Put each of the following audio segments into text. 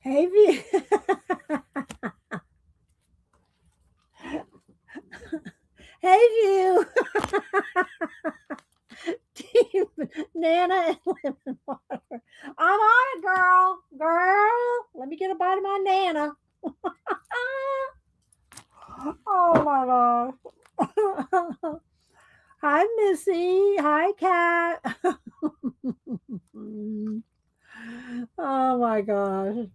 Hey, View. Hey, View. Team Nana and lemon water. I'm on it, girl. Girl, let me get a bite of my Nana. Oh my gosh. Hi, Missy. Hi, Cat. Oh my gosh.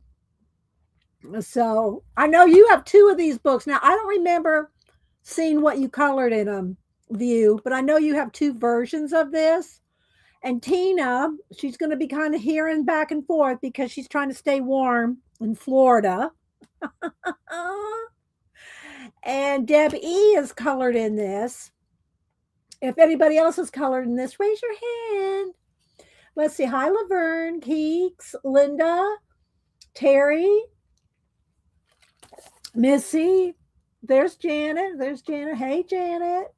So I know you have two of these books. Now, I don't remember seeing what you colored in them, View, but I know you have two versions of this. And Tina, she's going to be kind of hearing back and forth because she's trying to stay warm in Florida. And Deb E is colored in this. If anybody else is colored in this, raise your hand. Let's see. Hi, Laverne, Keeks, Linda, Terry, Missy. There's Janet. There's Janet. Hey, Janet.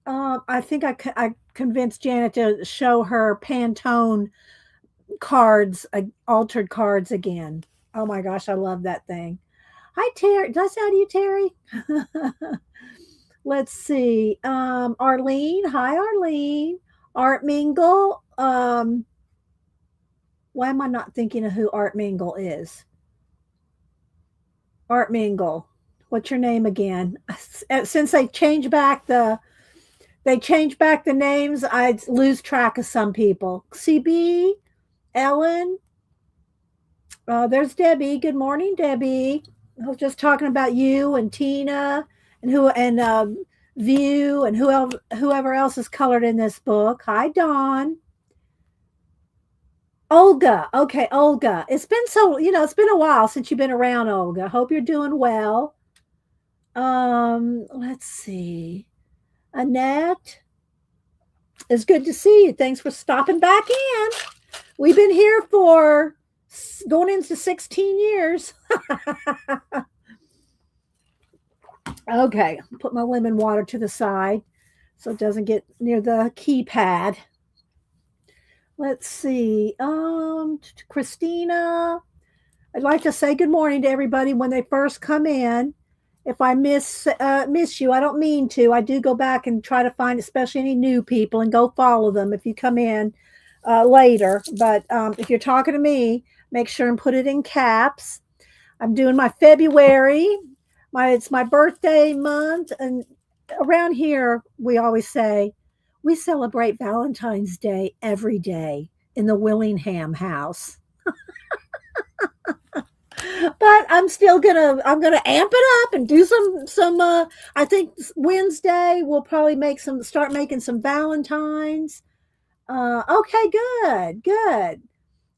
I think I convinced Janet to show her Pantone cards, altered cards again. Oh my gosh, I love that thing. Hi, Terry. Did I sound to you, Terry? Let's see. Arlene. Hi, Arlene. Art Mingle. Why am I not thinking of who Art Mingle is? Art Mingle. What's your name again? Since they changed back the names, I lose track of some people. CB, Ellen. There's Debbie. Good morning, Debbie. I was just talking about you and Tina and View and whoever else is colored in this book. Hi, Dawn. Olga. Okay, Olga. It's been it's been a while since you've been around, Olga. Hope you're doing well. Let's see. Annette. It's good to see you. Thanks for stopping back in. We've been here for going into 16 years. Okay, put my lemon water to the side so it doesn't get near the keypad. Let's see. Christina, I'd like to say good morning to everybody when they first come in. If I miss you, I don't mean to. I do go back and try to find, especially any new people, and go follow them if you come in later. But if you're talking to me, make sure and put it in caps. I'm doing my February. It's my birthday month, and around here we always say we celebrate Valentine's Day every day in the Willingham house. But I'm gonna amp it up and do some I think Wednesday we'll probably start making some Valentines. Okay, good.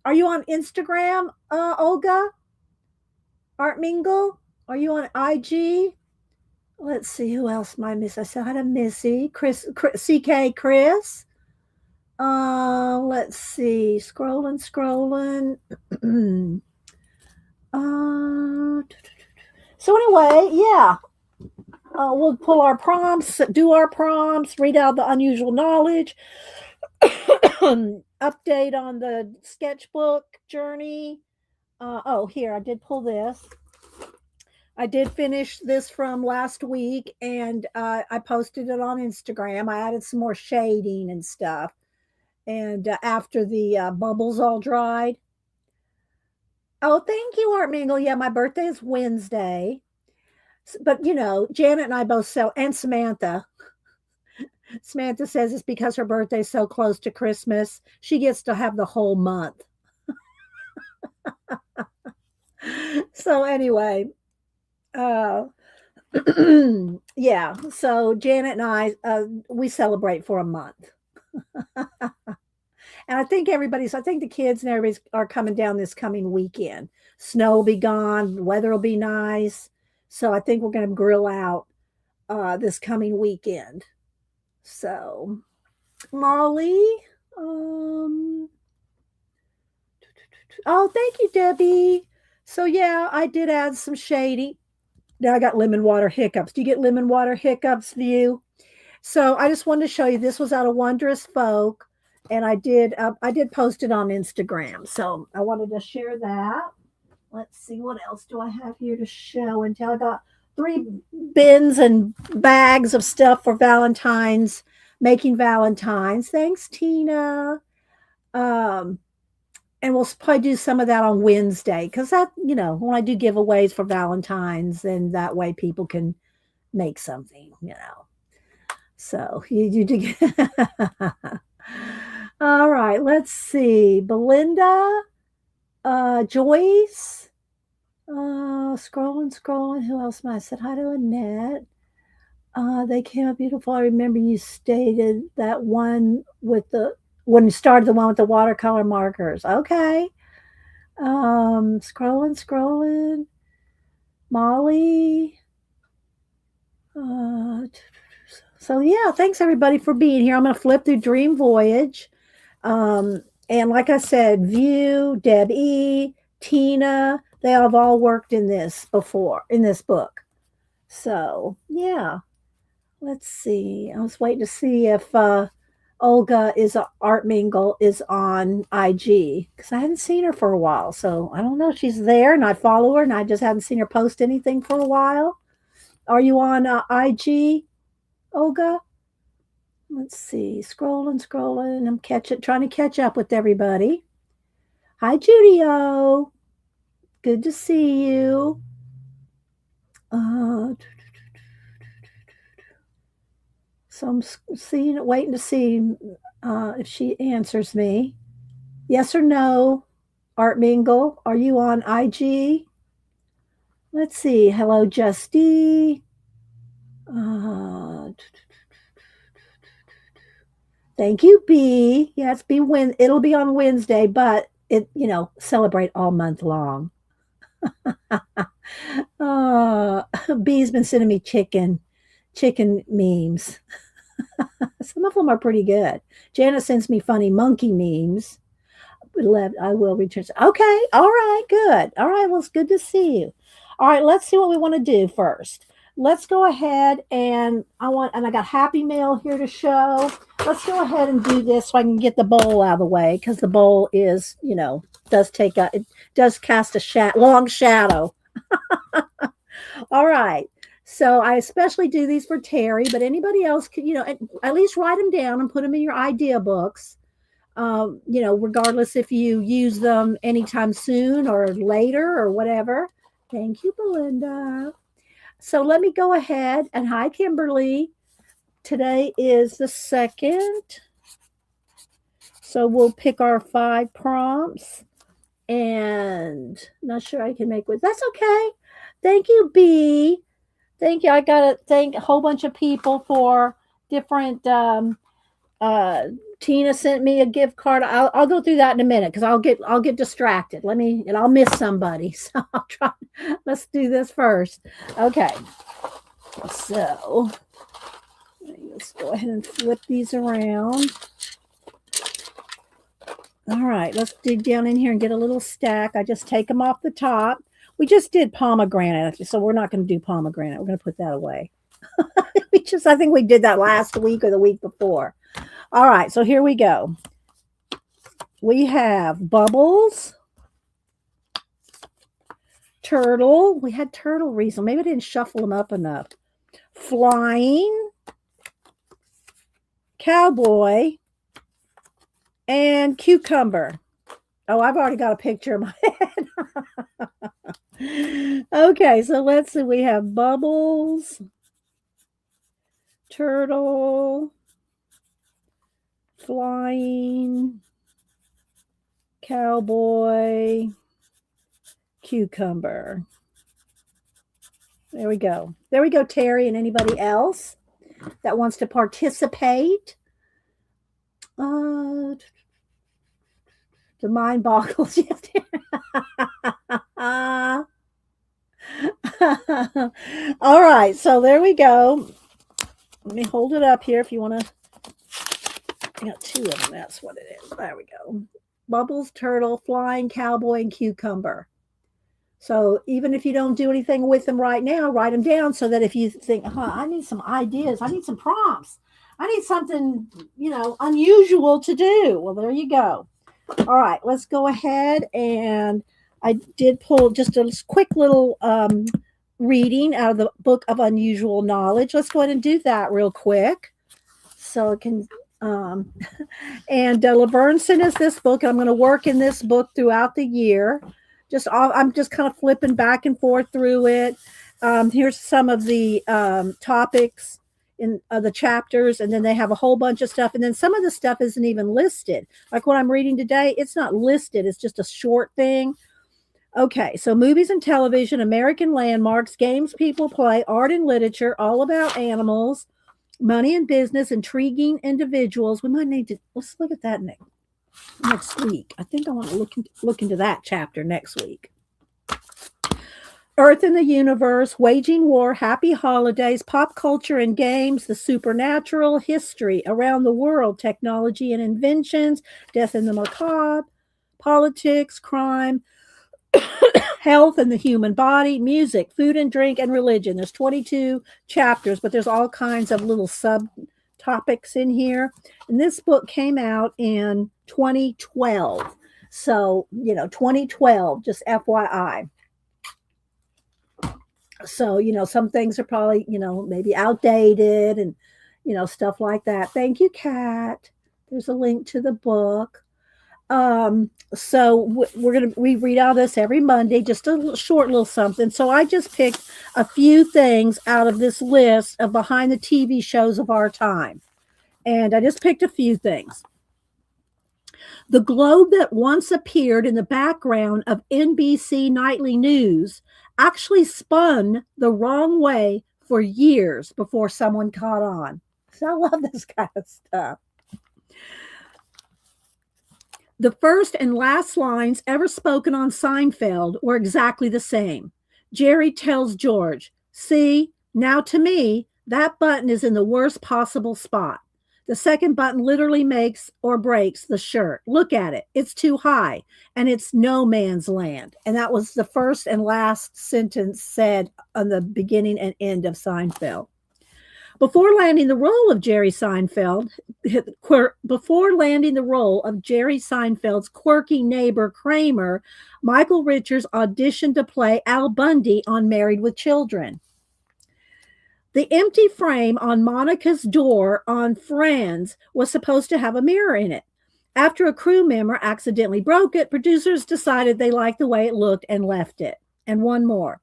Are you on Instagram, Olga? Art Mingle? Are you on IG? Let's see who else might miss. I said hi to Missy, CK Chris. Let's see. Scrolling. So anyway, yeah. We'll pull our prompts, do our prompts, read out the unusual knowledge, update on the sketchbook journey. Here, I did pull this. I did finish this from last week, and I posted it on Instagram. I added some more shading and stuff. And after the bubbles all dried. Oh, thank you, Art Mingle. Yeah, my birthday is Wednesday. But, Janet and I both and Samantha. Samantha says it's because her birthday's so close to Christmas. She gets to have the whole month. So anyway, yeah. So Janet and I, we celebrate for a month. And I think the kids and everybody's are coming down this coming weekend. Snow will be gone, weather will be nice. So I think we're going to grill out this coming weekend. So, Molly, oh, thank you, Debbie. So yeah, I did add some shady. Now I got lemon water hiccups. Do you get lemon water hiccups, View? So I just wanted to show you this was out of Wondrous Folk, and I did post it on Instagram. So I wanted to share that. Let's see, what else do I have here to show and tell? I got 3 bins and bags of stuff for Valentine's, making Valentine's. Thanks, Tina. Um, and we'll probably do some of that on Wednesday because that, when I do giveaways for Valentine's, then that way people can make something. So you do get. All right, let's see. Belinda, Joyce, scrolling. Who else am I? Said hi to Annette. They came up beautiful. I remember you stated that one with when you started the one with the watercolor markers. Okay. Scrolling. Molly. So yeah, thanks everybody for being here. I'm going to flip through Dream Voyage. And like I said, View, Deb E, Tina, they have all worked in this before, in this book. So yeah, let's see. I was waiting to see if Olga is Art Mingle is on IG because I hadn't seen her for a while. So I don't know. She's there and I follow her and I just haven't seen her post anything for a while. Are you on IG, Olga? Let's see. Scrolling. I'm trying to catch up with everybody. Hi, Judio. Good to see you. So I'm waiting to see if she answers me. Yes or no, Art Mingle, are you on IG? Let's see. Hello, Justy. Thank you, B. Yeah, it'll be on Wednesday, but celebrate all month long. B's been sending me chicken memes. Some of them are pretty good. Jana sends me funny monkey memes. I will return. Okay. All right. Good. All right. Well, it's good to see you. All right. Let's see what we want to do first. Let's go ahead and I got Happy Mail here to show. Let's go ahead and do this so I can get the bowl out of the way because the bowl is, it does cast a long shadow. All right. So I especially do these for Terry, but anybody else could, at least write them down and put them in your idea books. Regardless if you use them anytime soon or later or whatever. Thank you, Belinda. So let me go ahead and hi, Kimberly. Today is the 2nd. So we'll pick our 5 prompts and not sure I can make with. That's okay. Thank you, B. Thank you. I got to thank a whole bunch of people for different Tina sent me a gift card. I'll go through that in a minute because I'll get distracted. And I'll miss somebody. So I'll try. Let's do this first. Okay. So let's go ahead and flip these around. All right, let's dig down in here and get a little stack. I just take them off the top. We just did pomegranate, so we're not going to do pomegranate. We're going to put that away. I think we did that last week or the week before. All right, so here we go. We have bubbles, turtle. We had turtle recently. Maybe I didn't shuffle them up enough. Flying, cowboy, and cucumber. Oh, I've already got a picture in my head. Okay, so let's see. We have bubbles, turtle, flying, cowboy, cucumber. There we go. There we go, Terry, and anybody else that wants to participate. The mind boggles. All right, so there we go. Let me hold it up here if you want to. I got 2 of them. That's what it is. There we go. Bubbles, turtle, flying, cowboy, and cucumber. So even if you don't do anything with them right now, write them down so that if you think, I need some ideas, I need some prompts, I need something, unusual to do. Well, there you go. All right, let's go ahead and I did pull just a quick little reading out of the Book of Unusual Knowledge. Let's go ahead and do that real quick. So it can, um, and Laverne sent us this book, and I'm going to work in this book throughout the year. I'm just kind of flipping back and forth through it. Here's some of the topics in the chapters, and then they have a whole bunch of stuff, and then some of the stuff isn't even listed. Like what I'm reading today, it's not listed. It's just a short thing. Okay, so movies and television, American landmarks, games people play, art and literature, all about animals, money and business, intriguing individuals. We might need to let's look at that next week. I think I want to look into that chapter next week. Earth and the universe, waging war, happy holidays, pop culture and games, the supernatural, history, around the world, technology and inventions, death and the macabre, politics, crime, health and the human body, music, food and drink, and religion. There's 22 chapters, but there's all kinds of little subtopics in here. And this book came out in 2012. So, 2012, just FYI. So, some things are probably, maybe outdated and, stuff like that. Thank you, Kat. There's a link to the book. So we read all this every Monday, just a short little something. So I just picked a few things out of this list of behind the TV shows of our time. And I just picked a few things. The globe that once appeared in the background of NBC nightly news actually spun the wrong way for years before someone caught on. So I love this kind of stuff. The first and last lines ever spoken on Seinfeld were exactly the same. Jerry tells George, "See, now to me, that button is in the worst possible spot. The second button literally makes or breaks the shirt. Look at it. It's too high, and it's no man's land." And that was the first and last sentence said on the beginning and end of Seinfeld. Before landing the role of Jerry Seinfeld's quirky neighbor Kramer, Michael Richards auditioned to play Al Bundy on Married with Children. The empty frame on Monica's door on Friends was supposed to have a mirror in it. After a crew member accidentally broke it, producers decided they liked the way it looked and left it. And one more.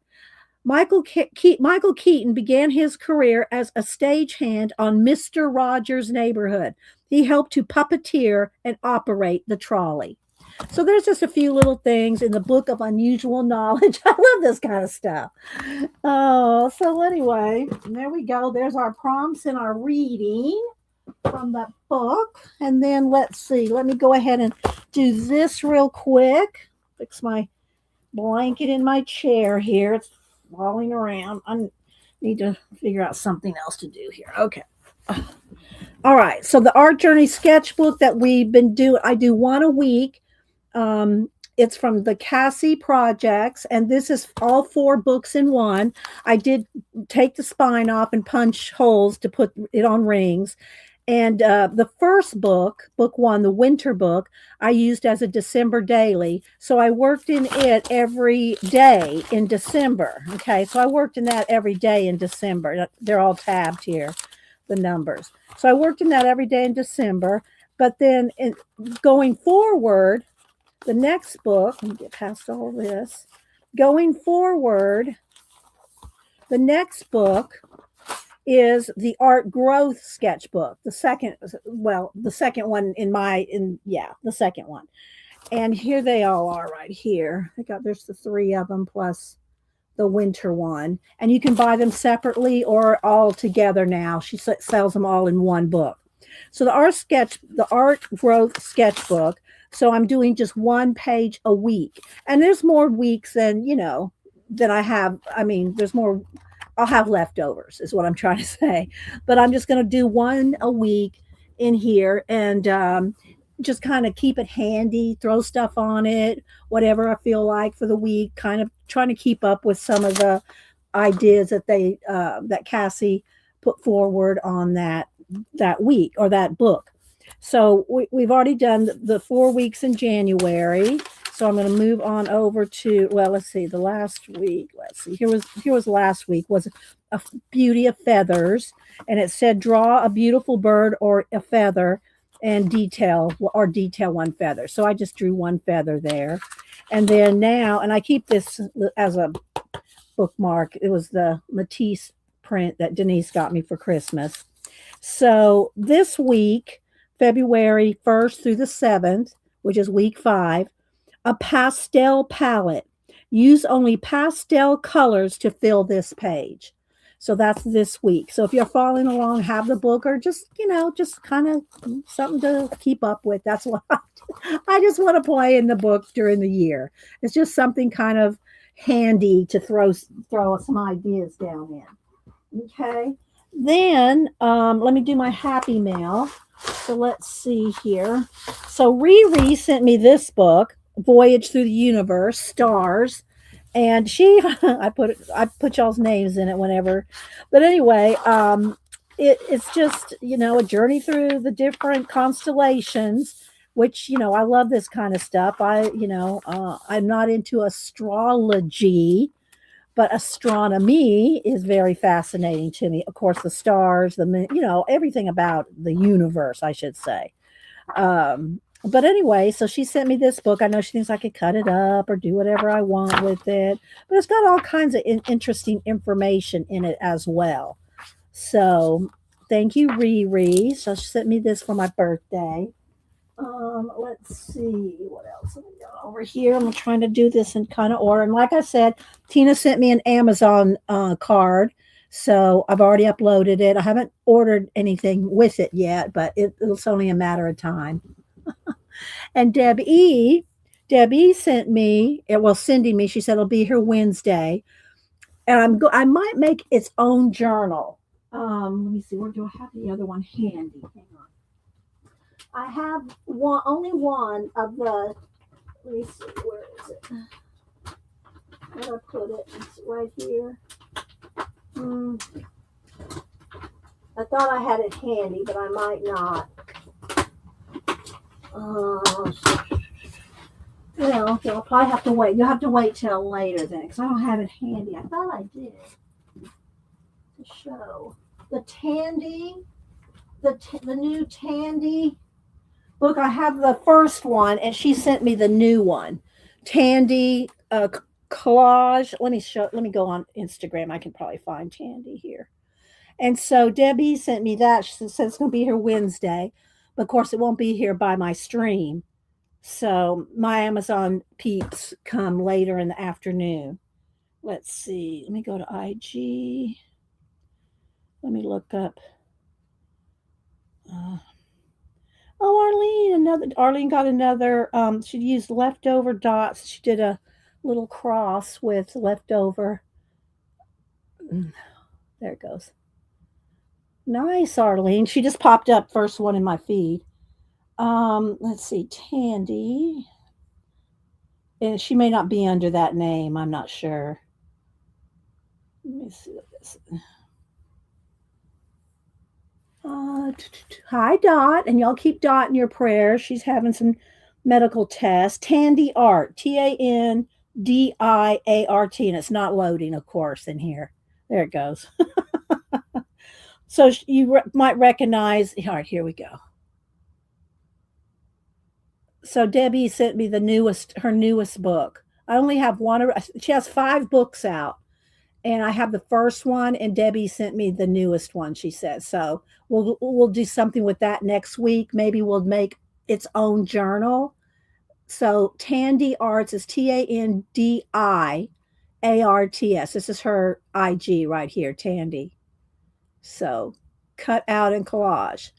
Michael Keaton began his career as a stagehand on Mr. Rogers' Neighborhood. He helped to puppeteer and operate the trolley. So there's just a few little things in the Book of Unusual Knowledge. I love this kind of stuff. Oh, so anyway, there we go. There's our prompts and our reading from the book. And then let's see. Let me go ahead and do this real quick. Fix my blanket in my chair here. It's falling around. I need to figure out something else to do here. Okay. All right. So the Art Journey sketchbook that we've been doing, I do one a week. It's from the Cassie Projects, and this is all 4 books in one. I did take the spine off and punch holes to put it on rings. And the first book, book 1, the winter book, I used as a December daily. So I worked in it every day in December. Okay, so I worked in that every day in December. They're all tabbed here, the numbers. So I worked in that every day in December. But then going forward, the next book, let me get past all this. Going forward, the next book is the Art Growth Sketchbook. The second one the second one. And here they all are right here. There's the 3 of them plus the winter one. And you can buy them separately or all together now. She sells them all in one book. So the Art Growth Sketchbook. So I'm doing just 1 page a week. And there's more weeks than I have. I mean, there's more. I'll have leftovers is what I'm trying to say. But I'm just going to do 1 a week in here and just kind of keep it handy, throw stuff on it, whatever I feel like for the week, kind of trying to keep up with some of the ideas that that Cassie put forward on that week or that book. So we've already done the 4 weeks in January, So I'm going to move on over to, well, let's see, the last week. Let's see. Here was last week was a beauty of feathers, and it said draw a beautiful bird or a feather and detail one feather. So I just drew one feather there. And then now, and I keep this as a bookmark. It was the Matisse print that Denise got me for Christmas. So this week, February 1st through the 7th, which is week 5, a pastel palette. Use only pastel colors to fill this page. So that's this week. So if you're following along, have the book or just, just kind of something to keep up with. That's what I just want to play in the book during the year. It's just something kind of handy to throw some ideas down in. Okay. Then let me do my happy mail. So let's see here. So Riri sent me this book, Voyage Through the Universe, Stars, and I put y'all's names in it whenever, but anyway, it's just a journey through the different constellations, which I love this kind of stuff. I'm not into astrology, but astronomy is very fascinating to me. Of course, the stars, the moon, everything about the universe, I should say. But anyway, so she sent me this book. I know she thinks I could cut it up or do whatever I want with it, but it's got all kinds of interesting information in it as well. So thank you, Riri. So she sent me this for my birthday. Let's see what else we got over here. I'm trying to do this in kind of order. And like I said, Tina sent me an Amazon card. So I've already uploaded it. I haven't ordered anything with it yet, but it's only a matter of time. And Debbie sent me, well, Cindy me, she said it'll be here Wednesday. And I might make its own journal. Let me see, where do I have the other one handy? Hang on. I have only one of the, let me see, where is it? Where did I put it? It's right here. I thought I had it handy, but I might not. Well, you'll probably have to wait. You'll have to wait till later then, because I don't have it handy. I thought I did to show the Tandy, the new Tandy book. I have the first one, and she sent me the new one, Tandy collage. Let me go on Instagram. I can probably find Tandy here. And so Debbie sent me that. She said it's going to be here Wednesday, but of course it won't be here by my stream. So my Amazon peeps come later in the afternoon. Let's see. Let me go to IG. Let me look up. Arlene got another. She used leftover dots. She did a little cross with leftover. There it goes. Nice, Arlene. She just popped up first one in my feed. Let's see, Tandy. And she may not be under that name. I'm not sure. Let me see what this is. Hi, Dot. And y'all keep Dot in your prayers. She's having some medical tests. Tandy Art. Tandiart. And it's not loading, of course, in here. There it goes. So you might recognize. All right, here we go. So Debbie sent me her newest book. I only have one. She has 5 books out, and I have the first one. And Debbie sent me the newest one. She says so. We'll do something with that next week. Maybe we'll make its own journal. So Tandy Arts is TandiArts. This is her IG right here, Tandy. So cut out and collage.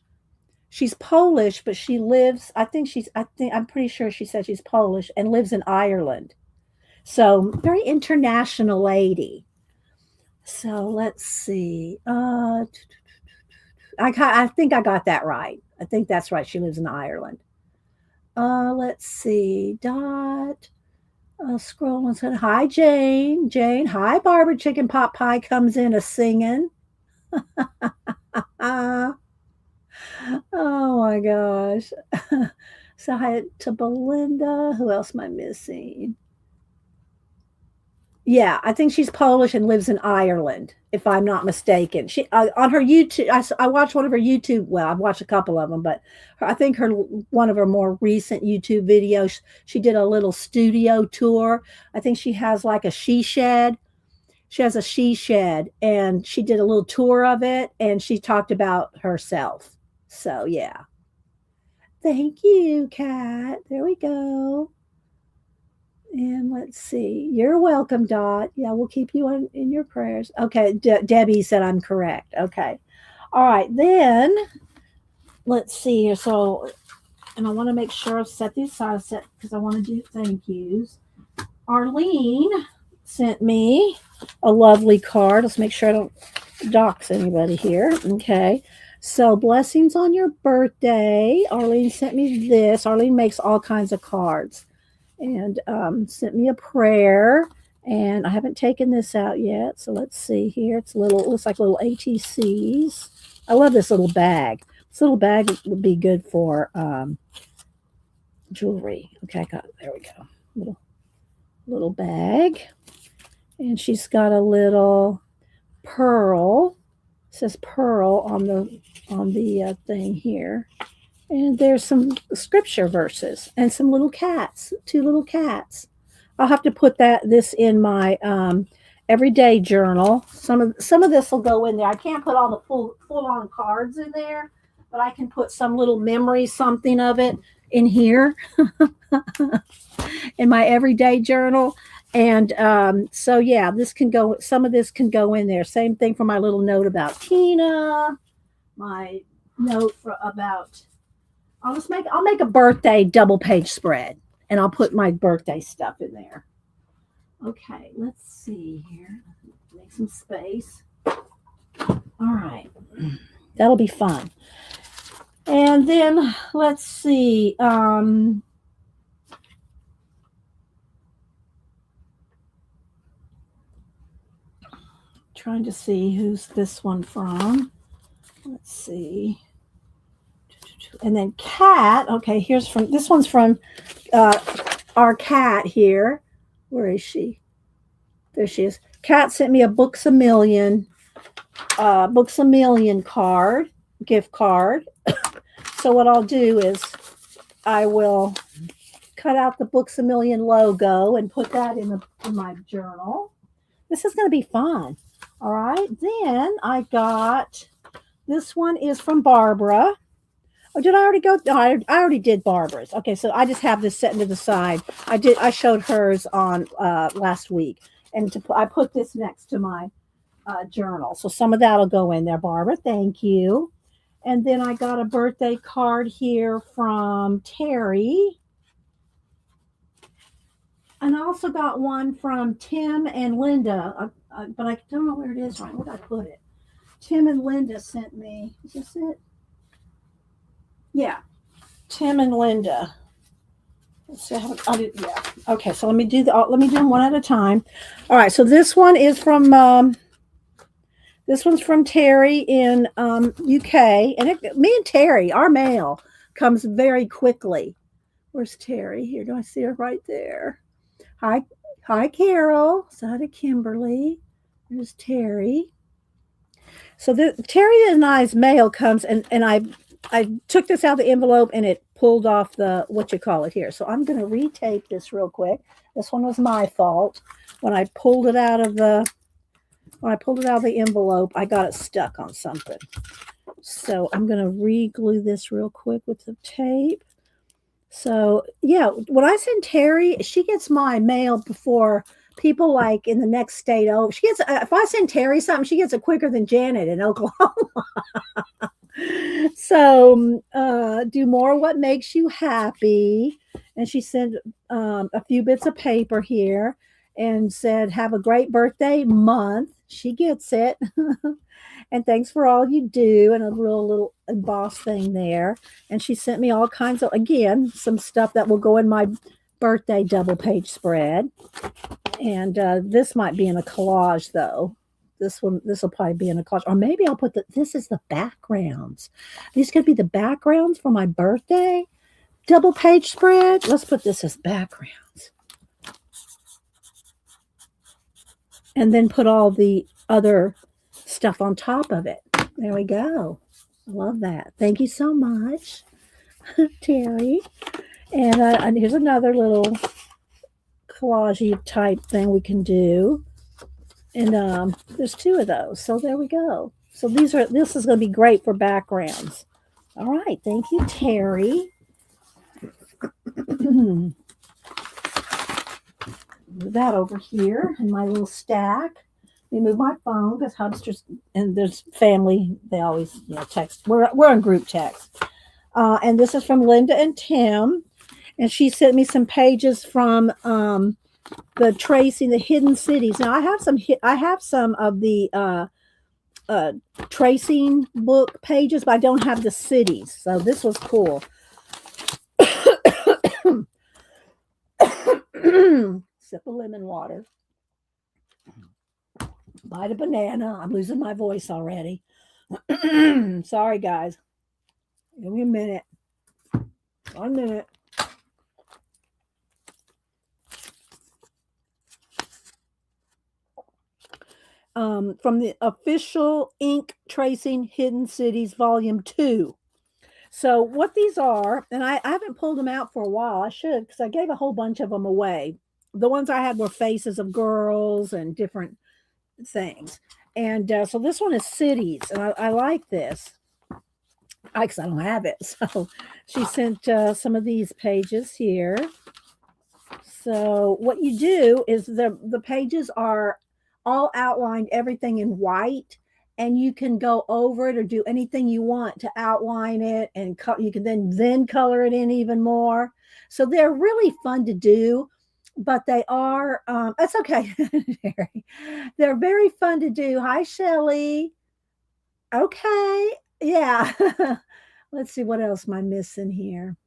She's Polish, but she lives, I'm pretty sure she said she's Polish and lives in Ireland. So very international lady. So let's see. I think I got that right. I think that's right. She lives in Ireland. Let's see. Dot. Scroll and said, hi, Jane. Jane, hi, Barbara Chicken Pot Pie comes in a singing. Oh my gosh. So hi to Belinda. Who else am I missing? Yeah, I think she's Polish and lives in Ireland, if I'm not mistaken. She on her YouTube. I watched one of her YouTube. Well, I've watched a couple of them, but I think her one of her more recent YouTube videos. She did a little studio tour. I think she has like a she shed. She has a she shed, and she did a little tour of it, and she talked about herself. So yeah, thank you, Kat. There we go. And let's see. You're welcome, Dot. Yeah, we'll keep you in your prayers. Okay, Debbie said I'm correct. Okay. All right, then let's see here. So, and I want to make sure I've set these aside because I want to do thank yous. Arlene sent me a lovely card. Let's make sure I don't dox anybody here. Okay. So, blessings on your birthday. Arlene sent me this. Arlene makes all kinds of cards and sent me a prayer. And I haven't taken this out yet. So let's see here. It's a little, it looks like little ATCs. I love this little bag. This little bag would be good for jewelry. Okay, I got it. There we go. Little bag. And she's got a little pearl. It says pearl on the thing here. And there's some scripture verses and some little cats, two little cats. I'll have to put this in my everyday journal. Some of this will go in there. I can't put all the full on cards in there, but I can put some little memory, something of it in here in my everyday journal. And so yeah, this can go. Some of this can go in there. Same thing for my little note about Tina. My note about I'll make a birthday double page spread and I'll put my birthday stuff in there. Okay, let's see here. Make some space. All right. That'll be fun. And then let's see. Trying to see who's this one from. Let's see. And then Cat. Okay, here's from this one's from our cat here. Where is she? There she is. Cat sent me a Books a Million card, gift card. So what I'll do is I will cut out the Books a Million logo and put that in my journal. This is going to be fun. All right. Then I got this one is from Barbara. Oh, did I already go? No, I already did Barbara's. Okay, so I just have this set to the side. I showed hers on last week, and I put this next to my journal. So some of that'll go in there, Barbara. Thank you. And then I got a birthday card here from Terry. And I also got one from Tim and Linda, but I don't know where it is right. Where did I put it? Tim and Linda sent me. Is this it? Yeah, Tim and Linda. Let's see. Yeah. Okay, so let me do them one at a time. All right. So this one is from this one's from Terry in UK, and me and Terry, our mail comes very quickly. Where's Terry? Here, do I see her right there? Hi, Carol. So hi to Kimberly. There's Terry. So Terry and I's mail comes, and I took this out of the envelope and it pulled off the what you call it here. So I'm going to retape this real quick. This one was my fault. When I pulled it out of the envelope, I got it stuck on something. So I'm going to re-glue this real quick with the tape. So yeah, when I send Terry, she gets my mail before people like in the next state. Oh, she gets if I send Terry something, she gets it quicker than Janet in Oklahoma. So do more what makes you happy. And she sent a few bits of paper here and said, have a great birthday month. She gets it. And thanks for all you do, and a real little embossed thing there. And she sent me all kinds of, again, some stuff that will go in my birthday double page spread. And this might be in a collage though. This will probably be in a collage, or maybe I'll put this is the backgrounds. These could be the backgrounds for my birthday. double page spread. Let's put this as backgrounds. And then put all the other stuff on top of it. There we go. Love that. Thank you so much, Terry. And here's another little collage type thing we can do. And there's two of those. So there we go. So this is going to be great for backgrounds. All right. Thank you, Terry. Move that over here in my little stack. Let me move my phone because Hub's just, and there's family. They always, text. We're on group text. And this is from Linda and Tim. And she sent me some pages from the tracing the hidden cities. Now I have some of the tracing book pages, but I don't have the cities. So this was cool. Sip of lemon water. Bite a banana. I'm losing my voice already. Sorry, guys. Give me a minute. 1 minute. From the official Ink Tracing Hidden Cities Volume 2. So what these are, and I haven't pulled them out for a while. I should, because I gave a whole bunch of them away. The ones I had were faces of girls and different things. And so this one is cities, and I like this. Because I don't have it. So she sent some of these pages here. So what you do is the pages are all outlined, everything in white, and you can go over it or do anything you want to outline it, and you can then color it in even more. So they're really fun to do, but they are that's okay. They're very fun to do. Hi, Shelly. Okay, yeah. Let's see, what else am I missing here?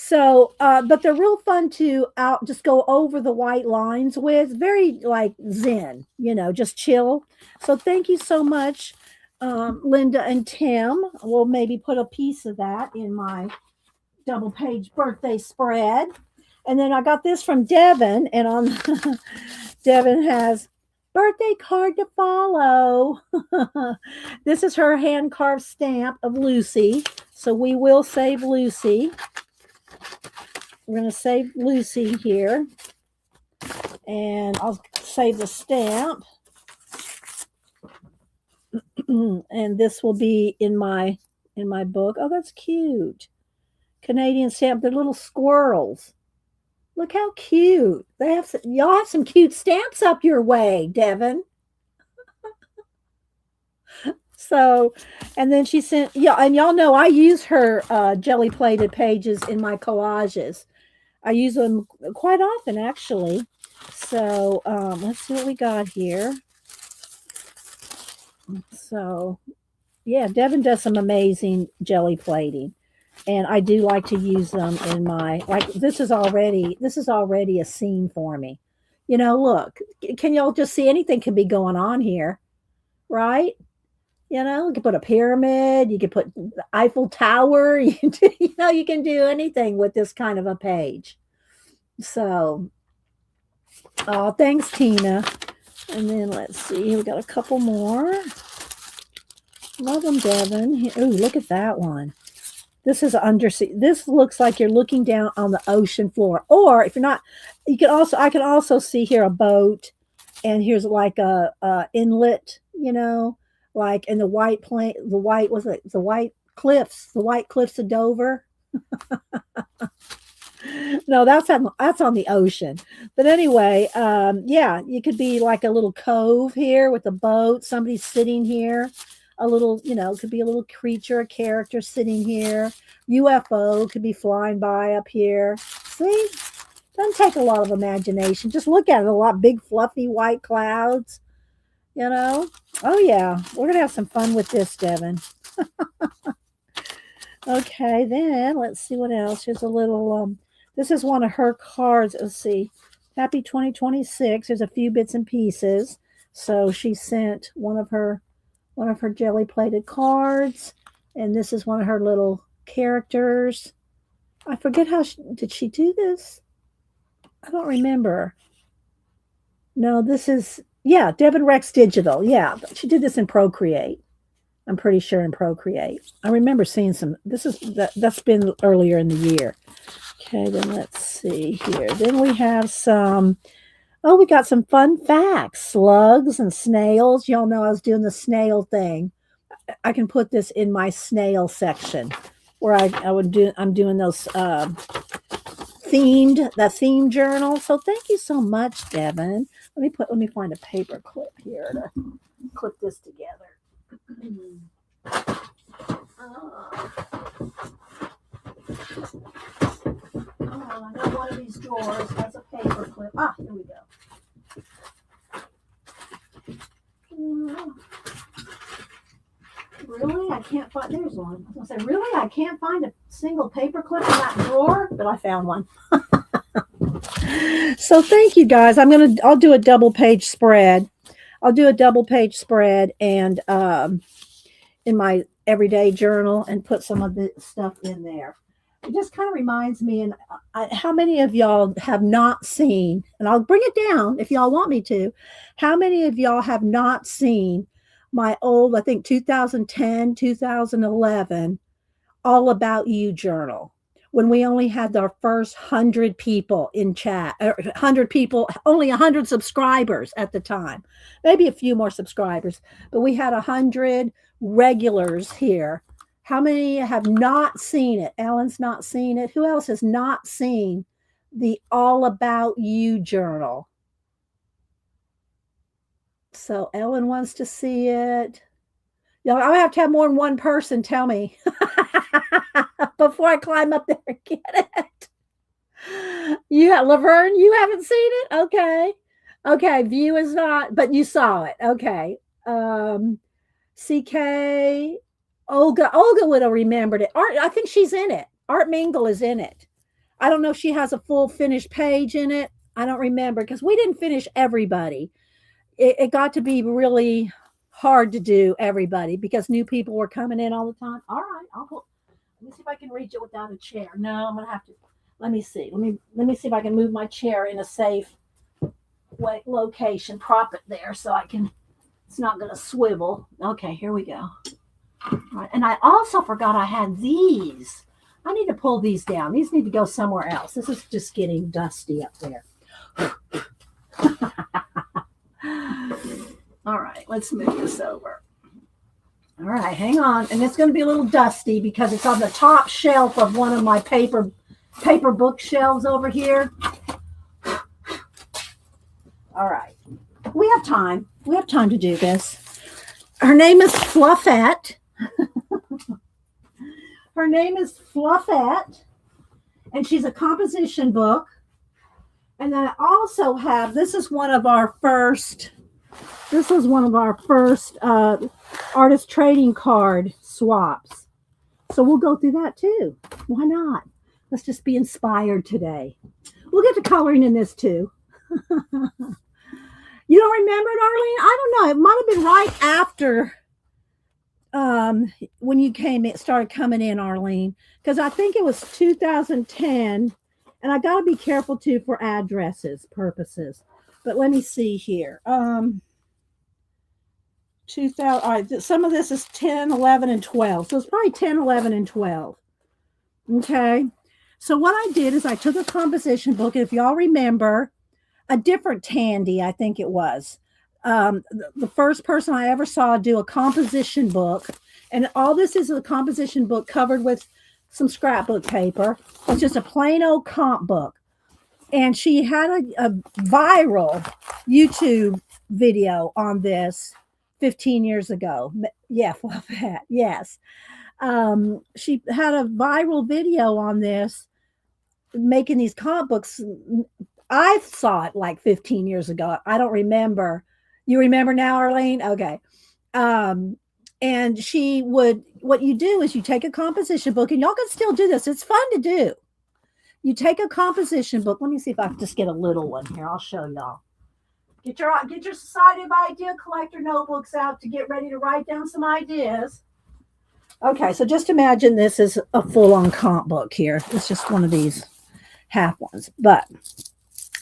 So, but they're real fun to just go over the white lines with. Very like zen, just chill. So thank you so much, Linda and Tim. We'll maybe put a piece of that in my double page birthday spread. And then I got this from Devin, and on Devin has birthday card to follow. This is her hand carved stamp of Lucy. So we will save Lucy. We're going to save Lucy here, and I'll save the stamp. And this will be in my book. Oh, that's cute. Canadian stamp. They're little squirrels. Look how cute. Y'all have some cute stamps up your way, Devin. So, and then she sent, and y'all know I use her jelly plated pages in my collages. I use them quite often, actually. So let's see what we got here. So, yeah, Devin does some amazing jelly plating, and I do like to use them in my, like, this is already a scene for me. Look, can y'all just see anything can be going on here, right? You can put a pyramid, you can put the Eiffel Tower, you can do anything with this kind of a page. So, oh, thanks, Tina. And then let's see, we got a couple more. Love them, Devin. Ooh, look at that one. This is undersea. This looks like you're looking down on the ocean floor. Or if you're not, I can also see here a boat, and here's like a inlet, like in the white white cliffs of Dover. No, that's on the ocean. But anyway, yeah, you could be like a little cove here with a boat. Somebody's sitting here. A little, could be a little creature, a character sitting here. UFO could be flying by up here. See, doesn't take a lot of imagination. Just look at it. A lot big, fluffy white clouds. Oh yeah, we're gonna have some fun with this, Devin. Okay, then let's see what else. Here's a little. This is one of her cards. Let's see. Happy 2026. There's a few bits and pieces. So she sent one of her jelly plated cards, and this is one of her little characters. I forget how did she do this? I don't remember. No, this is, yeah, Devin Rex Digital. Yeah, she did this in Procreate. I'm pretty sure in Procreate. I remember seeing some. That's been earlier in the year. Okay, then let's see here. Then we have some. Oh, we got some fun facts. Slugs and snails. Y'all know I was doing the snail thing. I can put this in my snail section where I'm doing those theme journal. So thank you so much, Devin. Let me find a paper clip here to clip this together. I know one of these drawers has a paper clip. Ah, here we go. Really? I can't find, there's one. I was going to say, really? I can't find a single paper clip in that drawer, but I found one. So thank you guys. I'll do a double page spread. I'll do a double page spread and in my everyday journal and put some of the stuff in there. It just kind of reminds me, and how many of y'all have not seen, and I'll bring it down if y'all want me to, how many of y'all have not seen my old, I think 2010, 2011, All About You journal, when we only had our first 100 people in chat, 100 people, only 100 subscribers at the time, maybe a few more subscribers, but we had 100 regulars here. How many have not seen it? Ellen's not seen it. Who else has not seen the All About You journal? So Ellen wants to see it. I have to have more than one person tell me before I climb up there and get it. Yeah, Laverne, you haven't seen it? Okay. Okay, View is not, but you saw it. Okay. CK, Olga would have remembered it. Art, I think she's in it. Art Mingle is in it. I don't know if she has a full finished page in it. I don't remember because we didn't finish everybody. It got to be really hard to do everybody because new people were coming in all the time. All right, let me see if I can reach it without a chair. No, I'm gonna have to. Let me see. Let me see if I can move my chair in a safe location. Prop it there so I can. It's not gonna swivel. Okay, here we go. All right, and I also forgot I had these. I need to pull these down. These need to go somewhere else. This is just getting dusty up there. All right, let's move this over. All right, hang on. And it's going to be a little dusty because it's on the top shelf of one of my paper bookshelves over here. All right. We have time. We have time to do this. Her name is Fluffette. Her name is Fluffette. And she's a composition book. And then I also have, this is one of our first artist trading card swaps. So we'll go through that too. Why not? Let's just be inspired today. We'll get to coloring in this too. You don't remember it, Arlene? I don't know. It might have been right after when you started coming in, Arlene, because I think it was 2010. And I got to be careful too for addresses purposes. But let me see here. 2000. All right, some of this is 10, 11, and 12. So it's probably 10, 11, and 12. Okay. So what I did is I took a composition book. If y'all remember, a different Tandy, I think it was. The first person I ever saw do a composition book. And all this is a composition book covered with some scrapbook paper. It's just a plain old comp book. And she had a viral YouTube video on this 15 years ago. Yeah, Fluffette, yes. She had a viral video on this, making these comp books. I saw it like 15 years ago. I don't remember. You remember now, Arlene? Okay. And she would, what you do is you take a composition book, and y'all can still do this. It's fun to do. You take a composition book. Let me see if I can just get a little one here. I'll show y'all. Get your Society of Idea Collector notebooks out to get ready to write down some ideas. Okay, so just imagine this is a full-on comp book here. It's just one of these half ones. But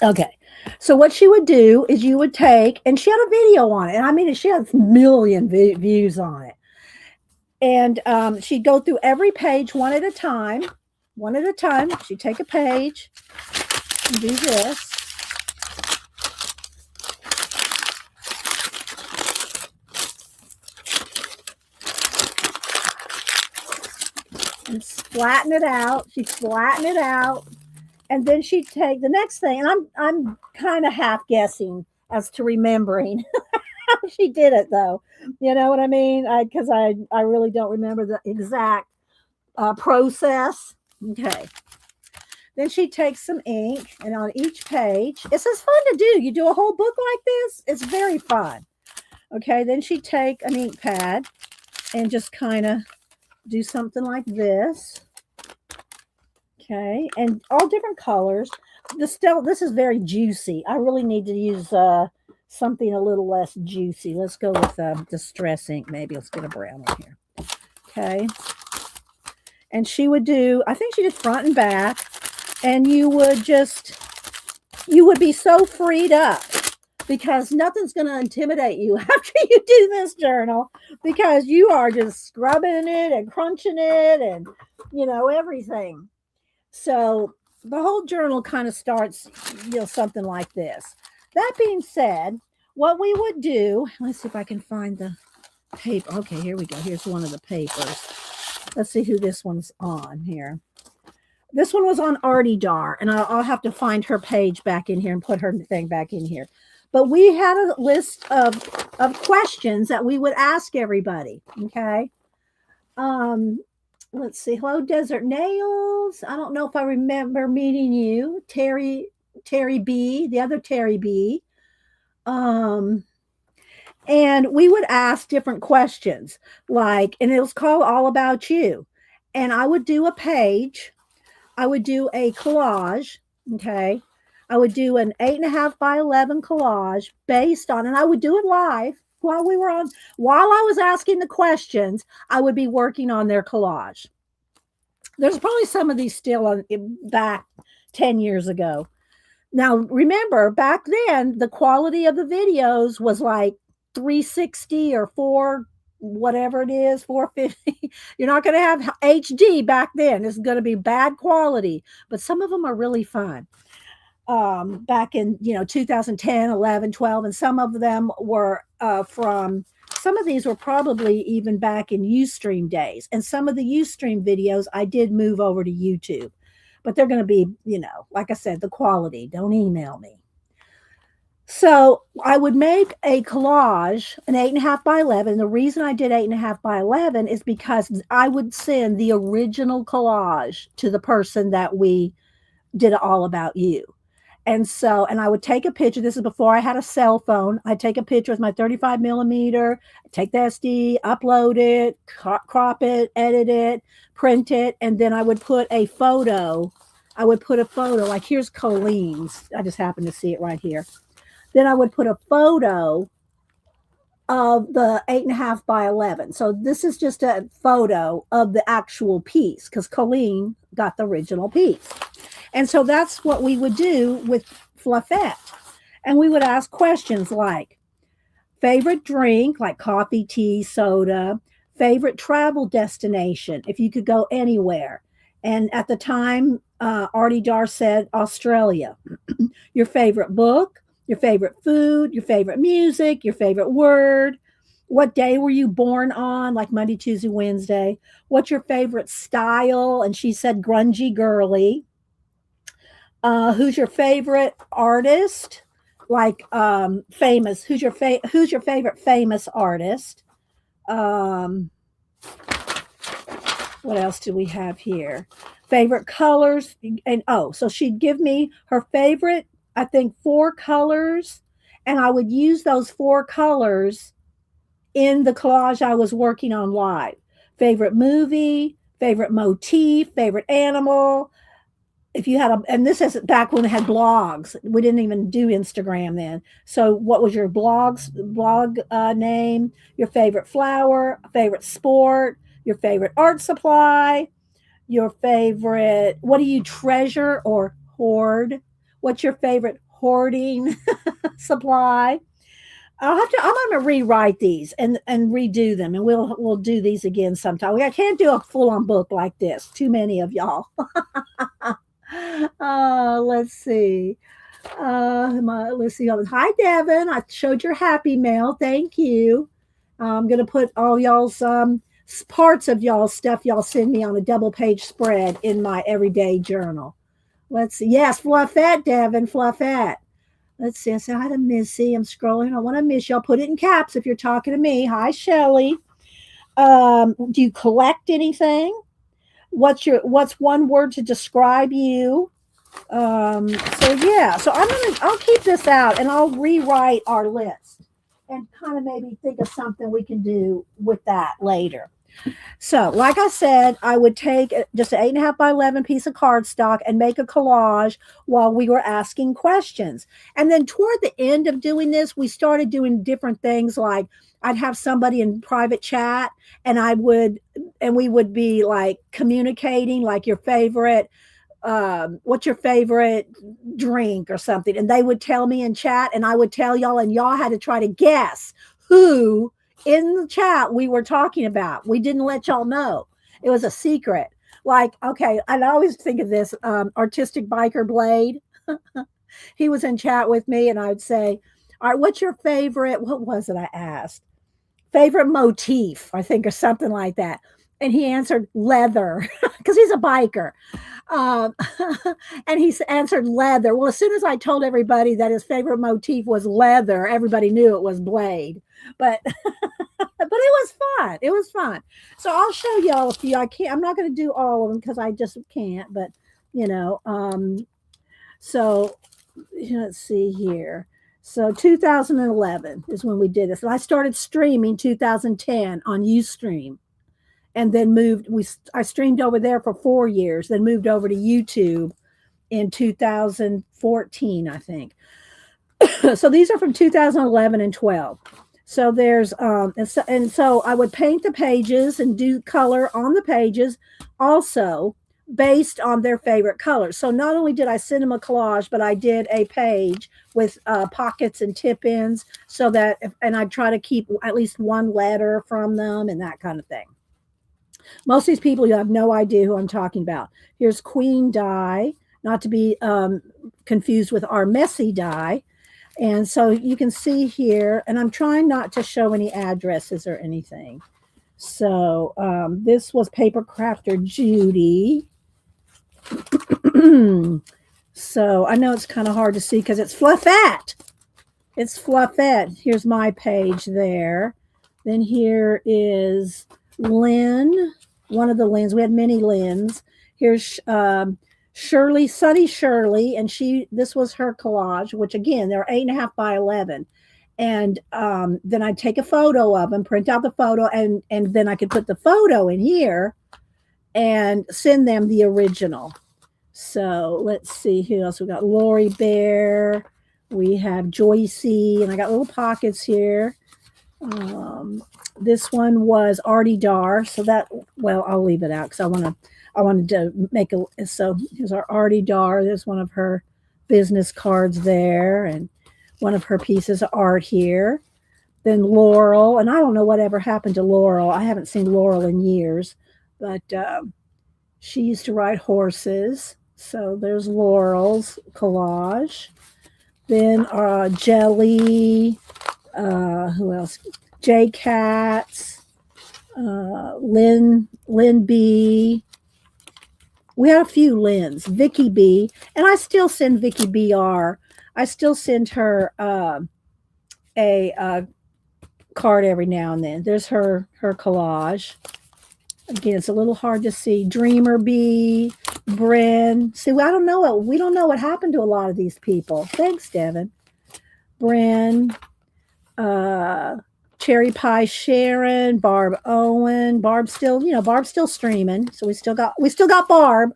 okay. So what she would do is you would take, and she had a video on it. And I mean, she had a million views on it. And she'd go through every page one at a time. One at a time. She'd take a page and do this. And flatten it out. She'd flatten it out. And then she'd take the next thing. And I'm kind of half guessing as to remembering how she did it though. You know what I mean? Because I really don't remember the exact process. Okay. Then she takes some ink, and on each page, it's just fun to do. You do a whole book like this, it's very fun. Okay, then she'd take an ink pad and just kind of do something like this. Okay, and all different colors. This is very juicy. I really need to use something a little less juicy. Let's go with distress ink. Maybe let's get a brown one here. Okay, and she would do. I think she did front and back, and you would be so freed up because nothing's going to intimidate you after you do this journal because you are just scrubbing it and crunching it and everything. So the whole journal kind of starts, something like this. That being said, what we would do, let's see if I can find the paper. Okay, here we go. Here's one of the papers. Let's see who this one's on here. This one was on Artie Dar, and I'll have to find her page back in here and put her thing back in here. But we had a list of questions that we would ask everybody. Okay. Let's see. Hello, Desert Nails. I don't know if I remember meeting you, Terry B, the other Terry B. And we would ask different questions, like, and it was called All About You. And I would do a page. I would do a collage. Okay. I would do an 8.5 by 11 collage based on, and I would do it live while I was asking the questions, I would be working on their collage. There's probably some of these still on back 10 years ago. Now, remember, back then, the quality of the videos was like 360 or 450. You're not going to have HD back then. It's going to be bad quality, but some of them are really fun. Back in 2010, 11, 12, and some of them were some of these were probably even back in Ustream days, and some of the Ustream videos I did move over to YouTube, but they're going to be like I said, the quality. Don't email me. So I would make a collage, an 8.5 by 11. The reason I did 8.5 by 11 is because I would send the original collage to the person that we did All About You. And I would take a picture. This is before I had a cell phone. I'd take a picture with my 35 millimeter, take the SD, upload it, crop it, edit it, print it, and then I would put a photo. Like here's Colleen's. I just happened to see it right here. Then I would put a photo of the 8.5 by 11. So this is just a photo of the actual piece because Colleen got the original piece. And so that's what we would do with Fluffette. And we would ask questions like favorite drink, like coffee, tea, soda, favorite travel destination, if you could go anywhere. And at the time, Artie Dar said Australia. Your favorite book, your favorite food, your favorite music, your favorite word. What day were you born on? Like Monday, Tuesday, Wednesday. What's your favorite style? And she said grungy girly. Who's your favorite artist? Like famous. Who's your favorite famous artist? What else do we have here? Favorite colors. And so she'd give me her favorite, I think, 4 colors, and I would use those 4 colors in the collage I was working on live. Favorite movie, favorite motif, favorite animal. If you had and this is back when it had blogs. We didn't even do Instagram then. So what was your blog name, your favorite flower, favorite sport, your favorite art supply, your favorite, what do you treasure or hoard? What's your favorite hoarding supply? I'm gonna rewrite these and redo them, and we'll do these again sometime. I can't do a full on book like this. Too many of y'all. Let's see. Let's see. Hi, Devin. I showed your happy mail. Thank you. I'm gonna put all y'all's parts of y'all's stuff y'all send me on a double page spread in my everyday journal. Let's see. Yes, Fluffette, Devin, Fluffette. Let's see. I said hi to Missy. I'm scrolling. I want to miss y'all. Put it in caps if you're talking to me. Hi, Shelly. Do you collect anything? What's one word to describe you? So yeah. So I'll keep this out and I'll rewrite our list and kind of maybe think of something we can do with that later. So, like I said, I would take just an 8.5 by 11 piece of cardstock and make a collage while we were asking questions. And then toward the end of doing this, we started doing different things like I'd have somebody in private chat and we would be like communicating like your favorite what's your favorite drink or something, and they would tell me in chat and I would tell y'all and y'all had to try to guess who in the chat we were talking about. We didn't let y'all know. It was a secret. Like, okay, I always think of this artistic biker Blade. He was in chat with me and I'd say, all right, what's your favorite, what was it I asked? Favorite motif, I think, or something like that. And he answered leather because he's a biker. Um, and he answered leather. Well, as soon as I told everybody that his favorite motif was leather, everybody knew it was Blade. But but it was fun. It was fun. So I'll show y'all a few. I'm not going to do all of them because I just can't. But you know, so let's see here. So 2011 is when we did this, and I started streaming 2010 on UStream, and then I streamed over there for 4 years, then moved over to YouTube in 2014, I think. So these are from 2011 and 12. So there's and so I would paint the pages and do color on the pages also based on their favorite colors. So not only did I send them a collage, but I did a page with pockets and tip ins so that and I'd try to keep at least one letter from them and that kind of thing. Most of these people, you have no idea who I'm talking about. Here's Queen Die, not to be confused with our messy die. And so you can see here, and I'm trying not to show any addresses or anything. So this was Paper Crafter Judy. So I know it's kind of hard to see because it's Fluffette. It's Fluffette. Here's my page there. Then here is Lynn, one of the Lyns. We had many Lyns. Here's Shirley, Sunny Shirley, and this was her collage, which again, they're 8.5 by 11. And then I'd take a photo of them, print out the photo, and then I could put the photo in here and send them the original. So let's see who else we got. Lori Bear, we have Joycey, and I got little pockets here. This one was Artie Dar, so that, well, I'll leave it out because I wanted to make so here's our Artie Dar. There's one of her business cards there and one of her pieces of art here. Then Laurel, and I don't know whatever happened to Laurel. I haven't seen Laurel in years, but she used to ride horses. So there's Laurel's collage. Then Jelly, who else? J Cats, Lynn B. We had a few Lyns, Vicky B, and I still send Vicky BR. I still send her a card every now and then. There's her collage. Again, it's a little hard to see. Dreamer B, Bryn. See, we don't know what happened to a lot of these people. Thanks, Devin. Bryn, Cherry Pie Sharon, Barb Owen. Barb's still streaming. So we still got Barb.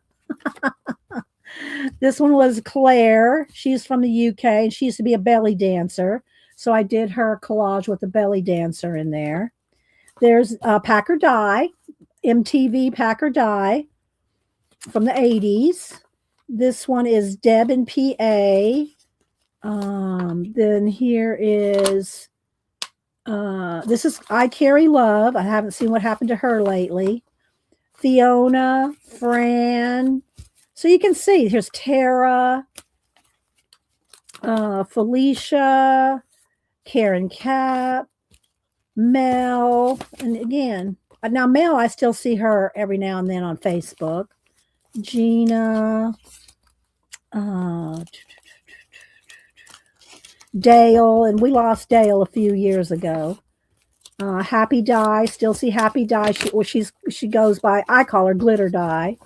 This one was Claire. She's from the UK and she used to be a belly dancer. So I did her collage with a belly dancer in there. There's Packer Die. MTV Pack or Die from the 80s. This one is Deb and PA. Then here is this is I Carry Love. I haven't seen what happened to her lately. Fiona, Fran. So you can see here's Tara, Felicia, Karen Cap, Mel, and again, now Mel, I still see her every now and then on Facebook. Gina, Dale, and we lost Dale a few years ago. Happy Dye, still see Happy Dye. She goes by, I call her Glitter Dye.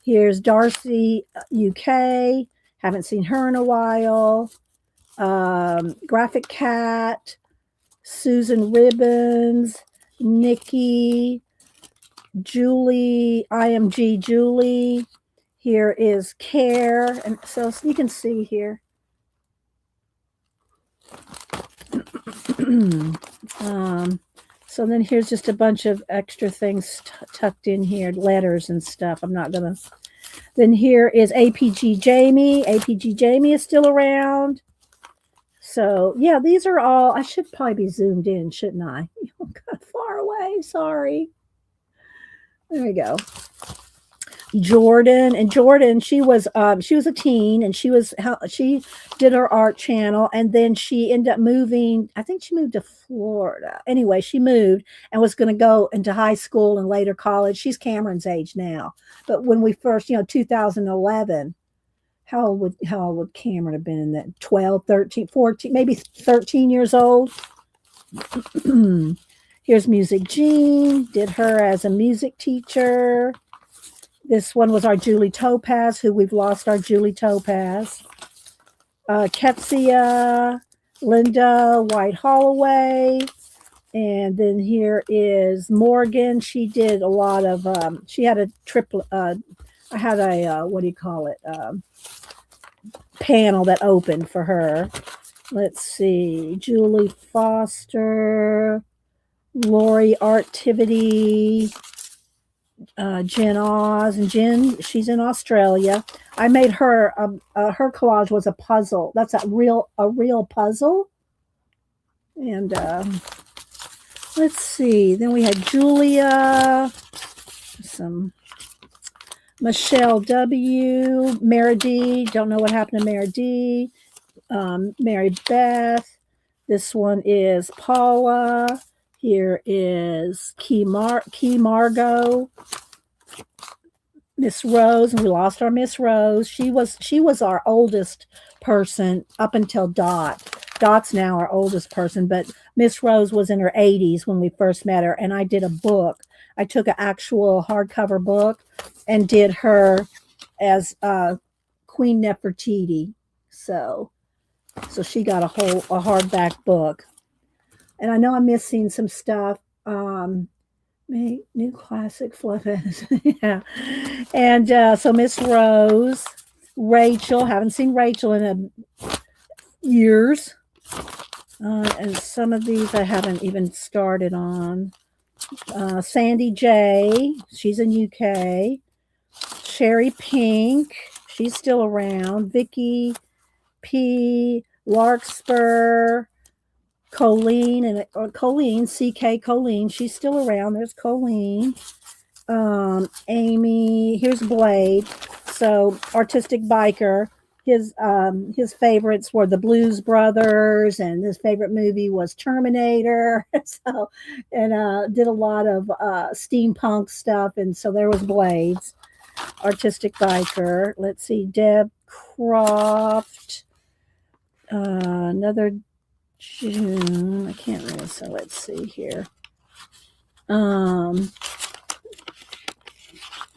Here's Darcy UK. Haven't seen her in a while. Graphic Cat, Susan Ribbons, Nikki, Julie, IMG Julie. Here is Care, and so you can see here. So then here's just a bunch of extra things tucked in here, letters and stuff. I'm not gonna. Then here is APG Jamie. APG Jamie is still around. So yeah, these are all. I should probably be zoomed in, shouldn't I? Got far away. Sorry. There we go. Jordan, she was a teen, and she did her art channel, and then she ended up moving. I think she moved to Florida. Anyway, she moved and was going to go into high school and later college. She's Cameron's age now, but when we first, 2011, how old would Cameron have been in that? 12, 13, 14, maybe 13 years old. Here's Music Jean, did her as a music teacher. This one was our Julie Topaz, who we've lost our Julie Topaz. Ketsia, Linda White Holloway. And then here is Morgan. She did a lot of, she had a triplet, I had a, what do you call it? Panel that opened for her. Let's see. Julie Foster, Lori Artivity, Jen Oz, and Jen, she's in Australia. I made her her collage was a puzzle. That's a real puzzle. And let's see. Then we had Julia, some Michelle W, Mary D. Don't know what happened to Mary D. Mary Beth. This one is Paula. Here is Key Margot, Miss Rose, and we lost our Miss Rose. She was our oldest person up until Dot. Dot's now our oldest person, but Miss Rose was in her 80s when we first met her, and I did a book. I took an actual hardcover book and did her as Queen Nefertiti. So she got a hardback book. And I know I'm missing some stuff. New classic fluffers. Yeah. And so Miss Rose, Rachel, haven't seen Rachel in years. And some of these I haven't even started on. Sandy J, she's in UK. Sherry Pink, she's still around. Vicky P, Larkspur, Colleen, CK Colleen, she's still around. There's Colleen. Amy, here's Blade. So Artistic Biker, his favorites were the Blues Brothers, and his favorite movie was Terminator. So, and did a lot of steampunk stuff, and so there was Blades. Artistic Biker. Let's see, Deb Croft. Another June. I can't remember. So let's see here.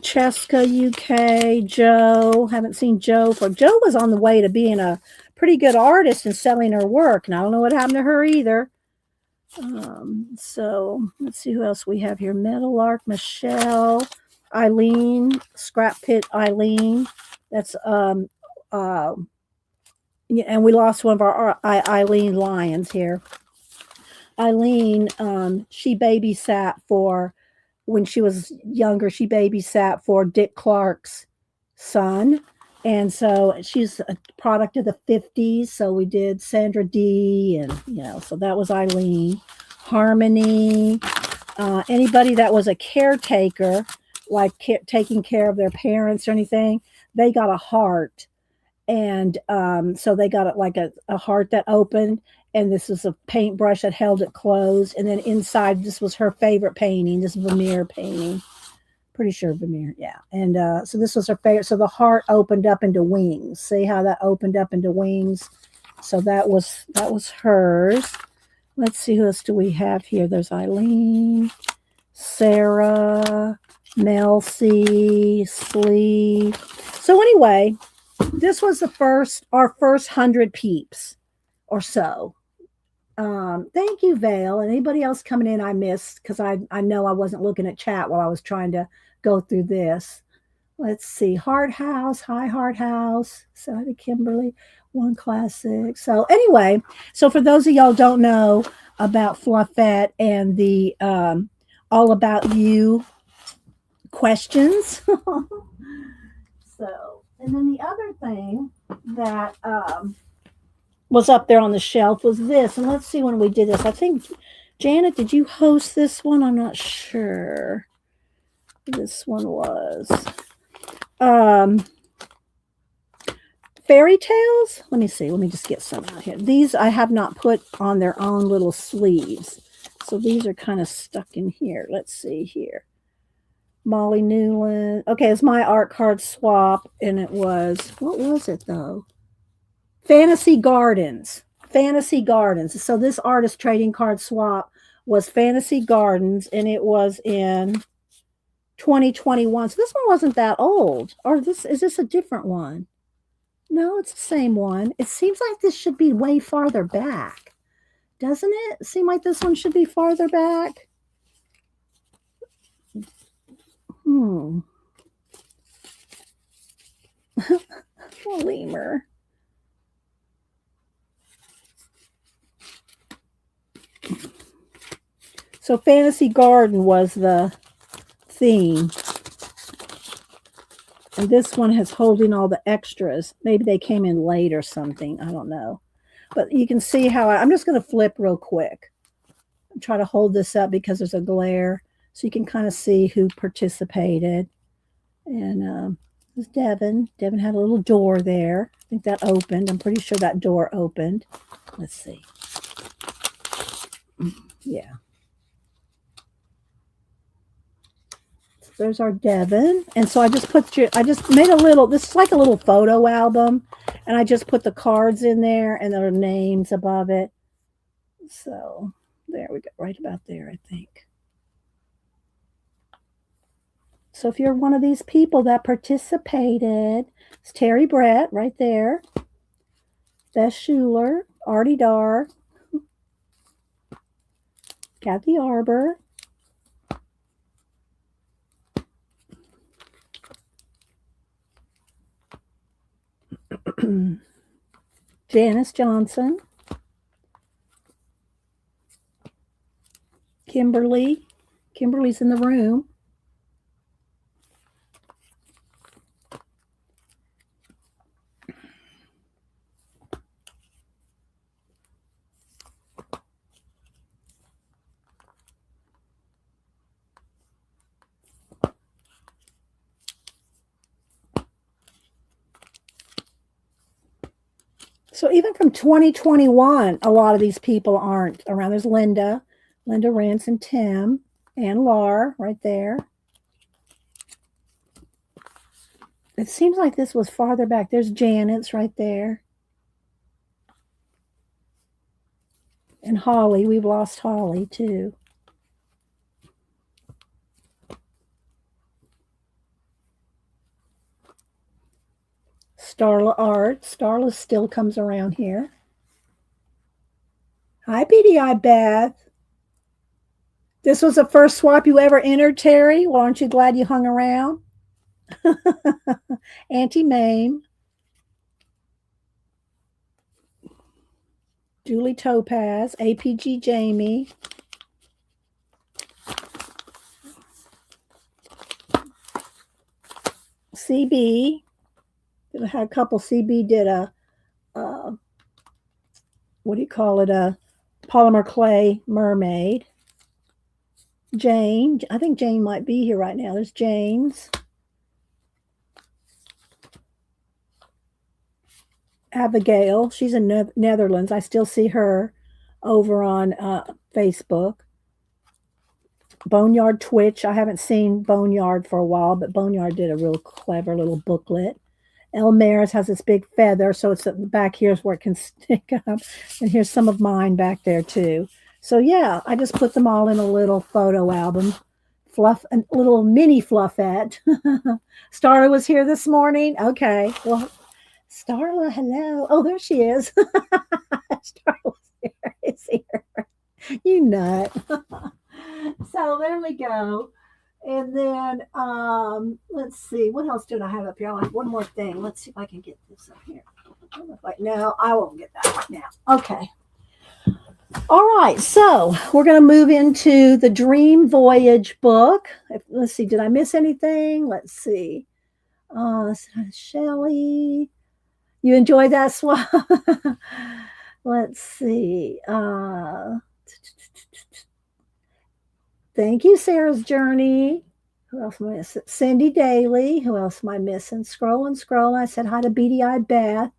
Cheska UK, Joe. Haven't seen Joe Joe was on the way to being a pretty good artist and selling her work, and I don't know what happened to her either. So let's see who else we have here. Metalark, Michelle, Eileen, Scrap Pit Eileen. That's and we lost one of our Eileen Lions here. Eileen, she babysat for when she was younger, she babysat for Dick Clark's son. And so she's a product of the 50s. So we did Sandra Dee, and, so that was Eileen. Harmony, anybody that was a caretaker, like taking care of their parents or anything, they got a heart. And so they got it like a heart that opened, and this is a paintbrush that held it closed. And then inside, this was her favorite painting, this Vermeer painting. Pretty sure Vermeer, yeah. And so this was her favorite. So the heart opened up into wings. See how that opened up into wings? So that was hers. Let's see, who else do we have here? There's Eileen, Sarah, Melcy, Slee. So anyway, this was our first 100 peeps or so. Thank you, Vale. And anybody else coming in I missed, because I know I wasn't looking at chat while I was trying to go through this. Let's see. Hard House. Hi, Hard House. Sorry, Kimberly. One Classic. So anyway, so for those of y'all don't know about Fluffette and the All About You questions. So, and then the other thing that was up there on the shelf was this. And let's see when we did this. I think, Janet, did you host this one? I'm not sure. This one was fairy tales. Let me see. Let me just get some out here. These I have not put on their own little sleeves. So these are kind of stuck in here. Let's see here. Molly Newland. Okay, it's my art card swap. And it was, what was it though? Fantasy Gardens. Fantasy Gardens. So this artist trading card swap was Fantasy Gardens, and it was in 2021. So this one wasn't that old. Or is this a different one? No, it's the same one. It seems like this should be way farther back. Doesn't it? Seem like this one should be farther back? Lemur. So Fantasy Garden was the theme. And this one is holding all the extras. Maybe they came in late or something. I don't know. But you can see how I'm just going to flip real quick. Try to hold this up because there's a glare. So you can kind of see who participated. And it was Devin. Devin had a little door there. I think that opened. I'm pretty sure that door opened. Let's see. Yeah. So there's our Devin. And so I just made a little, this is like a little photo album. And I just put the cards in there and their names above it. So there we go. Right about there, I think. So if you're one of these people that participated, it's Terry Brett right there. Beth Schuler, Artie Dar, Kathy Arbor, Janice Johnson, Kimberly. Kimberly's in the room. So even from 2021, a lot of these people aren't around. There's Linda Rance, and Tim, and Laura right there. It seems like this was farther back. There's Janet's right there. And Holly. We've lost Holly too. Starla Art. Starla still comes around here. Hi, BDI Beth. This was the first swap you ever entered, Terry. Well, aren't you glad you hung around? Auntie Mame. Julie Topaz. APG Jamie. CB. I had a couple. CB did a, what do you call it? A polymer clay mermaid. Jane. I think Jane might be here right now. There's Jane's. Abigail. She's in Netherlands. I still see her over on Facebook. Boneyard Twitch. I haven't seen Boneyard for a while, but Boneyard did a real clever little booklet. Elmaris has this big feather, so it's back here is where it can stick up. And here's some of mine back there too. So yeah, I just put them all in a little photo album. Fluff, a little mini fluffette. Starla was here this morning. Okay, well, Starla, hello. Oh, there she is. Starla's here. It's here. You nut. So there we go. And then let's see, what else did I have up here? I like one more thing. Let's see if I can get this up here. No, I won't get that right now. Okay. All right, so we're going to move into the Dream Voyage book. Let's see, did I miss anything? Let's see. Shelley, you enjoyed that swap? Let's see. Thank you, Sarah's Journey. Who else am I missing? Cindy Daly. Who else am I missing? Scroll. I said hi to Beady Eyed Beth.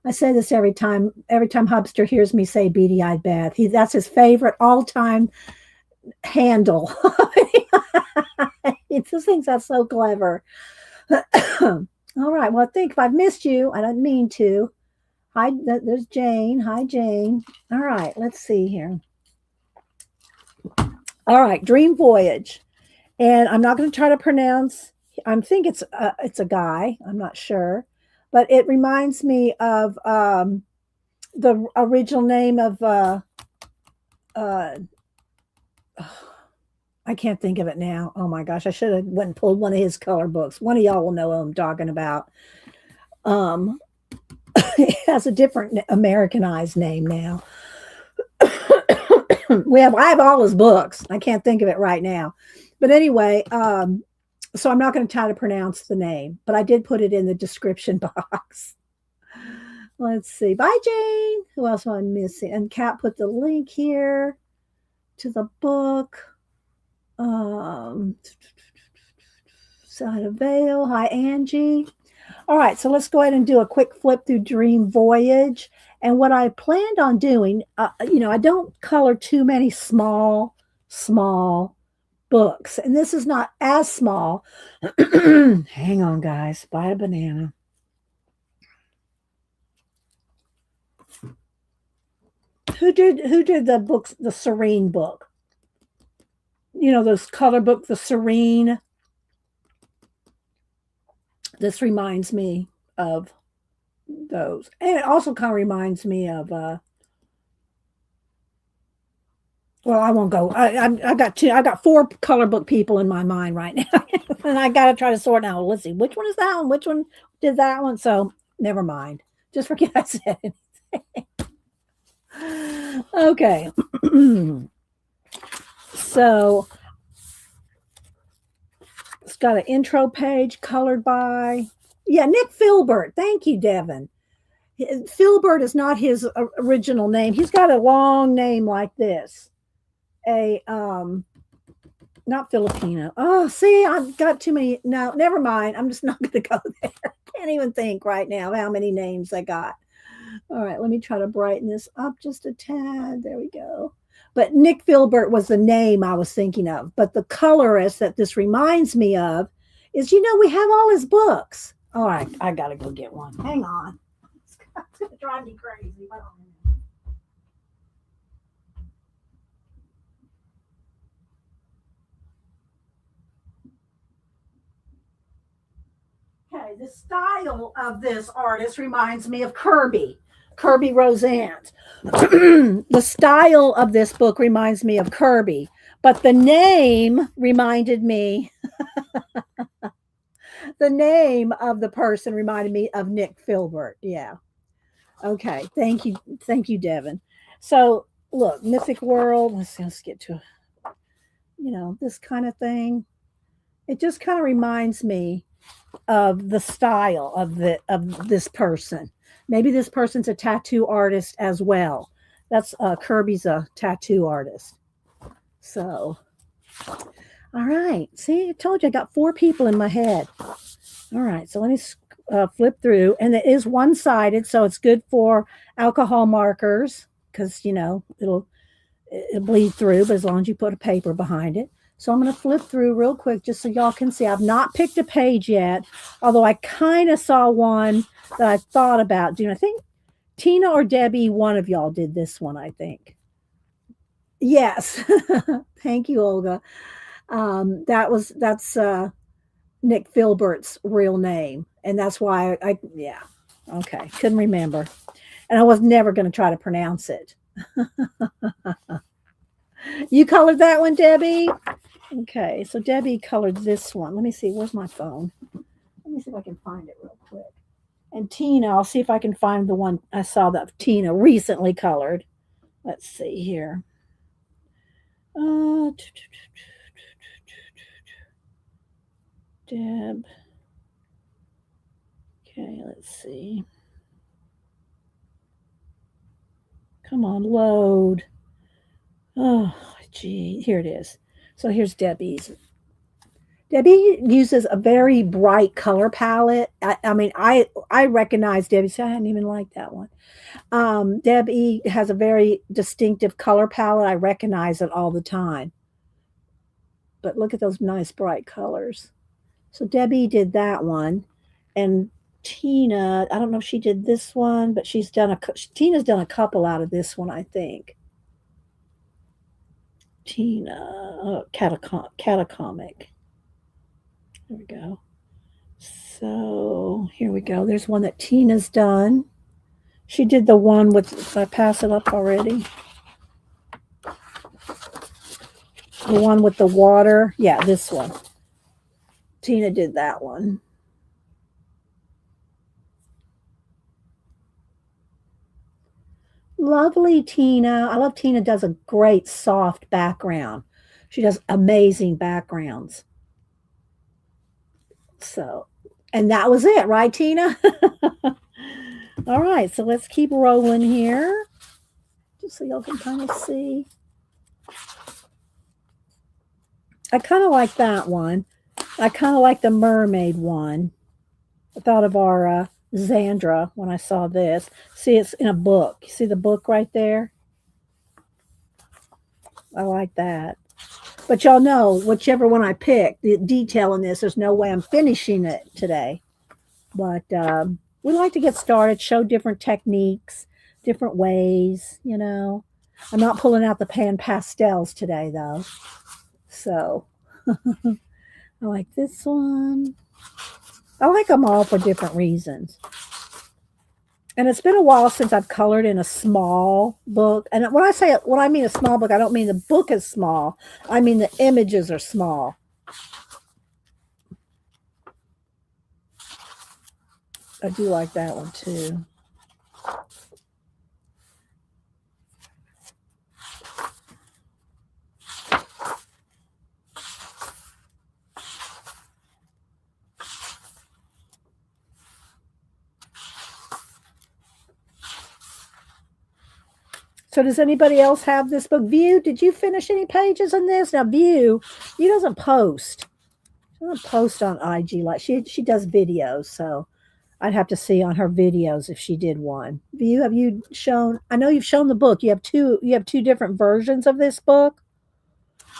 I say this every time Hubster hears me say Beady Eyed Beth. That's his favorite all-time handle. He just thinks that's so clever. All right. Well, I think if I've missed you, I don't mean to. Hi, there's Jane. Hi, Jane. All right. Let's see here. All right, Dream Voyage, and I'm not going to try to pronounce. I think it's a guy. I'm not sure, but it reminds me of the original name of. I can't think of it now. Oh my gosh, I should have went and pulled one of his color books. One of y'all will know what I'm talking about. It has a different Americanized name now. I have all his books. I can't think of it right now. But anyway, so I'm not going to try to pronounce the name, but I did put it in the description box. Let's see. Bye, Jane. Who else am I missing? And Kat put the link here to the book. Side of Vale. Hi, Angie. All right, so let's go ahead and do a quick flip through Dream Voyage. And what I planned on doing, I don't color too many small books. And this is not as small. Hang on, guys. Buy a banana. Who did the books, the Serene book? Those color book, the Serene. This reminds me of those, and it also kind of reminds me of I won't go. I got 4 color book people in my mind right now. And I got to try to sort out. Let's see, which one is that one, which one did that one. So never mind, just forget I said anything. Okay. So it's got an intro page colored by Nick Filbert. Thank you, Devin. Filbert is not his original name. He's got a long name like this. Not Filipino. Oh, see, I've got too many. No, never mind. I'm just not going to go there. Can't even think right now how many names I got. All right, let me try to brighten this up just a tad. There we go. But Nick Filbert was the name I was thinking of. But the colorist that this reminds me of is, we have all his books. All right, I got to go get one. Hang on. It's going to drive me crazy. Okay, the style of this artist reminds me of Kirby Roseanne. The style of this book reminds me of Kirby, but the name reminded me. The name of the person reminded me of Nick Filbert. Yeah. Okay. Thank you, Devin. So look, Mythic World. Let's get to this kind of thing. It just kind of reminds me. of the style of this person. Maybe this person's a tattoo artist as well. That's Kirby's a tattoo artist. So, all right. See, I told you I got 4 people in my head. All right, so let me flip through, and it is one-sided, so it's good for alcohol markers because it'll bleed through, but as long as you put a paper behind it. So I'm going to flip through real quick just so y'all can see. I've not picked a page yet, although I kind of saw one that I thought about doing. I think Tina or Debbie, one of y'all did this one, I think. Yes. Thank you, Olga. That's Nick Filbert's real name, and that's why yeah. Okay, couldn't remember. And I was never going to try to pronounce it. You colored that one, Debbie? Okay, so Debbie colored this one. Let me see. Where's my phone? Let me see if I can find it real quick. And Tina, I'll see if I can find the one I saw that Tina recently colored. Let's see here. Deb. Okay, let's see. Come on, load. Oh, gee, here it is. So here's Debbie's. Debbie uses a very bright color palette. I recognize Debbie. So I hadn't even liked that one. Debbie has a very distinctive color palette. I recognize it all the time. But look at those nice bright colors. So Debbie did that one, and Tina, I don't know if she did this one, but Tina's done a couple out of this one, I think. Tina, Catacomic. There we go. So here we go. There's one that Tina's done. She did the one with, did I pass it up already? The one with the water. Yeah, this one. Tina did that one. Lovely Tina. I love Tina does a great soft background. She does amazing backgrounds. So, and that was it, right, Tina? All right, so let's keep rolling here. Just so y'all can kind of see. I kind of like that one. I kind of like the mermaid one. I thought of our Xandra when I saw this. See, it's in a book. You see the book right there? I like that. But y'all know, whichever one I pick, the detail in this, there's no way I'm finishing it today. But we like to get started, show different techniques, different ways, I'm not pulling out the pan pastels today, though. So I like this one. I like them all for different reasons. And it's been a while since I've colored in a small book. And when I mean a small book, I don't mean the book is small. I mean the images are small. I do like that one too. So does anybody else have this book? View, did you finish any pages in this? Now View doesn't post. She doesn't post on IG like she does videos, so I'd have to see on her videos if she did one. View, have you shown? I know you've shown the book. You have two different versions of this book,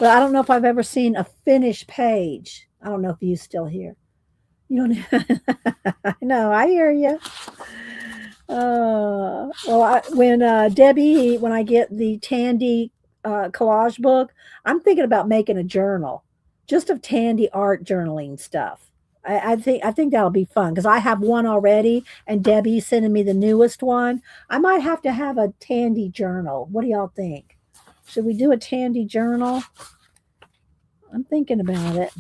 but I don't know if I've ever seen a finished page. I don't know if View's still here. You don't. No, I hear you. Well, when I get the Tandy collage book, I'm thinking about making a journal just of Tandy art journaling stuff. I think that'll be fun because I have one already, and Debbie's sending me the newest one. I might have to have a Tandy journal. What do y'all think? Should we do a Tandy journal? I'm thinking about it.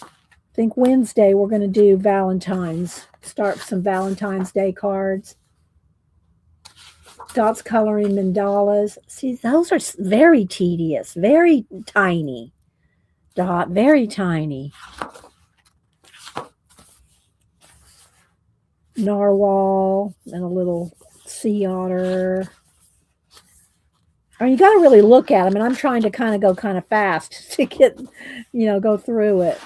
I think Wednesday we're going to do Valentine's. Start some Valentine's Day cards. Dot's coloring mandalas. See, those are very tedious, very tiny. Dot, very tiny. narwhal and a little sea otter. I mean, you got to really look at them, and I'm trying to kind of go kind of fast to get, go through it.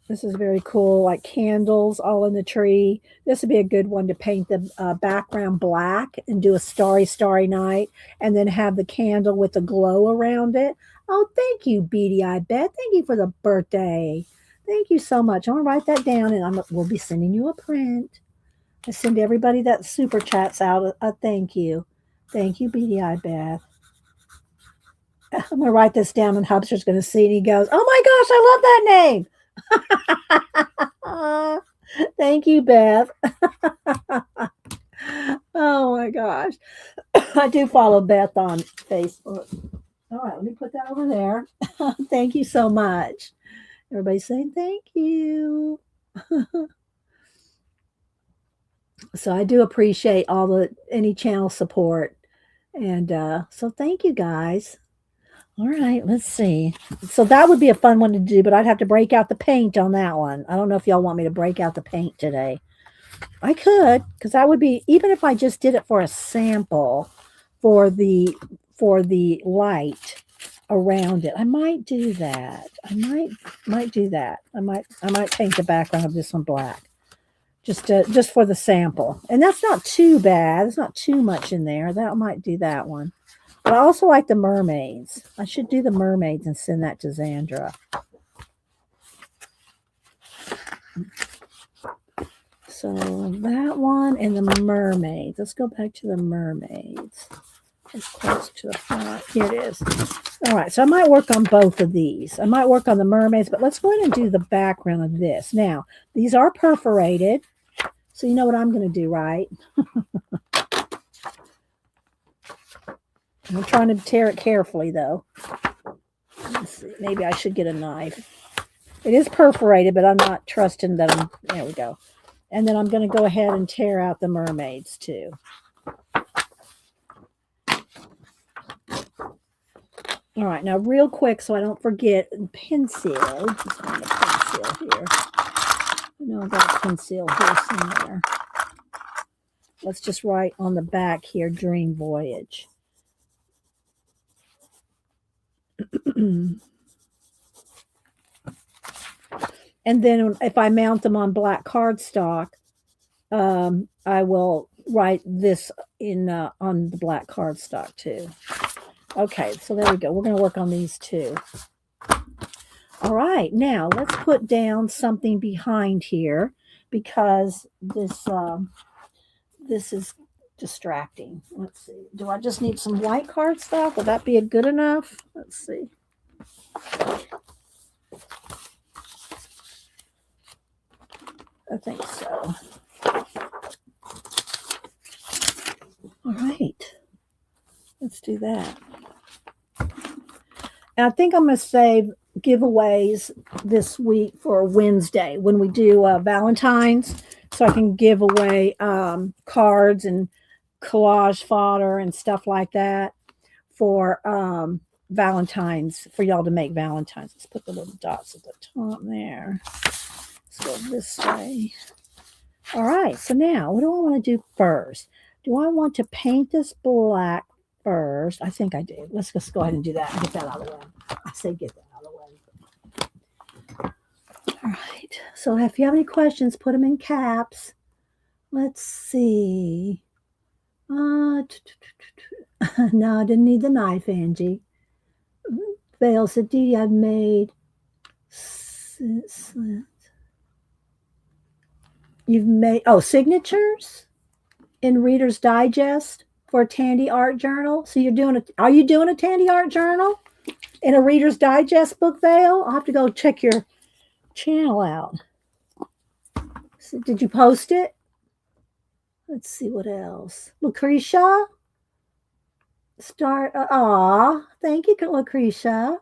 This is very cool, like candles all in the tree. This would be a good one to paint the background black and do a starry, starry night, and then have the candle with the glow around it. Oh, thank you, Beady Eye Beth. Thank you for the birthday. Thank you so much. I'm gonna write that down, and we'll be sending you a print. I send everybody that super chats out a thank you. Thank you, Beady Eye Beth. I'm gonna write this down, and Hubster's gonna see it. And he goes, "Oh my gosh, I love that name." Thank you, Beth. Oh my gosh. I do follow Beth on Facebook. All right, let me put that over there. Thank you so much. Everybody's saying thank you. So I do appreciate any channel support. And so thank you guys. All right, let's see. So that would be a fun one to do, but I'd have to break out the paint on that one. I don't know if y'all want me to break out the paint today. I could, because that would be, even if I just did it for a sample for the light around it. I might do that. I might do that. I might paint the background of this one black. Just for the sample. And that's not too bad. There's not too much in there. I might do that one. But I also like the mermaids. I should do the mermaids and send that to Zandra. So that one and the mermaids. Let's go back to the mermaids. As close to the front. Here it is. All right. So I might work on both of these. I might work on the mermaids, but let's go ahead and do the background of this. Now, these are perforated. So you know what I'm going to do, right? I'm trying to tear it carefully, though. Let's see. Maybe I should get a knife. It is perforated, but I'm not trusting that there we go. And then I'm going to go ahead and tear out the mermaids, too. All right. Now, real quick, so I don't forget, pencil. Just find a pencil here. I know I got a pencil here somewhere. Let's just write on the back here, Dream Voyage. And then if I mount them on black cardstock, I will write this in on the black cardstock too. Okay, so there we go. We're going to work on these two. All right, now let's put down something behind here because this is distracting. Let's see. Do I just need some white cardstock? Would that be good enough? Let's see. I think so. All right. Let's do that. And I think I'm going to save giveaways this week for Wednesday when we do Valentine's, so I can give away cards and collage fodder and stuff like that for Valentine's, for y'all to make Valentine's. Let's put the little dots at the top there. Let's go this way. All right, so now what do I want to do first? Do I want to paint this black first? I think I do. Let's just go ahead and do that and get that out of the way. I say get that out of the way. All right, so if you have any questions, put them in caps. Let's see. No, I didn't need the knife, Angie. Vale said, Dee, I've made. You've made, signatures in Reader's Digest for a Tandy Art Journal. So are you doing a Tandy Art Journal in a Reader's Digest book, Vale? I'll have to go check your channel out. So did you post it? Let's see what else. Lucretia? Thank you, Lucretia.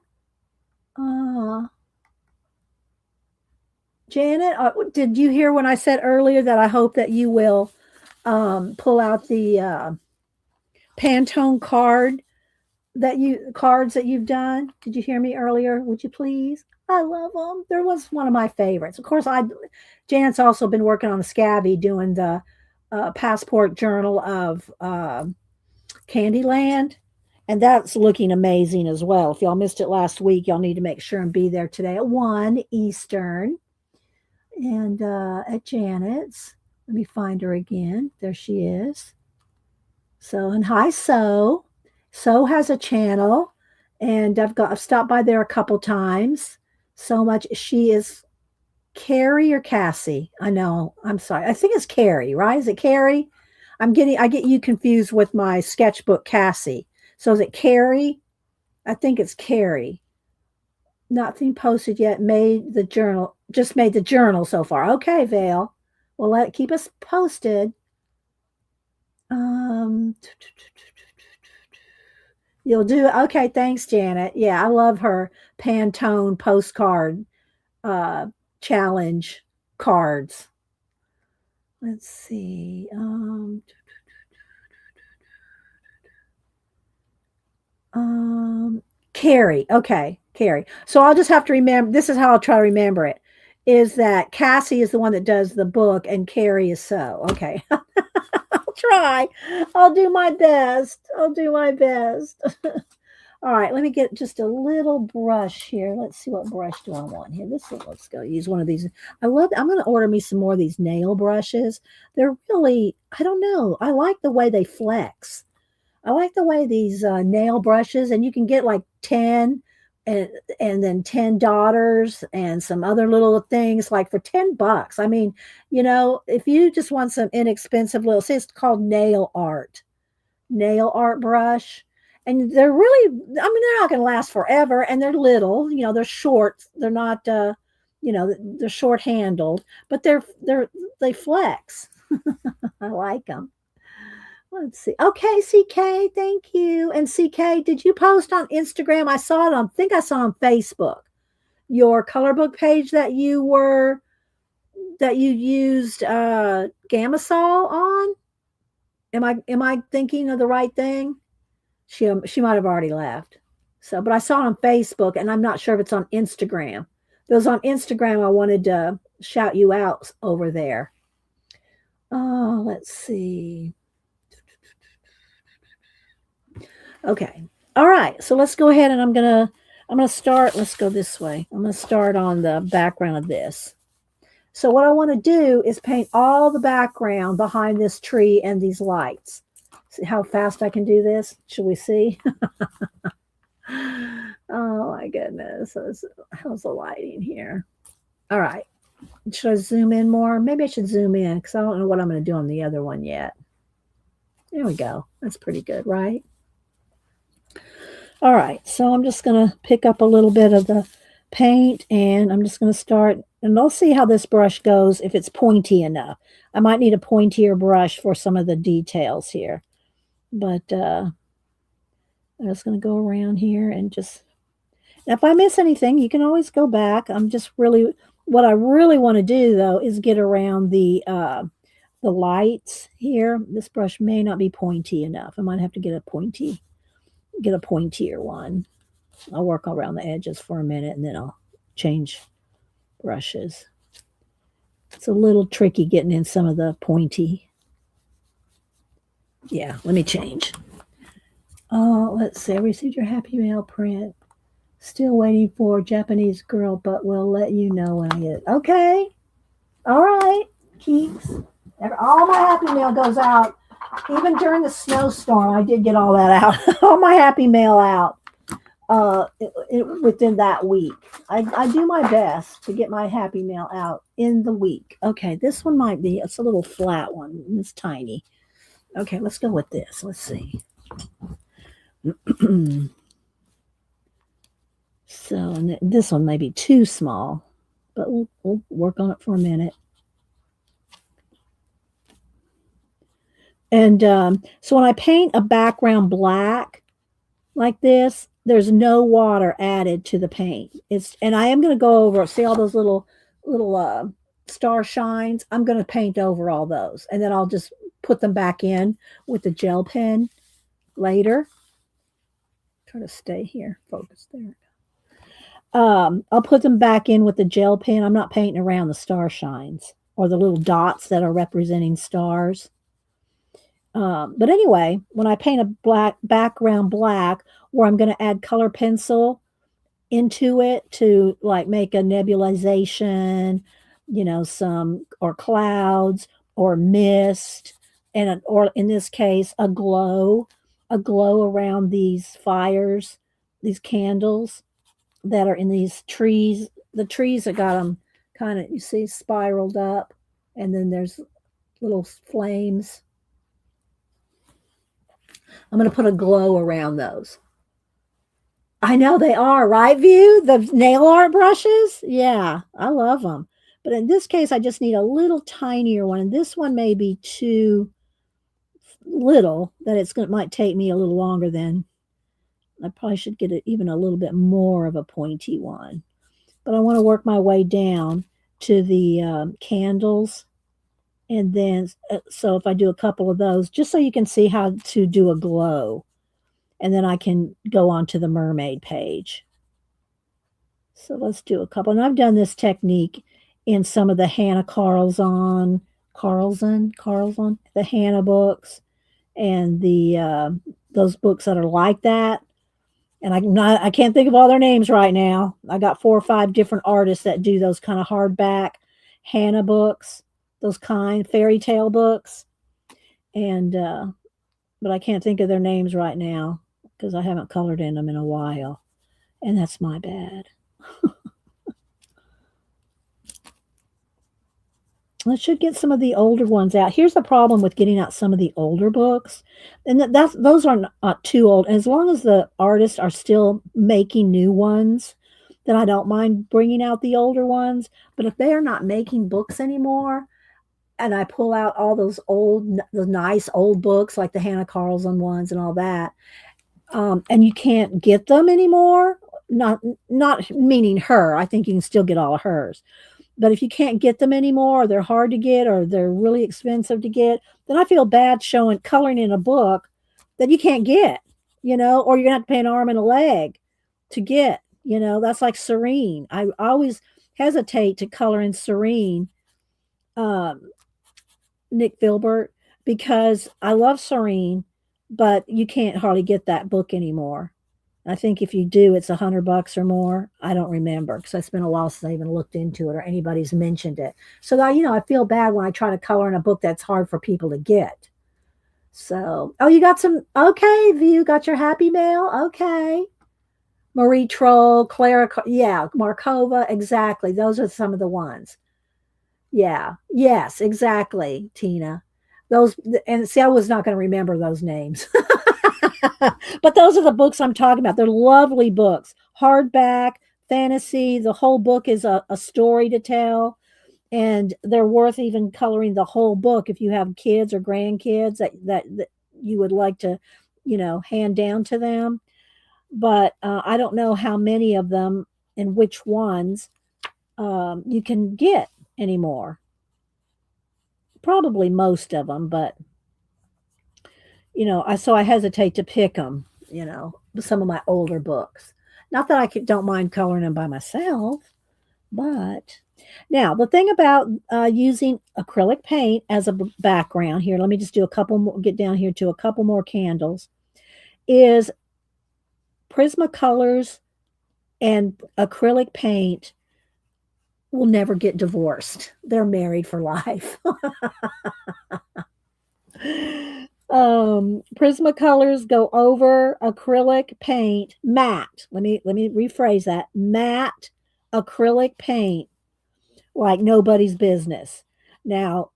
Janet, did you hear when I said earlier that I hope that you will pull out the Pantone cards that you've done? Did you hear me earlier? Would you please? I love them. There was one of my favorites. Of course, Janet's also been working on the Scabby, doing the passport journal of Candyland, and that's looking amazing as well. If y'all missed it last week, y'all need to make sure and be there today at 1 Eastern. And at Janet's, let me find her again. There she is. So, and hi, So has a channel, and I've stopped by there a couple times. So much. She is Carrie or Cassie. I know. I'm sorry. I think it's Carrie, right? Is it Carrie? I get you confused with my sketchbook Cassie. So is it Carrie? I think it's Carrie. Nothing posted yet. Just made the journal so far. Okay, Vale. Well, keep us posted. You'll do okay. Thanks, Janet. Yeah, I love her Pantone postcard challenge cards. Let's see. Carrie. Okay, Carrie. So I'll just have to remember. This is how I'll try to remember it. Is that Cassie is the one that does the book, and Carrie is so. Okay. I'll try. I'll do my best. I'll do my best. All right, let me get just a little brush here. Let's see, what brush do I want here. Let's go use one of these. I'm going to order me some more of these nail brushes. They're really, I don't know. I like the way they flex. I like the way these nail brushes, and you can get like 10 and then 10 daughters and some other little things like for $10. I mean, if you just want some inexpensive little, see, it's called nail art brush. And they're really, I mean, they're not going to last forever, and they're little, they're short. They're not, they're short handled, but they flex. I like them. Let's see. Okay, CK, thank you. And CK, did you post on Instagram? I think I saw on Facebook your color book page that you used Gamasol on. Am I thinking of the right thing? She might have already left. So, but I saw it on Facebook, and I'm not sure if it's on Instagram. If it was on Instagram, I wanted to shout you out over there. Oh, let's see. Okay. All right. So let's go ahead, and I'm gonna start. Let's go this way. I'm gonna start on the background of this. So what I want to do is paint all the background behind this tree and these lights. See how fast I can do this? Should we see? Oh my goodness. How's the lighting here? All right. Should I zoom in more? Maybe I should zoom in because I don't know what I'm going to do on the other one yet. There we go. That's pretty good, right? All right. So I'm just going to pick up a little bit of the paint, and I'm just going to start, and I'll see how this brush goes if it's pointy enough. I might need a pointier brush for some of the details here. But I'm just going to go around here and just, if I miss anything, you can always go back. What I really want to do though is get around the lights here. This brush may not be pointy enough. I might have to get a pointier one. I'll work around the edges for a minute, and then I'll change brushes. It's a little tricky getting in some of the pointy. Yeah, let me change. Let's see. I received your Happy Mail print. Still waiting for Japanese girl, but we'll let you know when I get it. Okay. All right. Keeks. All my Happy Mail goes out. Even during the snowstorm, I did get all that out. All my Happy Mail out within that week. I do my best to get my Happy Mail out in the week. Okay, this one might be, it's a little flat one. It's tiny. Okay, let's go with this. Let's see. So, and this one may be too small, but we'll work on it for a minute. And so when I paint a background black like this, there's no water added to the paint. And I am going to go over, see all those little star shines. I'm going to paint over all those, and then I'll just put them back in with the gel pen later. Try to stay here, focus there. I'll put them back in with the gel pen. I'm not painting around the star shines or the little dots that are representing stars. But anyway, when I paint a black background black, where I'm going to add color pencil into it to like make a nebulization, some or clouds or mist, and or in this case a glow around these fires, these candles that are in these trees. The trees that got them kind of, you see, spiraled up, and then there's little flames. I'm going to put a glow around those. I know they are, right, View? The nail art brushes? Yeah, I love them. But in this case, I just need a little tinier one. And this one may be too little that might take me a little longer than. I probably should get even a little bit more of a pointy one. But I want to work my way down to the candles. And then, so if I do a couple of those, just so you can see how to do a glow. And then I can go on to the mermaid page. So let's do a couple. And I've done this technique in some of the Hannah Carlson, the Hannah books, and the those books that are like that. And I can't think of all their names right now. I got 4 or 5 different artists that do those kind of hardback Hannah books, those kind fairy tale books, and but I can't think of their names right now because I haven't colored in them in a while, and that's my bad. I should get some of the older ones out. Here's the problem with getting out some of the older books, and those are not too old. As long as the artists are still making new ones, then I don't mind bringing out the older ones. But if they are not making books anymore, and I pull out all those the nice old books like the Hannah Carlson ones and all that, and you can't get them anymore. Not meaning her. I think you can still get all of hers. But if you can't get them anymore, or they're hard to get, or they're really expensive to get, then I feel bad coloring in a book that you can't get, or you're gonna have to pay an arm and a leg to get, that's like Serene. I always hesitate to color in Serene, um, Nick Filbert, because I love Serene, but you can't hardly get that book anymore. I think if you do, it's $100 or more. I don't remember because it's been a while since I even looked into it or anybody's mentioned it. So that, I feel bad when I try to color in a book that's hard for people to get. So, oh, you got some, okay, View, got your happy mail? Okay. Marie Troll, Clara, yeah, Markova, exactly. Those are some of the ones. Yeah, yes, exactly, Tina. Those, and see, I was not going to remember those names. But those are the books I'm talking about. They're lovely books, hardback, fantasy. The whole book is a story to tell, and they're worth even coloring the whole book if you have kids or grandkids that you would like to, hand down to them. But I don't know how many of them and which ones you can get anymore. Probably most of them, but I hesitate to pick them, some of my older books. Not that don't mind coloring them by myself, but now the thing about using acrylic paint as a background here, let me just do a couple more, get down here to a couple more candles, is Prismacolors and acrylic paint will never get divorced. They're married for life. Prismacolors go over acrylic paint, matte. Let me rephrase that. Matte acrylic paint like nobody's business. Now,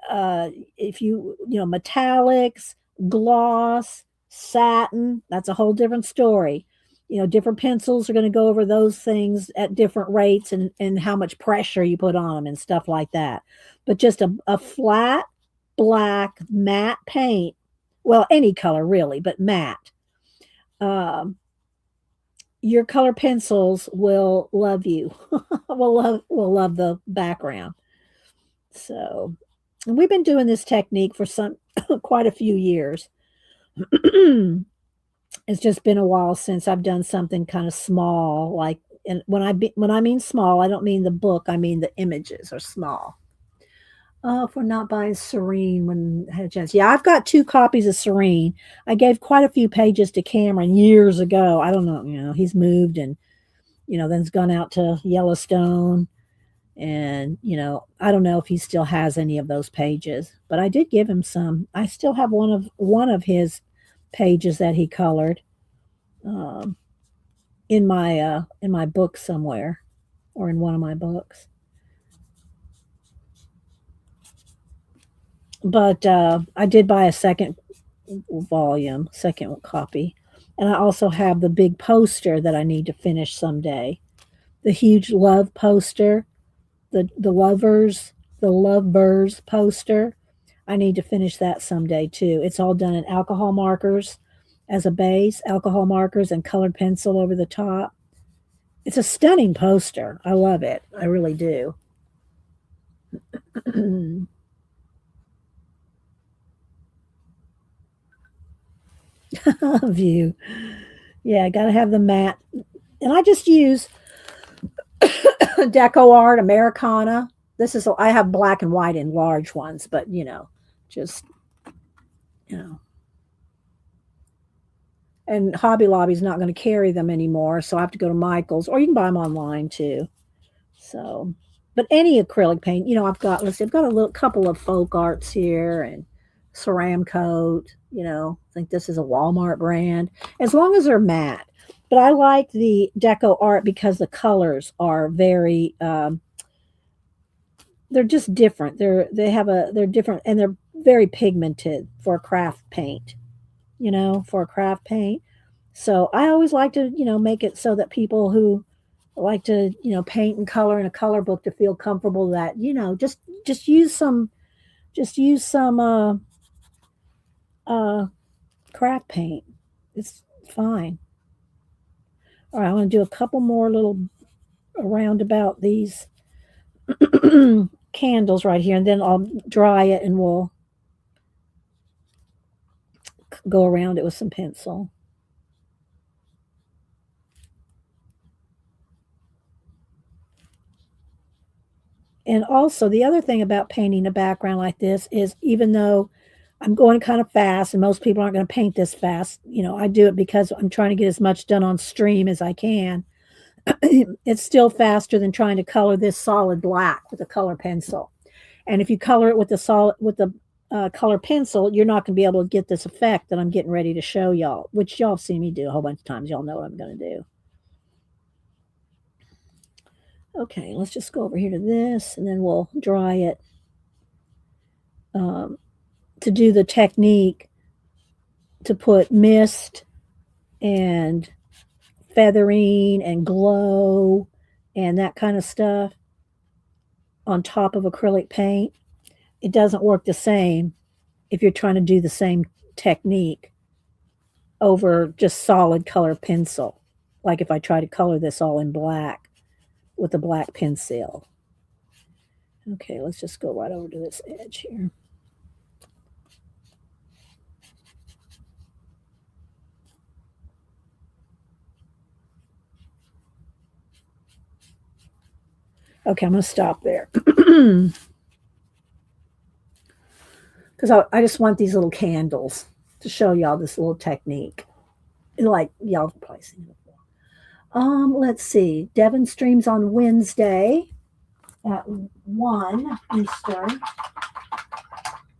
if metallics, gloss, satin, that's a whole different story. Different pencils are going to go over those things at different rates and how much pressure you put on them and stuff like that. But just a flat black matte paint, well, any color really, but matte, your color pencils will love you. will love the background. So, and we've been doing this technique for quite a few years. It's just been a while since I've done something kind of small, like And when I mean small, I don't mean the book. I mean the images are small. For not buying Serene when I had a chance. Yeah, I've got 2 copies of Serene. I gave quite a few pages to Cameron years ago. I don't know, he's moved and, then he's gone out to Yellowstone and, I don't know if he still has any of those pages, but I did give him some. I still have one of his pages that he colored um, in my book somewhere or in one of my books. But I did buy a second copy. And I also have the big poster that I need to finish someday. The huge love poster, the lovebirds poster. I need to finish that someday too. It's all done in alcohol markers as a base, alcohol markers and colored pencil over the top. It's a stunning poster. I love it. I really do. View. Yeah, I got to have the matte. And I just use Deco Art Americana. I have black and white in large ones, but just you know, and Hobby Lobby's not going to carry them anymore, so I have to go to Michael's, or you can buy them online too. So, but any acrylic paint, I've got a little couple of folk arts here and Ceram Coat. I think this is a Walmart brand, as long as they're matte. But I like the Deco Art because the colors are very they're just different. They're different and they're very pigmented for a craft paint, for a craft paint. So I always like to, make it so that people who like to, paint and color in a color book to feel comfortable that, just use some just use some uh craft paint. It's fine. All right, I'm going to do a couple more little around about these candles right here and then I'll dry it and we'll go around it with some pencil. And also, the other thing about painting a background like this is even though I'm going kind of fast and most people aren't going to paint this fast, I do it because I'm trying to get as much done on stream as I can. It's still faster than trying to color this solid black with a color pencil. And if you color it with the color pencil, you're not going to be able to get this effect that I'm getting ready to show y'all, which y'all have seen me do a whole bunch of times. Y'all know what I'm going to do. Okay, let's just go over here to this and then we'll dry it. To do the technique to put mist and feathering and glow and that kind of stuff on top of acrylic paint, it doesn't work the same if you're trying to do the same technique over just solid color pencil. Like if I try to color this all in black with a black pencil. Okay, let's just go right over to this edge here. Okay, I'm going to stop there. Because I just want these little candles to show y'all this little technique. Like y'all have probably seen it before. Let's see. Devon streams on Wednesday at 1 Eastern.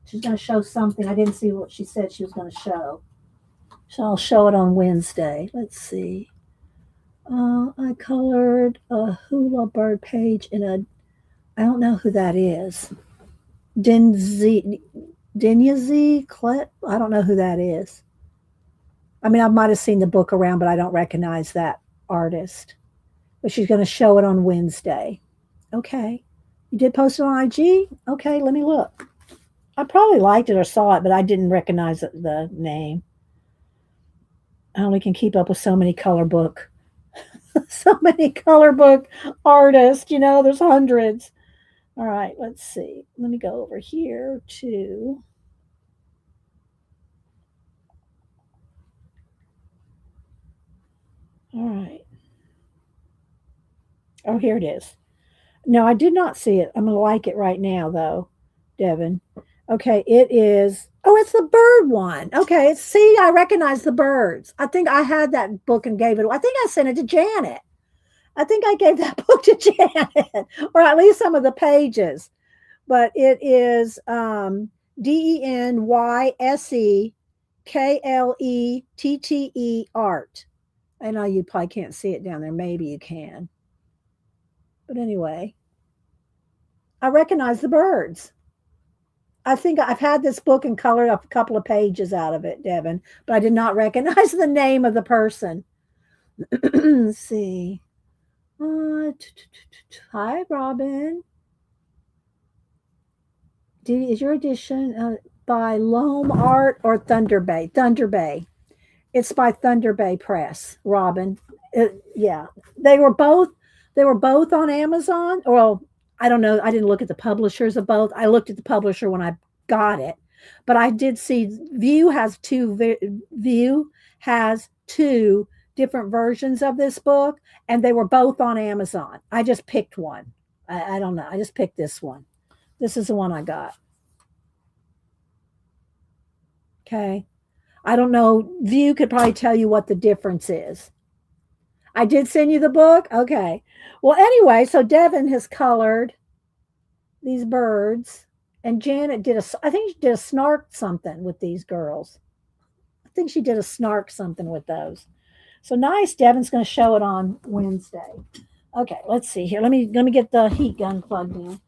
She's going to show something. I didn't see what she said she was going to show. So I'll show it on Wednesday. Let's see. I colored a hula bird page in a, I don't know who that is. Dinyazi Clet? I don't know who that is. I mean, I might have seen the book around, but I don't recognize that artist. But she's going to show it on Wednesday. Okay. You did post it on IG? Okay, let me look. I probably liked it or saw it, but I didn't recognize the name. I only can keep up with so many color book, so many color book artists. There's hundreds. All right, let's see. Let me go over here to. All right. Oh, here it is. No, I did not see it. I'm going to like it right now, though, Devin. Okay, it is. Oh, it's the bird one. Okay, see, I recognize the birds. I think I had that book and gave it. I think I sent it to Janet. I think I gave that book to Janet, or at least some of the pages. But it is DENYSEKLETTE art. I know you probably can't see it down there. Maybe you can. But anyway, I recognize the birds. I think I've had this book and colored up a couple of pages out of it, Devin, but I did not recognize the name of the person. Let's see. Hi, Robin. Is your edition by Loam Art or Thunder Bay? Thunder Bay. It's by Thunder Bay Press, Robin. Yeah, they were both. They were both on Amazon. Well, I don't know. I didn't look at the publishers of both. I looked at the publisher when I got it, but I did see View has two different versions of this book, and they were both on Amazon. I just picked one. I don't know. I just picked this one. This is the one I got. Okay. I don't know. View could probably tell you what the difference is. I did send you the book. Okay. Well, anyway, so Devin has colored these birds, and Janet I think she did a snark something with these girls. I think she did a snark something with those. So nice. Devin's going to show it on Wednesday. Okay, let's see here. Let me get the heat gun plugged in.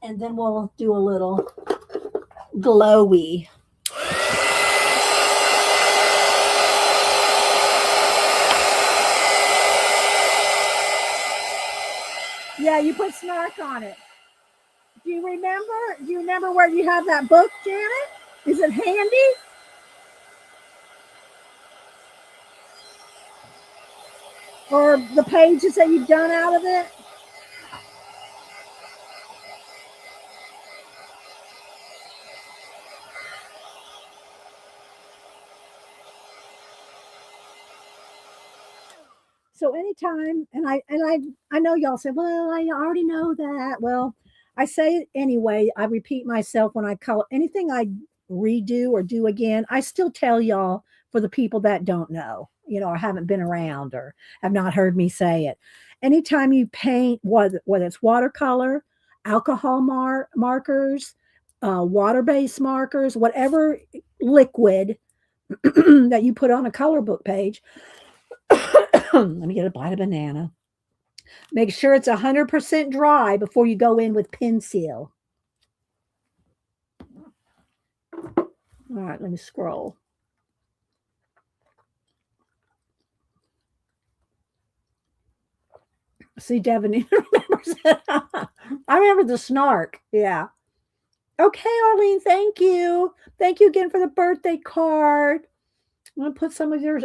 And then we'll do a little glowy. Yeah, you put snark on it. Do you remember? Do you remember where you have that book, Janet? Is it handy? Or the pages that you've done out of it? So anytime, and I know y'all say, well, I already know that. Well, I say it anyway. I repeat myself when I call anything I redo or do again. I still tell y'all for the people that don't know, or haven't been around or have not heard me say it. Anytime you paint, whether it's watercolor, alcohol markers, water-based markers, whatever liquid that you put on a color book page. Let me get a bite of banana. Make sure it's 100% dry before you go in with pen seal. All right, let me scroll. See, Devin remembers it. I remember the snark. Yeah. Okay, Arlene, thank you. Thank you again for the birthday card. I'm going to put some of your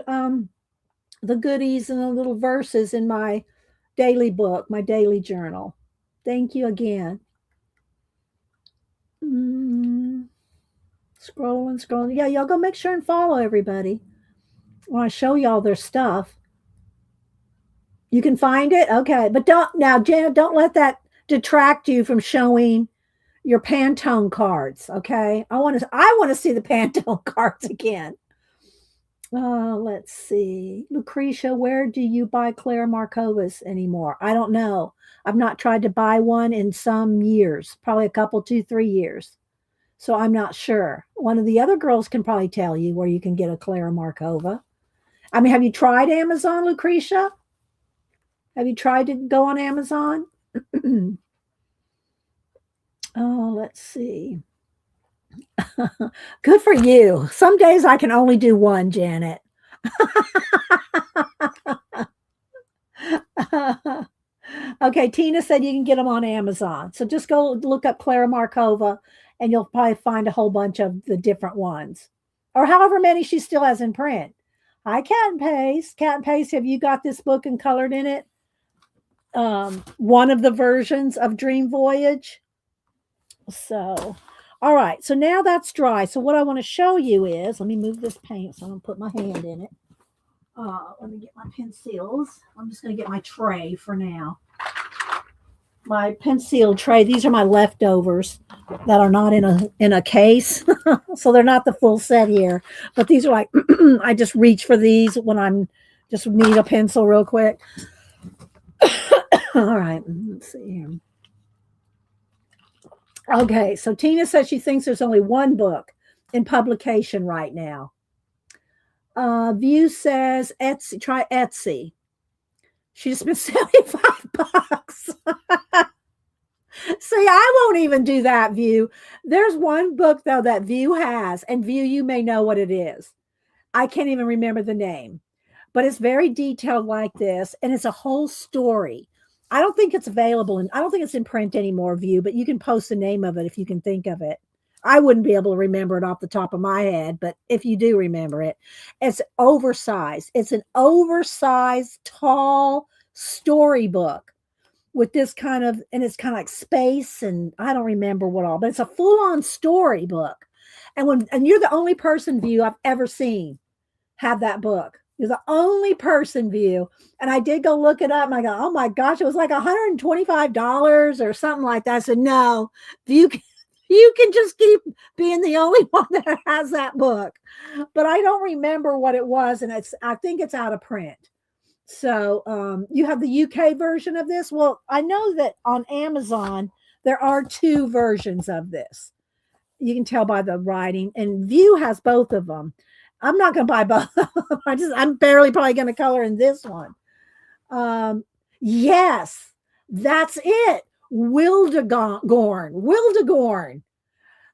the goodies and the little verses in my daily book, my daily journal. Thank you again. Scrolling. Yeah, y'all go make sure and follow everybody. When I show y'all their stuff. You can find it? Okay. But Janet, don't let that detract you from showing your Pantone cards. Okay. I want to see the Pantone cards again. Let's see. Lucretia, where do you buy Claire Markovas anymore? I don't know. I've not tried to buy one in some years, probably a couple, 2-3 years. So I'm not sure. One of the other girls can probably tell you where you can get a Clara Markova. I mean, have you tried Amazon, Lucretia? Have you tried to go on Amazon? Oh, let's see. Good for you. Some days I can only do one, Janet. Okay, Tina said you can get them on Amazon. So just go look up Clara Markova and you'll probably find a whole bunch of the different ones. Or however many she still has in print. Hi, Cat and Paste. Cat and Paste, have you got this book and colored in it? One of the versions of Dream Voyage. So, all right. So now that's dry. So what I want to show you is, let me move this paint so I don't put my hand in it. Let me get my pencils. I'm just going to get my tray for now. My pencil tray. These are my leftovers that are not in a case, so they're not the full set here. But these are like I just reach for these when I'm just need a pencil real quick. All right, let's see here. Okay, so Tina says she thinks there's only one book in publication right now. View says Etsy. Try Etsy. She just spent $75. See, I won't even do that, View. There's one book though that View has, and View, you may know what it is. I can't even remember the name, but it's very detailed like this, and it's a whole story. I don't think it's available, and I don't think it's in print anymore, View, but you can post the name of it if you can think of it. I wouldn't be able to remember it off the top of my head, but if you do remember it, it's oversized. It's an oversized, tall storybook with this kind of, and it's kind of like space, and I don't remember what all, but it's a full-on storybook. And you're the only person, View, I've ever seen have that book. You're the only person, View. And I did go look it up, and I go, oh my gosh, it was like $125 or something like that. I said, no, View, you can just keep being the only one that has that book. But I don't remember what it was, and I think it's out of print. So you have the UK version of this. Well, I know that on Amazon there are two versions of this. You can tell by the writing, and View has both of them. I'm not going to buy both. I'm barely probably going to color in this one. Yes, that's it. Wildegorn.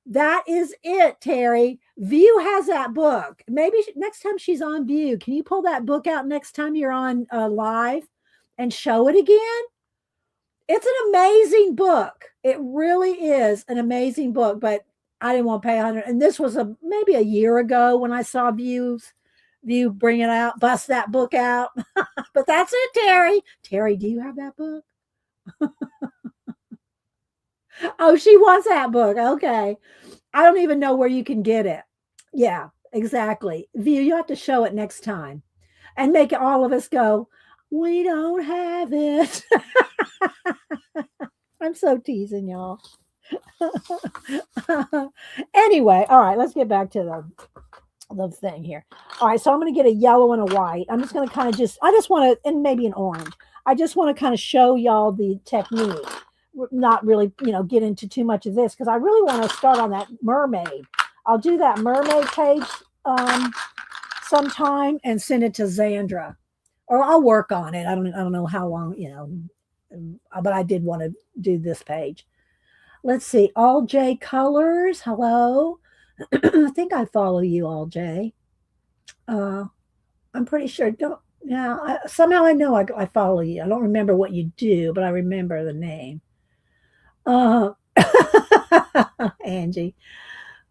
That is it, Terry. View has that book. Maybe next time she's on View, can you pull that book out next time you're on live and show it again? It's an amazing book. It really is an amazing book, but I didn't want to pay 100. And this was maybe a year ago when I saw View bring it out, bust that book out. But that's it, Terry. Terry, do you have that book? Oh, she wants that book. Okay. I don't even know where you can get it. Yeah, exactly. View, you have to show it next time and make all of us go, we don't have it. I'm so teasing y'all. Anyway, all right, let's get back to the thing here. All right, so I'm going to get a yellow and a white. I'm just going to kind of I just want to, and maybe an orange. I just want to kind of show y'all the technique. Not really, get into too much of this because I really want to start on that mermaid. I'll do that mermaid page sometime and send it to Zandra, or I'll work on it. I don't know how long, but I did want to do this page. Let's see, All J Colors. Hello, I think I follow you, All J. I'm pretty sure. Somehow I know I follow you. I don't remember what you do, but I remember the name. Angie.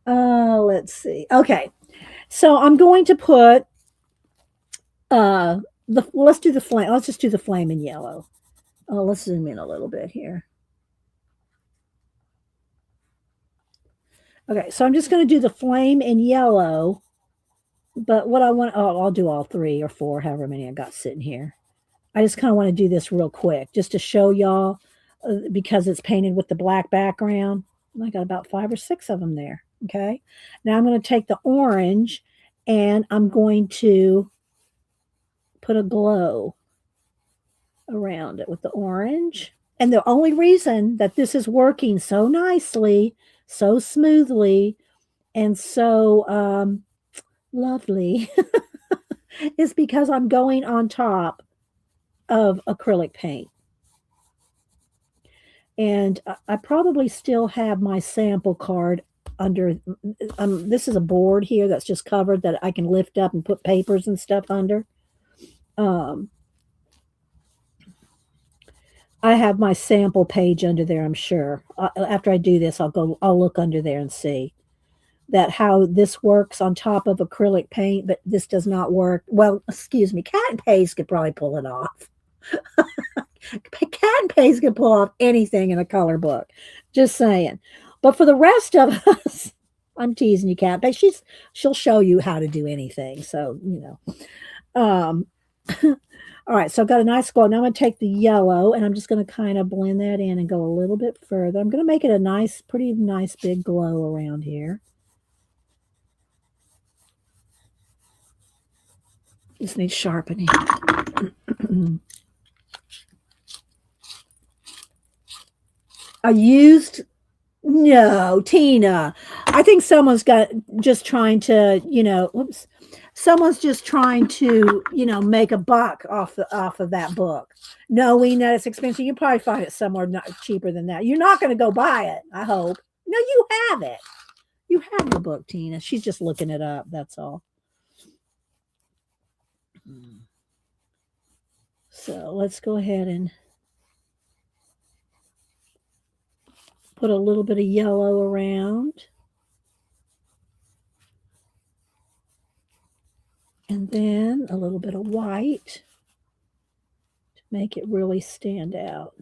Let's see. Okay. So I'm going to put let's do the flame. Let's just do the flame in yellow. Let's zoom in a little bit here. Okay, so I'm just going to do the flame in yellow. But what I want, I'll do all 3 or 4, however many I got sitting here. I just kind of want to do this real quick just to show y'all because it's painted with the black background. I got about 5 or 6 of them there. Okay. Now I'm going to take the orange and I'm going to put a glow around it with the orange. And the only reason that this is working so nicely, so smoothly, and so lovely is because I'm going on top of acrylic paint. And I probably still have my sample card under. This is a board here that's just covered that I can lift up and put papers and stuff under. I have my sample page under there, I'm sure. After I do this, I'll look under there and see that how this works on top of acrylic paint, but this does not work. Well, excuse me, Cat and Pace could probably pull it off. Cat and Pace can pull off anything in a color book. Just saying. But for the rest of us, I'm teasing you, Cat. But she'll show you how to do anything. So, Um, all right, so I've got a nice glow. Now I'm going to take the yellow and I'm just going to kind of blend that in and go a little bit further. I'm going to make it a nice, pretty nice big glow around here. Just need sharpening. I used No, Tina. I think someone's got just trying to, whoops. Someone's just trying to, make a buck off of that book, knowing that it's expensive. You probably find it somewhere not cheaper than that. You're not going to go buy it, I hope. No, you have it. You have the book, Tina. She's just looking it up. That's all. So let's go ahead and put a little bit of yellow around. And then a little bit of white to make it really stand out.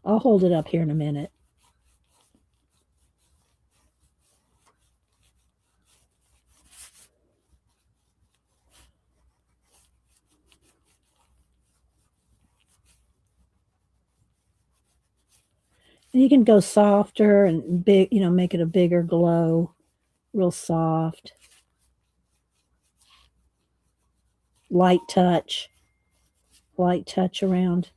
I'll hold it up here in a minute. And you can go softer and big, make it a bigger glow, real soft. Light touch around.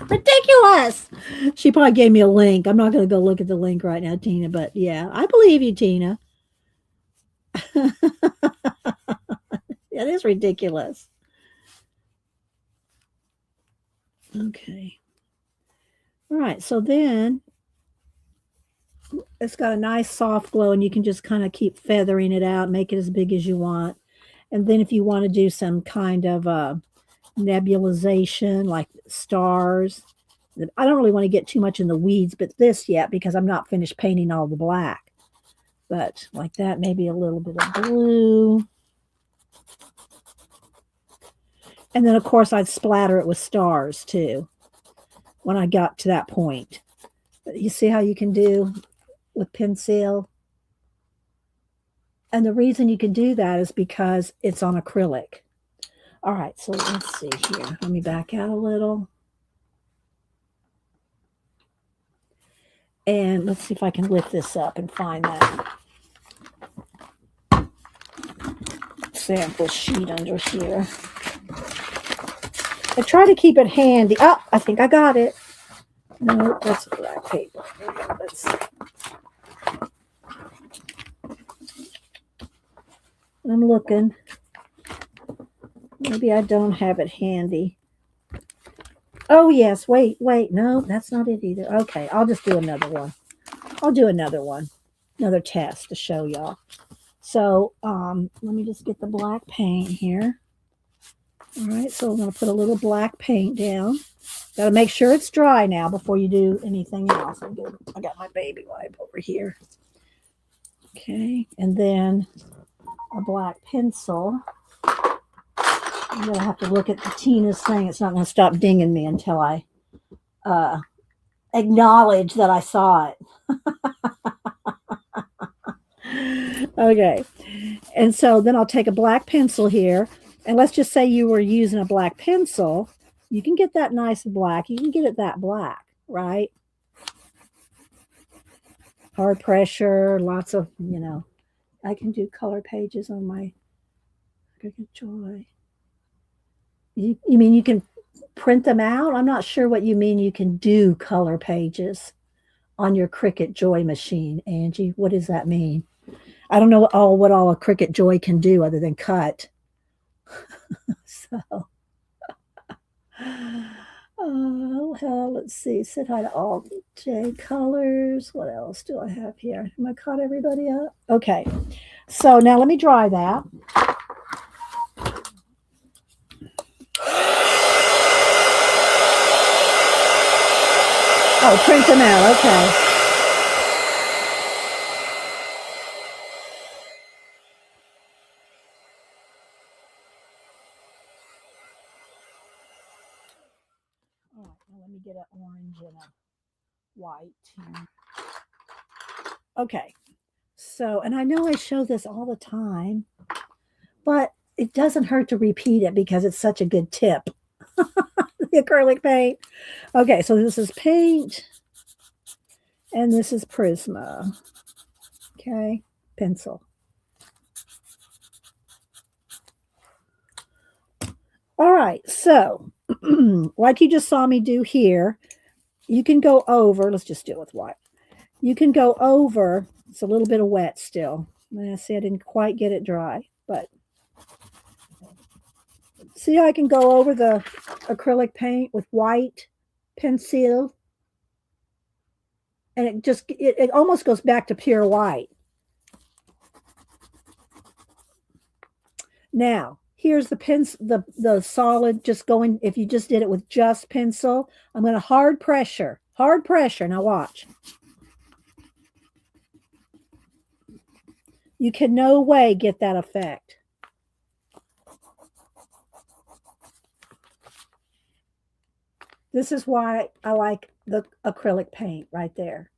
Ridiculous. She probably gave me a link. I'm not going to go look at the link right now, Tina, but yeah, I believe you, Tina. That is ridiculous. Okay. All right. So then it's got a nice soft glow, and you can just kind of keep feathering it out, make it as big as you want. And then if you want to do some kind of nebulization like stars, I don't really want to get too much in the weeds, but this yet because I'm not finished painting all the black. But like that, maybe a little bit of blue. And then, of course, I'd splatter it with stars, too, when I got to that point. But you see how you can do with pencil? And the reason you can do that is because it's on acrylic. All right, so let's see here. Let me back out a little. And let's see if I can lift this up and find that sample sheet under here. I try to keep it handy. Oh, I think I got it. No, that's black paper. Let's see. I'm looking. Maybe I don't have it handy. Oh, yes. Wait. No, that's not it either. Okay, I'll just do another one. Another test to show y'all. So let me just get the black paint here. All right, so I'm going to put a little black paint down. Got to make sure it's dry now before you do anything else. I got my baby wipe over here. Okay, and then a black pencil. I'm going to have to look at Tina's thing. It's not going to stop dinging me until I acknowledge that I saw it. Okay, and so then I'll take a black pencil here. And let's just say you were using a black pencil. You can get that nice black. You can get it that black, right? Hard pressure, lots of, I can do color pages on my Cricut Joy. You mean you can print them out? I'm not sure what you mean you can do color pages on your Cricut Joy machine, Angie. What does that mean? I don't know what all a Cricut Joy can do other than cut. So, let's see. Said hi to all J colors. What else do I have here? Am I caught everybody up? Okay. So now let me dry that. Oh, print them out. Okay. let me get an orange and a white. Okay. So, and I know I show this all the time, but it doesn't hurt to repeat it because it's such a good tip. The acrylic paint. Okay, so this is paint and this is Prisma. Okay, pencil. All right, so like you just saw me do here, you can go over, let's just do it with white. You can go over, it's a little bit of wet still. I see I didn't quite get it dry, but see I can go over the acrylic paint with white pencil, and it almost goes back to pure white. Now, here's the solid just going, if you just did it with just pencil, I'm going to hard pressure. Now watch. You can no way get that effect. This is why I like the acrylic paint right there.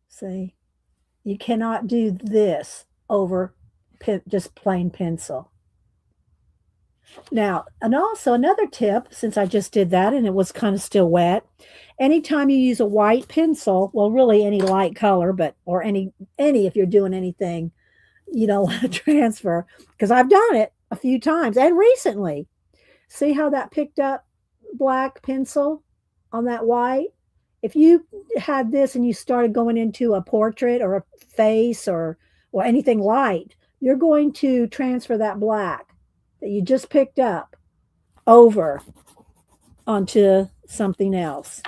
See, you cannot do this over just plain pencil. Now, and also another tip, since I just did that and it was kind of still wet, anytime you use a white pencil, well, really any light color, but or any if you're doing anything you don't want to transfer, because I've done it a few times and recently. See how that picked up black pencil on that white? If you had this and you started going into a portrait or a face or anything light, you're going to transfer that black that you just picked up over onto something else.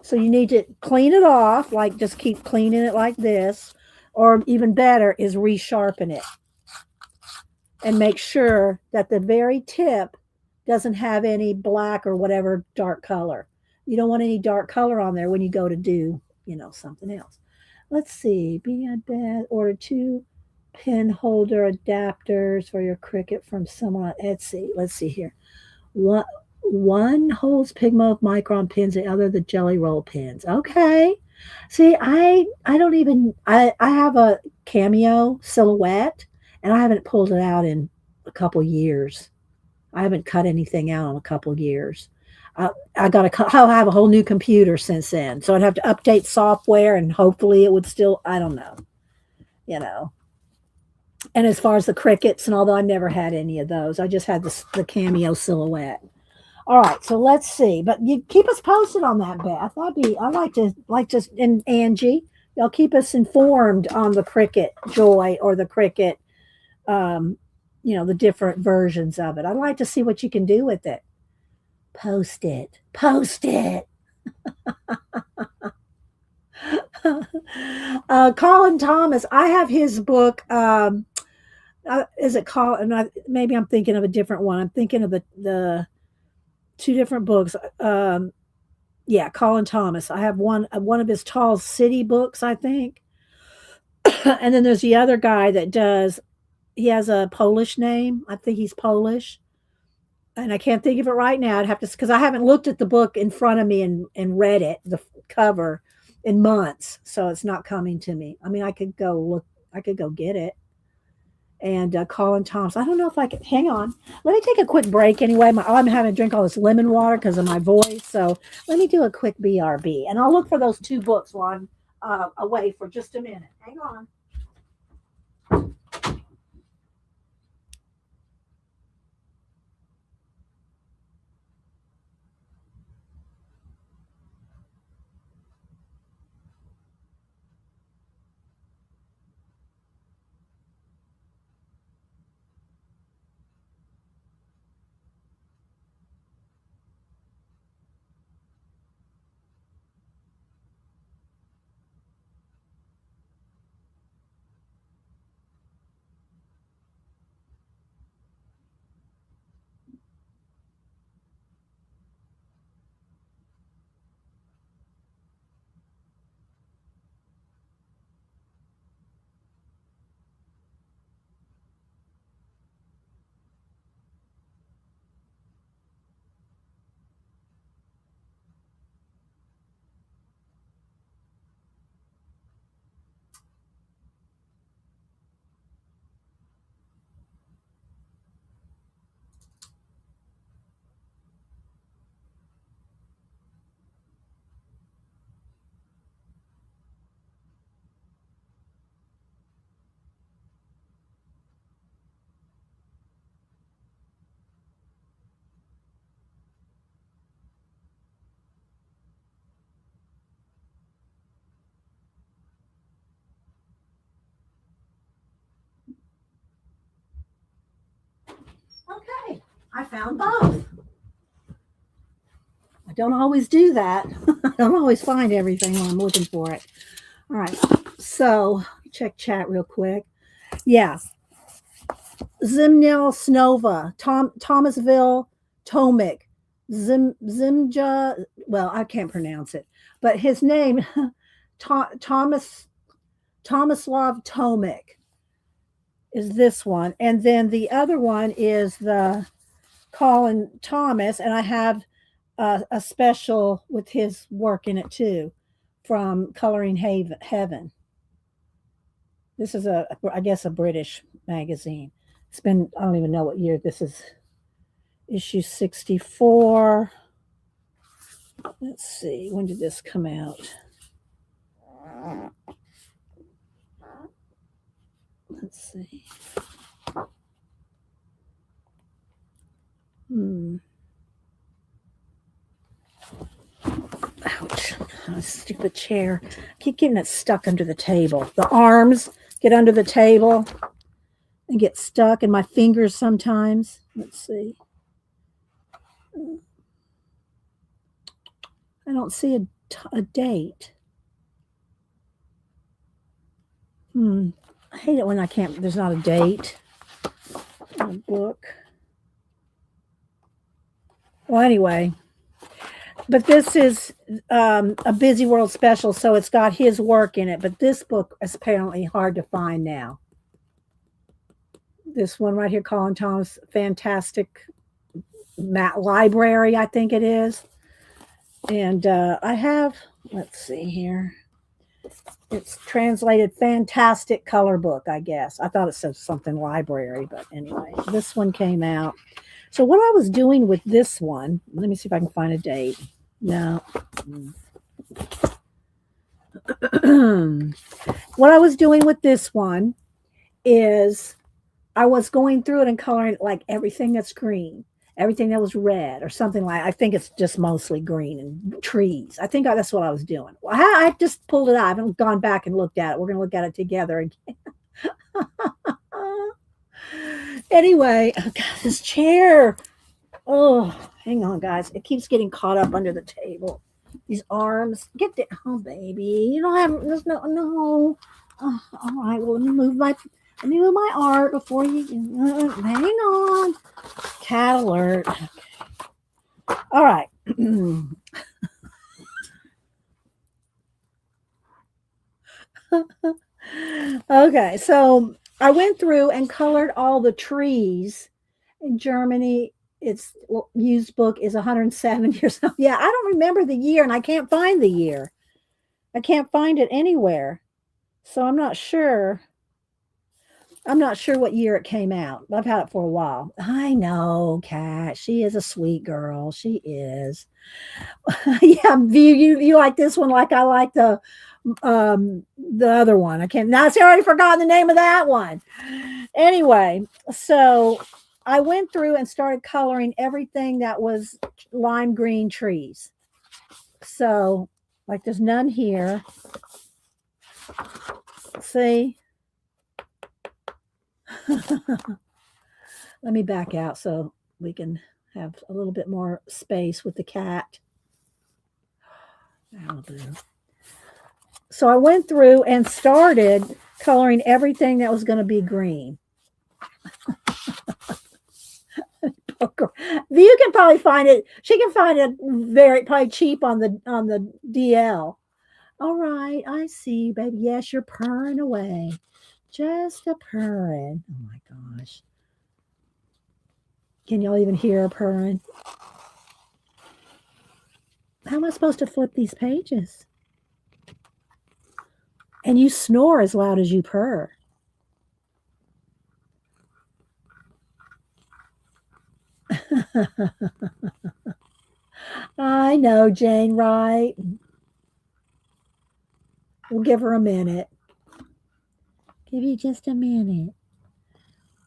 So you need to clean it off, like just keep cleaning it like this, or even better is resharpen it and make sure that the very tip doesn't have any black or whatever dark color. You don't want any dark color on there when you go to do, something else. Let's see. Be on bed. Order 2 pen holder adapters for your Cricut from someone on Etsy. Let's see here. One holds Pigma micron pins, the other the Jelly Roll pins. Okay. See, I don't even I have a Cameo silhouette and I haven't pulled it out in a couple years. I haven't cut anything out in a couple years. I'll have a whole new computer since then, so I'd have to update software, and hopefully it would still. I don't know, you know. And as far as the Cricuts, and although I never had any of those, I just had the Cameo silhouette. All right, so let's see. But you keep us posted on that, Beth. I like to and Angie, y'all keep us informed on the Cricut Joy or the Cricut, the different versions of it. I'd like to see what you can do with it. Post it. Colin Thomas, I have his book. Is it called? Maybe I'm thinking of a different one. I'm thinking of the two different books. Yeah, Colin Thomas. I have one of his Tall City books, I think. And then there's the other guy that does. He has a Polish name. I think he's Polish, and I can't think of it right now. I'd have to, because I haven't looked at the book in front of me and read it, the cover, in months, so it's not coming to me. I mean, I could go look. I could go get it. And Colin Thompson. I don't know if I can. Hang on. Let me take a quick break anyway. I'm having to drink all this lemon water because of my voice. So let me do a quick BRB. And I'll look for those two books while I'm away for just a minute. Hang on. I found both. I don't always do that. I don't always find everything when I'm looking for it. All right. So check chat real quick. Yeah. Zimnel Snova, Thomasville, Tomic, Zimja. Well, I can't pronounce it, but his name, Thomaslav Tomic, is this one, and then the other one is the Colin Thomas, and I have a special with his work in it too, from Coloring Heaven. This is I guess a British magazine. It's been, I don't even know what year this is. Issue 64. Let's see, when did this come out? Let's see. Ouch. Oh, stupid chair. I keep getting it stuck under the table. The arms get under the table and get stuck in my fingers sometimes. Let's see. I don't see a date. I hate it when I can't, there's not a date on a book. Well, anyway, but this is a Busy World special, so it's got his work in it, but this book is apparently hard to find now. This one right here, Colin Thomas, Fantastic Library, I think it is. And I have, let's see here. It's translated Fantastic Color Book, I guess. I thought it said something library, but anyway, this one came out. So what I was doing with this one, let me see if I can find a date. No. What I was doing with this one is I was going through it and coloring like everything that's green, everything that was red or something like, I think it's just mostly green and trees. I think that's what I was doing. I just pulled it out. I haven't gone back and looked at it. We're going to look at it together again. Anyway, oh God, this chair. Oh, hang on, guys. It keeps getting caught up under the table. These arms. Get the, oh, baby. You don't have, there's no. Oh, all right, well, let me move my art before you, hang on. Cat alert. Okay. All right. Okay, so I went through and colored all the trees in Germany. Its used book is 107 years old. Yeah, I don't remember the year, and I can't find the year. I can't find it anywhere. So I'm not sure. I'm not sure what year it came out. I've had it for a while. I know, Kat. She is a sweet girl. She is. Yeah, you like this one like I like the other one. I can't. Now, I already forgotten the name of that one. Anyway, so I went through and started coloring everything that was lime green trees. So, like, there's none here. See? Let me back out so we can have a little bit more space with the cat. That'll do. So I went through and started coloring everything that was going to be green. You can probably find it. She can find it probably cheap on the DL. All right, I see, baby. Yes, you're purring away. Just a purring. Oh my gosh. Can y'all even hear her purring? How am I supposed to flip these pages? And you snore as loud as you purr. I know, Jane, right? We'll give her a minute. Give you just a minute.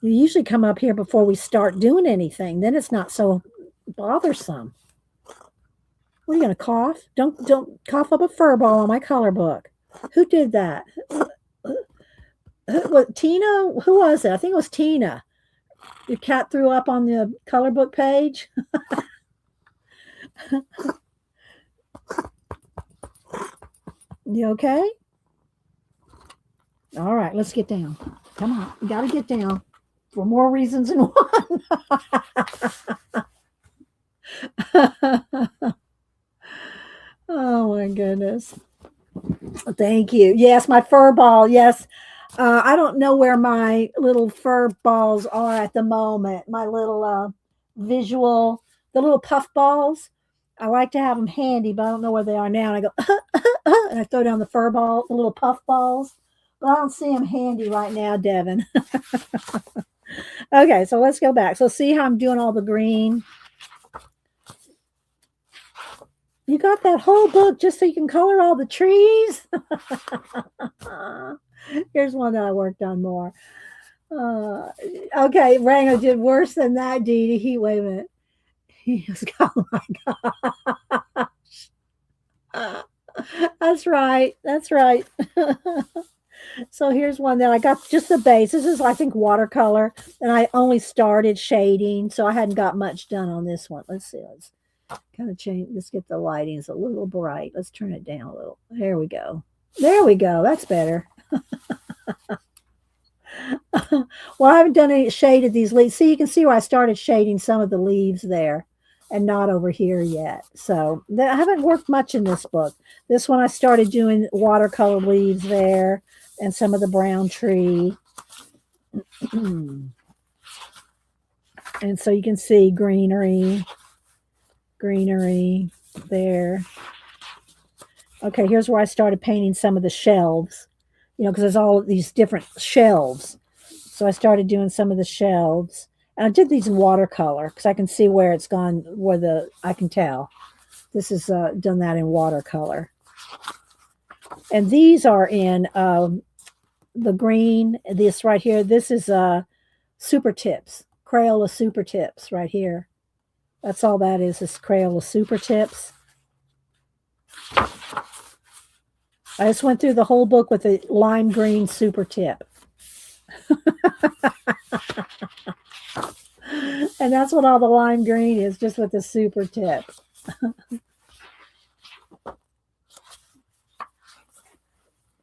You usually come up here before we start doing anything. Then it's not so bothersome. What are you going to cough? Don't cough up a fur ball on my color book. Who did that? What, Tina? Who was it? I think it was Tina. Your cat threw up on the color book page. You okay? All right, let's get down. Come on, you got to get down for more reasons than one. Oh my goodness. Thank you. Yes, my fur ball. Yes. I don't know where my little fur balls are at the moment. My little visual, the little puff balls. I like to have them handy, but I don't know where they are now. And I go, and I throw down the fur ball, the little puff balls, but I don't see them handy right now, Devin. Okay, so let's go back. So see how I'm doing all the green. You got that whole book just so you can color all the trees? Here's one that I worked on more. Okay, Rango did worse than that, Dee Dee. Wait a minute. He was, oh my gosh. That's right. That's right. So here's one that I got just the base. This is, I think, watercolor, and I only started shading, so I hadn't got much done on this one. Let's see. Let's kind of change. Let's get the lighting. It's a little bright. Let's turn it down a little. There we go. There we go. That's better. Well, I haven't done any shade of these leaves. See, you can see where I started shading some of the leaves there and not over here yet. So I haven't worked much in this book. This one I started doing watercolor leaves there and some of the brown tree. And so you can see greenery there. Okay, here's where I started painting some of the shelves, because there's all these different shelves. So I started doing some of the shelves. And I did these in watercolor because I can see where it's gone, I can tell. This is done that in watercolor. And these are in the green, this right here. This is Super Tips, Crayola Super Tips right here. That's all that is Crayola Super Tips. I just went through the whole book with a lime green super tip. And that's what all the lime green is, just with the super tip.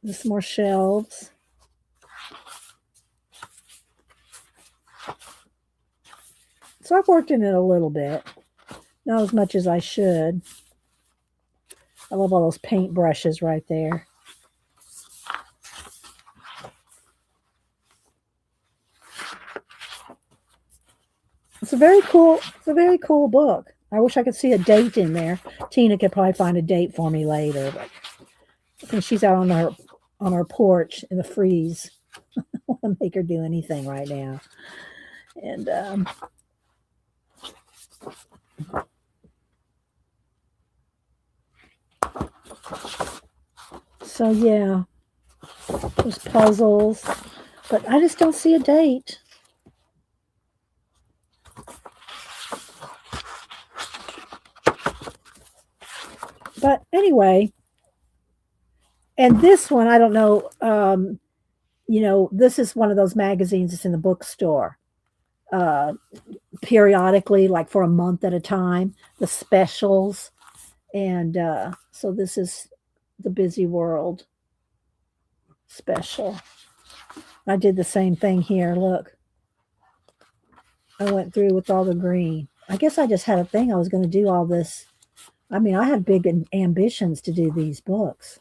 Just more shelves. So I've worked in it a little bit. Not as much as I should. I love all those paint brushes right there. It's a very cool book. I wish I could see a date in there. Tina could probably find a date for me later, but I think she's out on her porch in the freeze. I don't want to make her do anything right now. And so yeah, there's puzzles, but I just don't see a date. But anyway, and this one, I don't know, this is one of those magazines that's in the bookstore periodically, like for a month at a time, the specials. And so this is the Busy World special. I did the same thing here. Look, I went through with all the green. I guess I just had a thing I was going to do all this. I mean, I had big ambitions to do these books.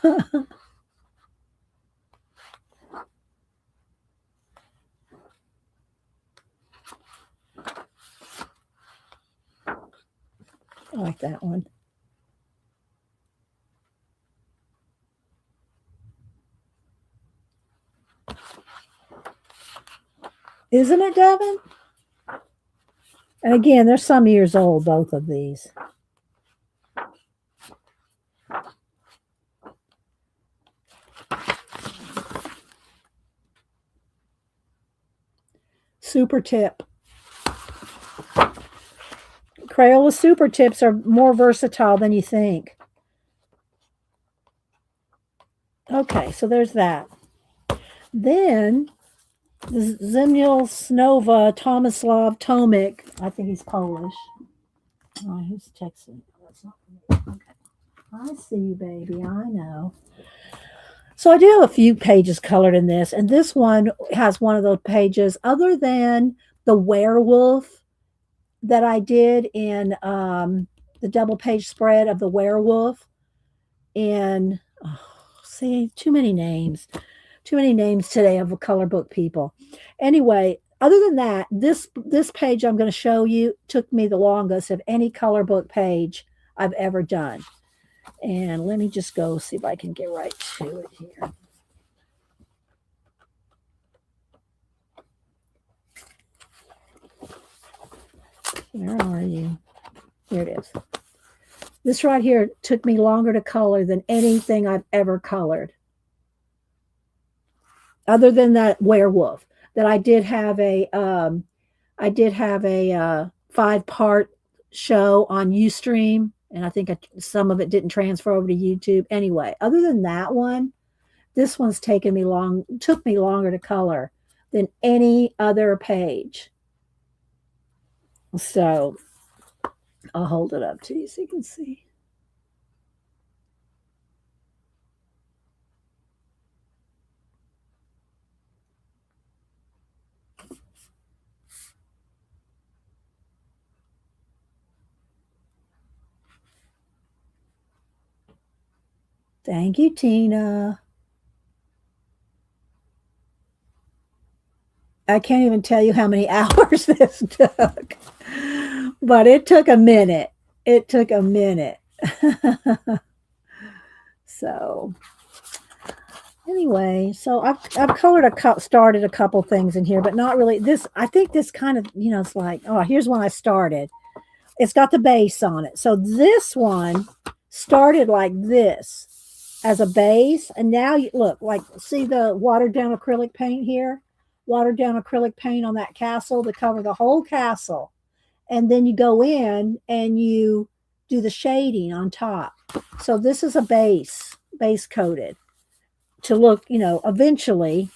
I like that one. Isn't it, Devin? And again, they're some years old, both of these. Super tip. Crayola super tips are more versatile than you think. Okay, so there's that. Then the Zimul Snova Tomislav Tomik, I think he's Polish. Oh, he's Texan. That's not okay. I see you, baby. I know. So I do have a few pages colored in this, and this one has one of those pages, other than the werewolf that I did in the double page spread of the werewolf. And oh, see, too many names today of color book people. Anyway, other than that, this page I'm going to show you took me the longest of any color book page I've ever done. And let me just go see if I can get right to it here. Where are you? Here it is. This right here took me longer to color than anything I've ever colored. Other than that werewolf, that I did have a 5-part show on Ustream, and I think some of it didn't transfer over to YouTube. Anyway, other than that one, this one's took me longer to color than any other page. So I'll hold it up to you so you can see. Thank you, Tina. I can't even tell you how many hours this took, but it took a minute. It took a minute. So anyway, so I've started a couple things in here, but not really. This, I think this kind of, it's like, oh, here's one I started. It's got the base on it. So this one started like this as a base, and now you look like, see the watered down acrylic paint here, watered down acrylic paint on that castle to cover the whole castle, and then you go in and you do the shading on top. So this is a base coated to look, eventually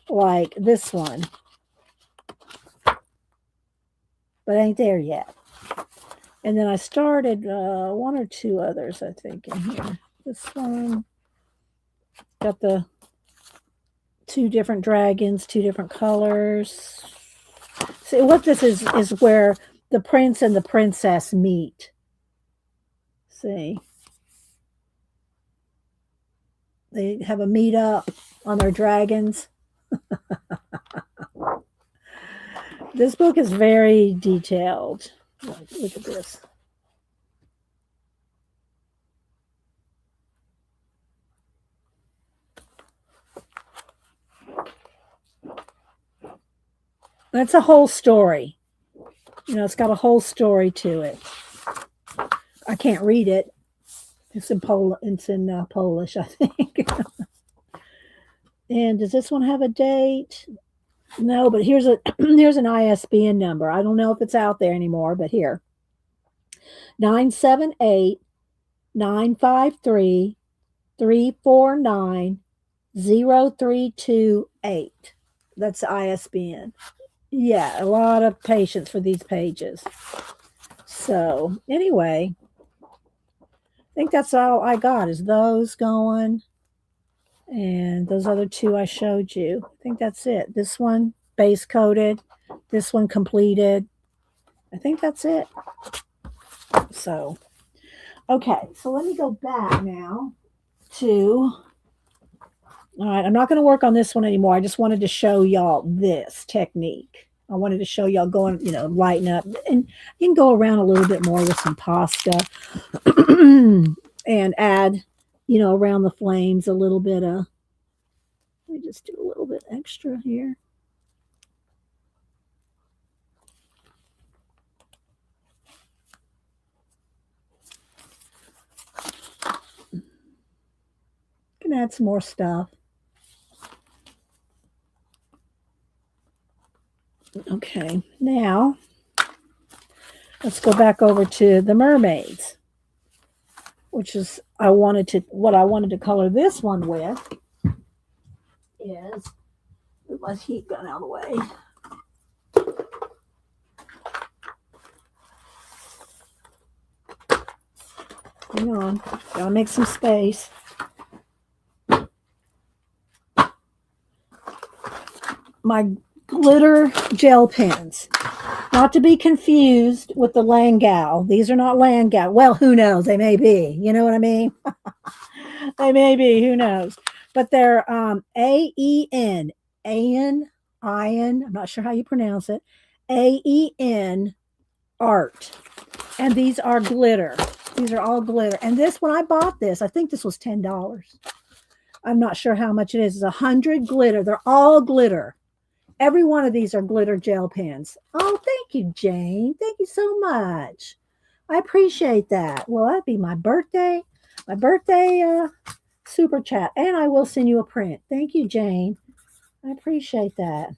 like this one, but ain't there yet. And then I started one or two others, I think, in here. This one got the 2 different dragons, 2 different colors. See, what this is where the prince and the princess meet. See, they have a meet up on their dragons. This book is very detailed. Look at this. That's a whole story. It's got a whole story to it. I can't read it. It's in Polish, I think. And does this one have a date? No, but here's an ISBN number. I don't know if it's out there anymore, but here. 978-953-349-0328. That's the ISBN. Yeah, a lot of patience for these pages. So anyway, I think that's all I got is those going. And those other 2 I showed you. I think that's it. This one base coated. This one completed. I think that's it. So, okay. So let me go back now to... All right. I'm not going to work on this one anymore. I just wanted to show y'all this technique. I wanted to show y'all going, lighten up. And you can go around a little bit more with some pasta and add... around the flames a little bit of, let me just do a little bit extra here. Can add some more stuff. Okay, now let's go back over to the mermaids, which is what I wanted to color this one with is my heat gun out of the way. Hang on, gotta make some space. My glitter gel pens. Not to be confused with the Langau. These are not Langau. Well, who knows? They may be. You know what I mean? They may be. Who knows? But they're AEN. Ion. I'm not sure how you pronounce it. AEN art. And these are glitter. These are all glitter. And this, when I bought this, I think this was $10. I'm not sure how much it is. It's 100 glitter. They're all glitter. Every one of these are glitter gel pens. Oh, thank you, Jane. Thank you so much. I appreciate that. Well, that'd be my birthday super chat. And I will send you a print. Thank you, Jane. I appreciate that.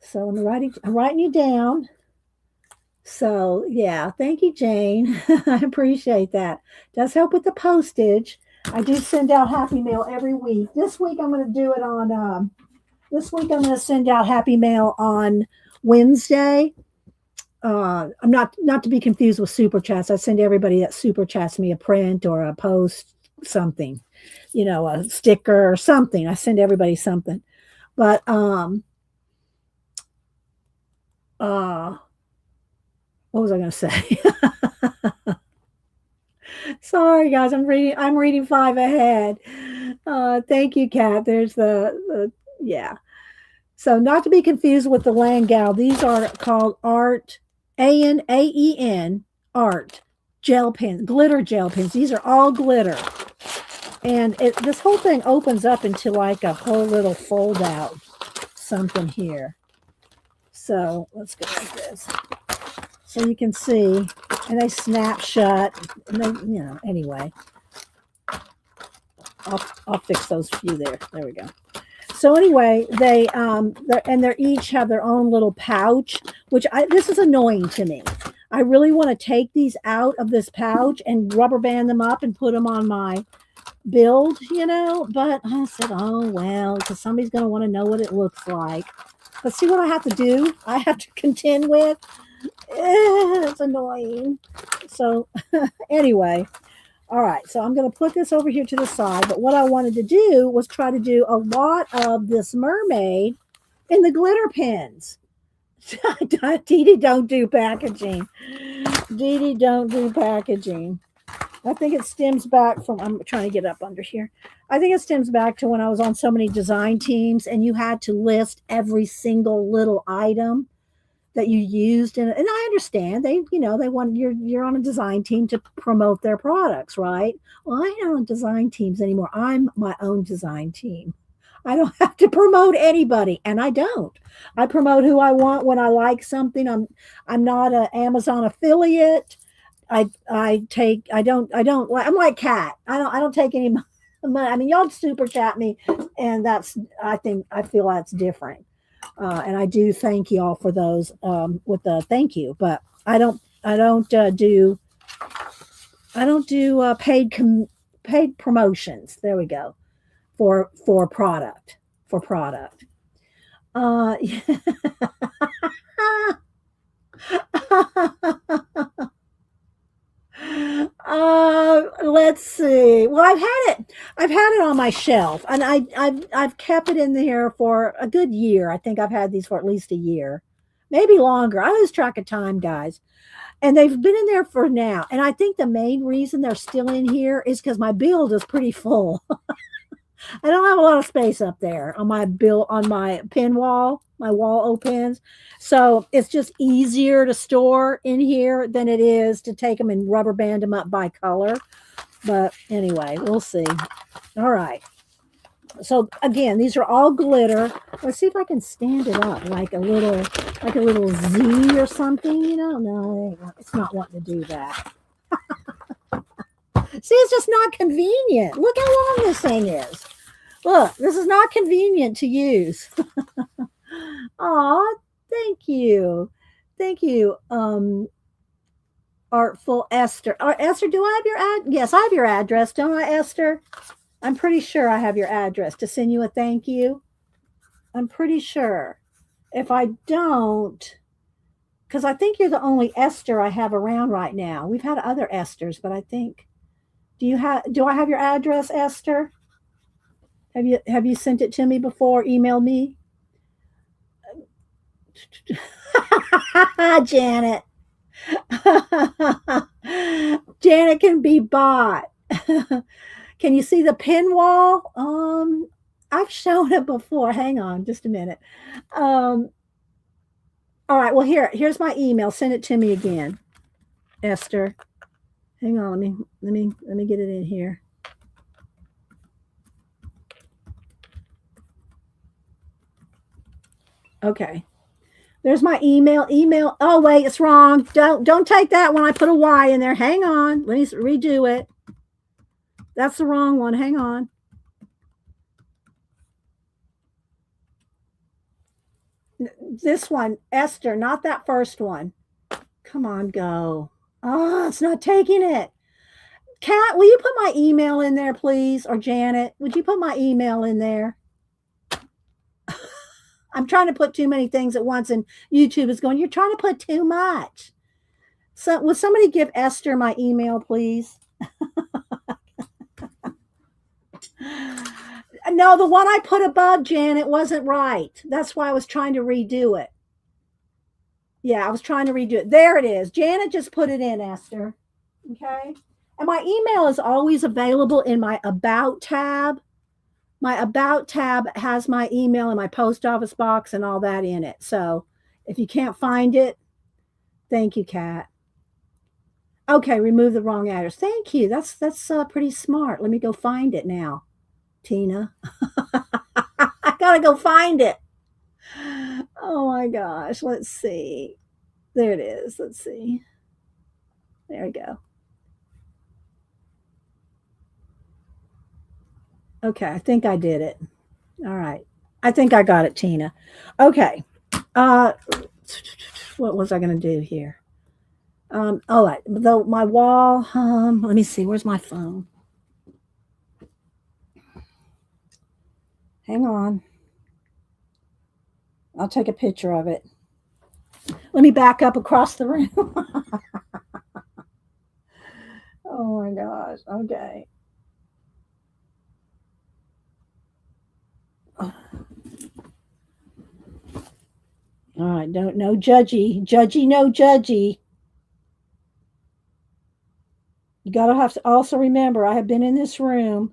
So I'm writing you down. So yeah, thank you, Jane. I appreciate that. Does help with the postage. I do send out Happy Mail every week. This week I'm going to do it on this week I'm going to send out Happy Mail on Wednesday. I'm not to be confused with super chats. I send everybody that super chats me a print or a post, something, a sticker or something. I send everybody something. But what was I going to say? Sorry, guys. I'm reading 5 ahead. Thank you, Kat. There's the yeah. So not to be confused with the Langau. These are called art, ANAEN, art, gel pens, glitter gel pens. These are all glitter. And this whole thing opens up into like a whole little fold out something here. So let's go like this. So you can see, and they snap shut. And they, anyway. I'll fix those few there. There we go. So anyway, they each have their own little pouch, which this is annoying to me. I really want to take these out of this pouch and rubber band them up and put them on my build, but I said, oh, well, because somebody's going to want to know what it looks like. But see what I have to do? I have to contend with. It's annoying. So anyway. All right, so I'm going to put this over here to the side, but what I wanted to do was try to do a lot of this mermaid in the glitter pens. Dee Dee don't do packaging. Dee Dee don't do packaging. I think it stems back from, I'm trying to get up under here. I think it stems back to when I was on so many design teams and you had to list every single little item that you used, and I understand they want you're on a design team to promote their products, right? Well, I don't design teams anymore. I'm my own design team. I don't have to promote anybody, and I don't. I promote who I want when I like something. I'm not an Amazon affiliate. I'm like Kat. I don't take any money. I mean, y'all super chat me, and I feel that's different. And I do thank y'all for those with the thank you, but I don't do paid promotions. There we go for product. Let's see. Well, I've had it on my shelf, and I've kept it in there for a good year. I think I've had these for at least a year, maybe longer. I lose track of time, guys. And they've been in there for now. And I think the main reason they're still in here is because my build is pretty full. I don't have a lot of space up there on my pin wall, my wall opens. So it's just easier to store in here than it is to take them and rubber band them up by color. But anyway, we'll see. All right. So again, these are all glitter. Let's see if I can stand it up like a little Z or something, No, it's not wanting to do that. See, it's just not convenient. Look how long this thing is. Look, this is not convenient to use. Aw, thank you. Thank you, Artful Esther. Esther, do I have your ad? Yes, I have your address, don't I, Esther? I'm pretty sure I have your address to send you a thank you. I'm pretty sure. If I don't, because I think you're the only Esther I have around right now. We've had other Esthers, but I think do I have your address, Esther? Have you sent it to me before? Email me? Janet. Janet can be bought. Can you see the pin wall? I've shown it before. Hang on just a minute. Um, all right, well here's my email. Send it to me again, Esther. Hang on, let me get it in here. Okay. There's my email. Email. Oh wait, it's wrong. Don't take that one. I put a Y in there. Hang on. Let me redo it. That's the wrong one. Hang on. This one, Esther, not that first one. Come on, go. Oh, it's not taking it. Kat, will you put my email in there, please? Or Janet, would you put my email in there? I'm trying to put too many things at once, and YouTube is going, you're trying to put too much. So, will somebody give Esther my email, please? No, the one I put above Janet wasn't right. That's why I was trying to redo it. Yeah, I was trying to redo it. There it is. Janet just put it in, Esther. Okay. And my email is always available in my About tab. My About tab has my email and my post office box and all that in it. So if you can't find it, thank you, Kat. Okay, remove the wrong address. Thank you. That's pretty smart. Let me go find it now, Tina. I gotta go find it. Oh my gosh. Let's see. There it is. Let's see. There we go. Okay, I think I did it. All right. I think I got it, Tina. Okay. Uh what was I going to do here? All right. Though my wall, let me see. Where's my phone? Hang on. I'll take a picture of it. Let me back up across the room. Oh my gosh. Okay. All right, don't no judgy, no judgy. You gotta have to also remember I have been in this room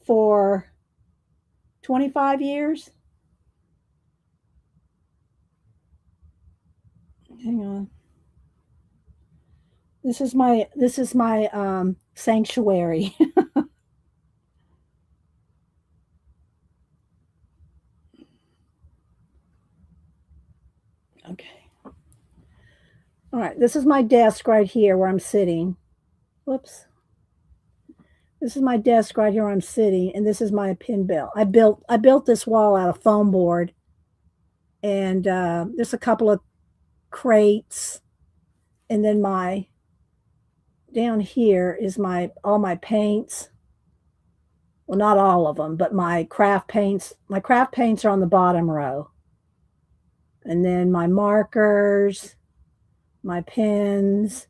for 25 years. Hang on. This is my sanctuary. Okay. All right, this is my desk right here where I'm sitting. Whoops. This is my desk right here where I'm sitting, and this is my pin belt. I built this wall out of foam board, and there's a couple of crates, and then my down here is my all my paints. Well, not all of them, but my craft paints. My craft paints are on the bottom row, and then my markers, my pens,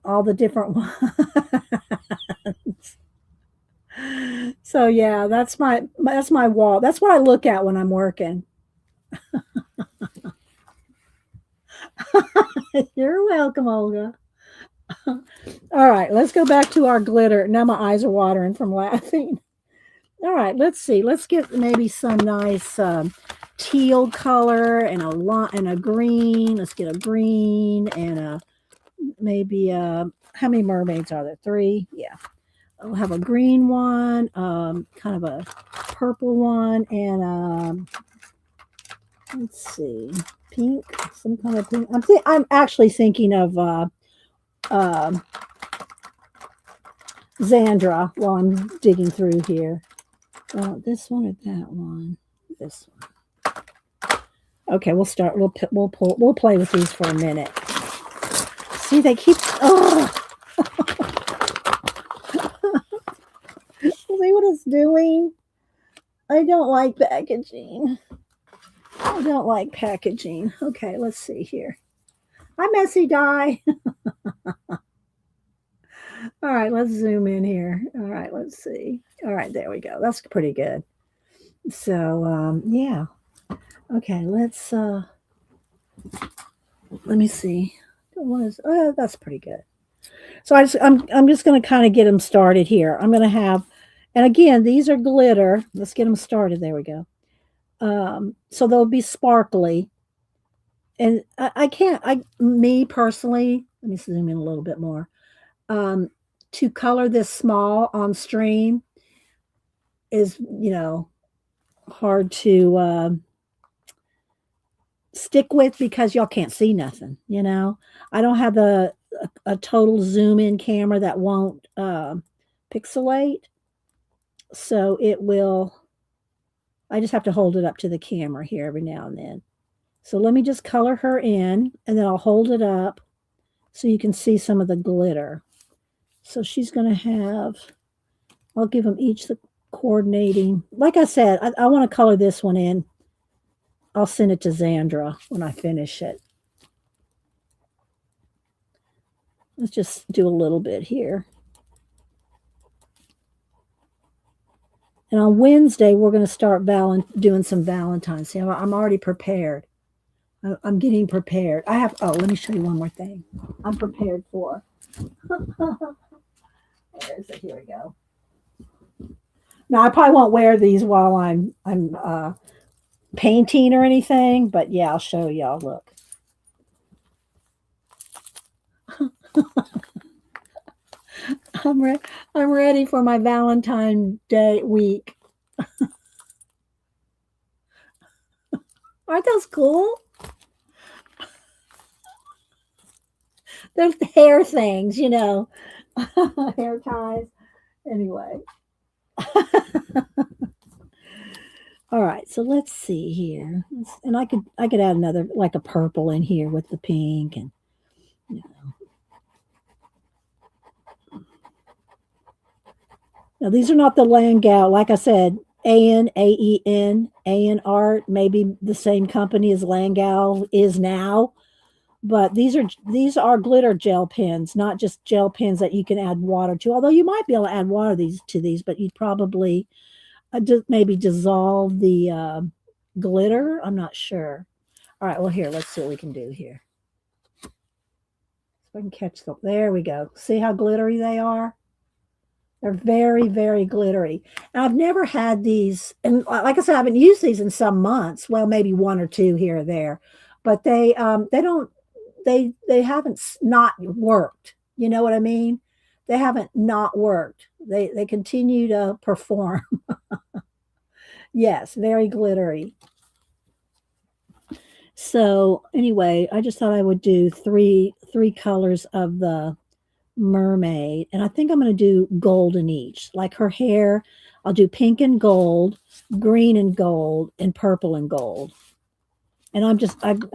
all the different ones. So yeah, that's my wall. That's what I look at when I'm working. You're welcome, Olga. All right, let's go back to our glitter. Now my eyes are watering from laughing. All right, let's see. Let's get maybe some nice teal color and a green. Let's get a green and a maybe how many mermaids are there? 3. Yeah. I'll have a green one, kind of a purple one, and let's see, pink, some kind of pink. I'm actually thinking of Xandra while I'm digging through here. This one or that one? This one. Okay, we'll start. We'll play with these for a minute. See, they keep. Oh. See what it's doing? I don't like packaging. I don't like packaging. Okay, let's see here. Hi, Messy Die. All right, let's zoom in here. All right, let's see. All right, there we go. That's pretty good. So, yeah. Okay, let me see. That's pretty good. So I'm just going to kind of get them started here. I'm going to have, and again, these are glitter. Let's get them started. There we go. So they'll be sparkly. And I can't, me personally, let me zoom in a little bit more. To color this small on stream is, hard to stick with because y'all can't see nothing. I don't have a total zoom in camera that won't pixelate, so it will. I just have to hold it up to the camera here every now and then. So let me just color her in, and then I'll hold it up so you can see some of the glitter. So she's going to have, I'll give them each the coordinating. Like I said, I want to color this one in. I'll send it to Xandra when I finish it. Let's just do a little bit here. And on Wednesday, we're going to start doing some Valentine's. See, I'm already prepared. I'm getting prepared. Let me show you one more thing. I'm prepared for. There's it. Here we go. Now, I probably won't wear these while I'm painting or anything, but yeah, I'll show y'all. Look. I'm ready for my Valentine's Day week. Aren't those cool? They're hair things, hair ties. Anyway. All right, so let's see here. And I could add another, like a purple in here with the pink and Now these are not the Langau. Like I said, AN Art, maybe the same company as Langau is now. But these are glitter gel pens, not just gel pens that you can add water to. Although you might be able to add water to these, but you'd probably maybe dissolve the glitter. I'm not sure. All right, well here, let's see what we can do here. So I can catch them. There we go. See how glittery they are? They're very, very glittery. And I've never had these, and like I said, I haven't used these in some months. Well, maybe one or two here or there, but they haven't not worked. You know what I mean? They haven't not worked. They continue to perform. Yes, very glittery. So anyway, I just thought I would do three colors of the mermaid, and I think I'm going to do gold in each. Like her hair, I'll do pink and gold, green and gold, and purple and gold. And I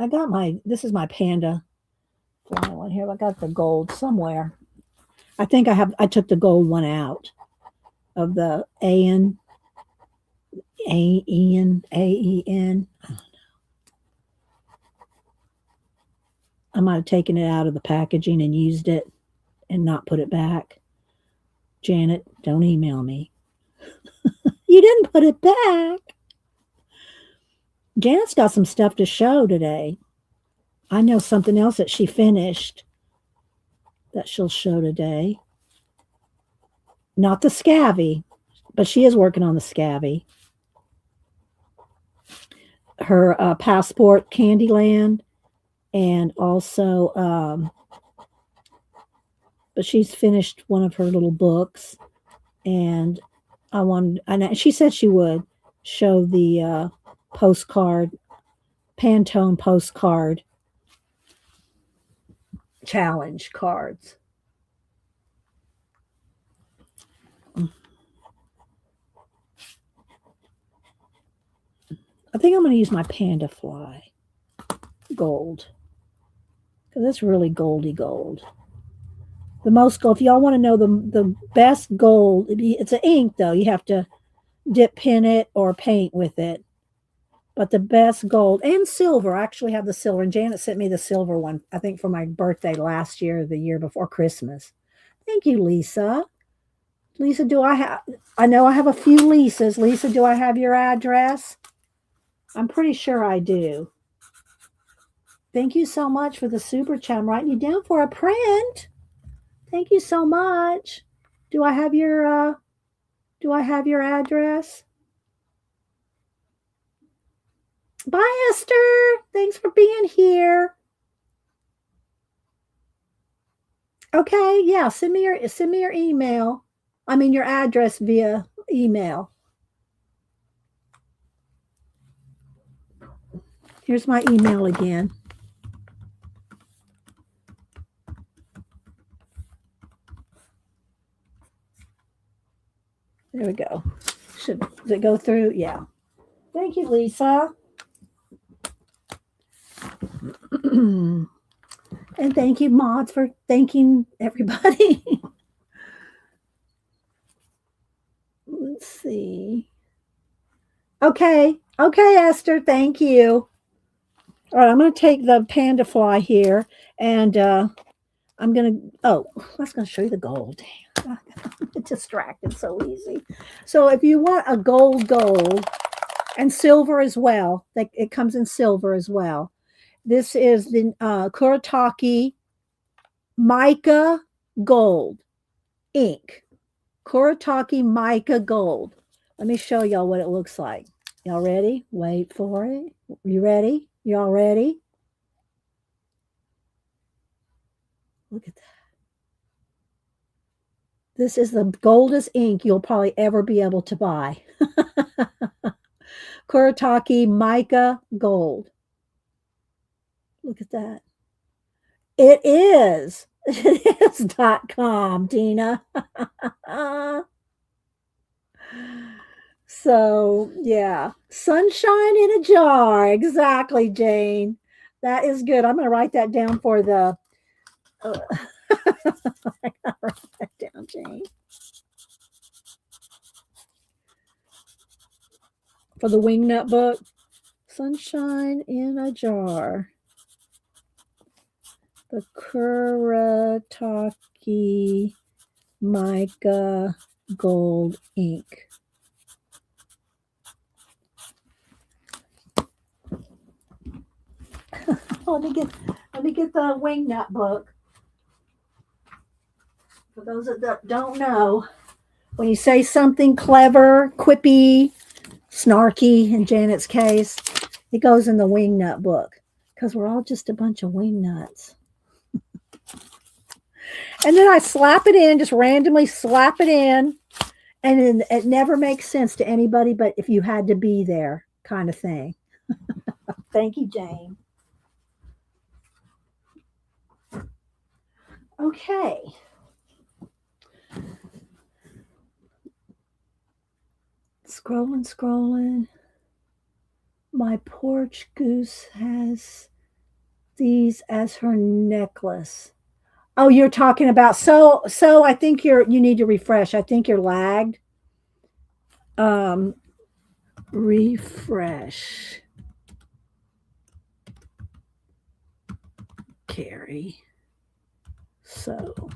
got this is my panda fly one here. I got the gold somewhere. I think I took the gold one out of the AEN. I don't know. I might have taken it out of the packaging and used it and not put it back. Janet, don't email me. You didn't put it back. Janet's got some stuff to show today. I know something else that she finished that she'll show today. Not the scabby, but she is working on the scabby. Her passport Candyland, and also but she's finished one of her little books, and she said she would show the postcard, Pantone postcard challenge cards. I think I'm going to use my Panda Fly gold, because it's really goldy gold. The most gold. If y'all want to know the best gold, it's an ink though. You have to dip pin it or paint with it. But the best gold and silver. I actually have the silver, and Janet sent me the silver one, I think for my birthday last year, or the year before Christmas. Thank you, Lisa. Lisa, I know I have a few Lisas. Lisa, do I have your address? I'm pretty sure I do. Thank you so much for the super chat. I'm writing you down for a print. Thank you so much. Do I have your address? Bye, Esther. Thanks for being here. Okay, yeah, send me your email. I mean your address via email. Here's my email again. There we go. Does it go through? Yeah. Thank you, Lisa. And thank you, mods, for thanking everybody. Let's see. Okay, Esther, thank you. All right, I'm going to take the panda fly here, and I'm going to, I was going to show you the gold. Dang, I get distracted so easy. So if you want a gold, and silver as well, like it comes in silver as well. This is the Kuretake Mica Gold ink. Kuretake Mica Gold. Let me show y'all what it looks like. Y'all ready? Wait for it. You ready? Y'all ready? Look at that. This is the goldest ink you'll probably ever be able to buy. Kuretake Mica Gold. Look at that. It is. It is .com, Tina. So, yeah. Sunshine in a jar. Exactly, Jane. That is good. I'm going to write that down for the... I gotta write that down, Jane. For the wingnut book. Sunshine in a jar. The Kuretake Mica Gold ink. let me get the wingnut book. For those that don't know, when you say something clever, quippy, snarky, in Janet's case, it goes in the wingnut book because we're all just a bunch of wingnuts. And then I slap it in, just randomly slap it in, and it never makes sense to anybody but if you had to be there, kind of thing. Thank you, Jane. Okay. Scrolling. My porch goose has these as her necklace. Oh, you're talking about so I think you need to refresh. I think you're lagged. Refresh. Carrie. So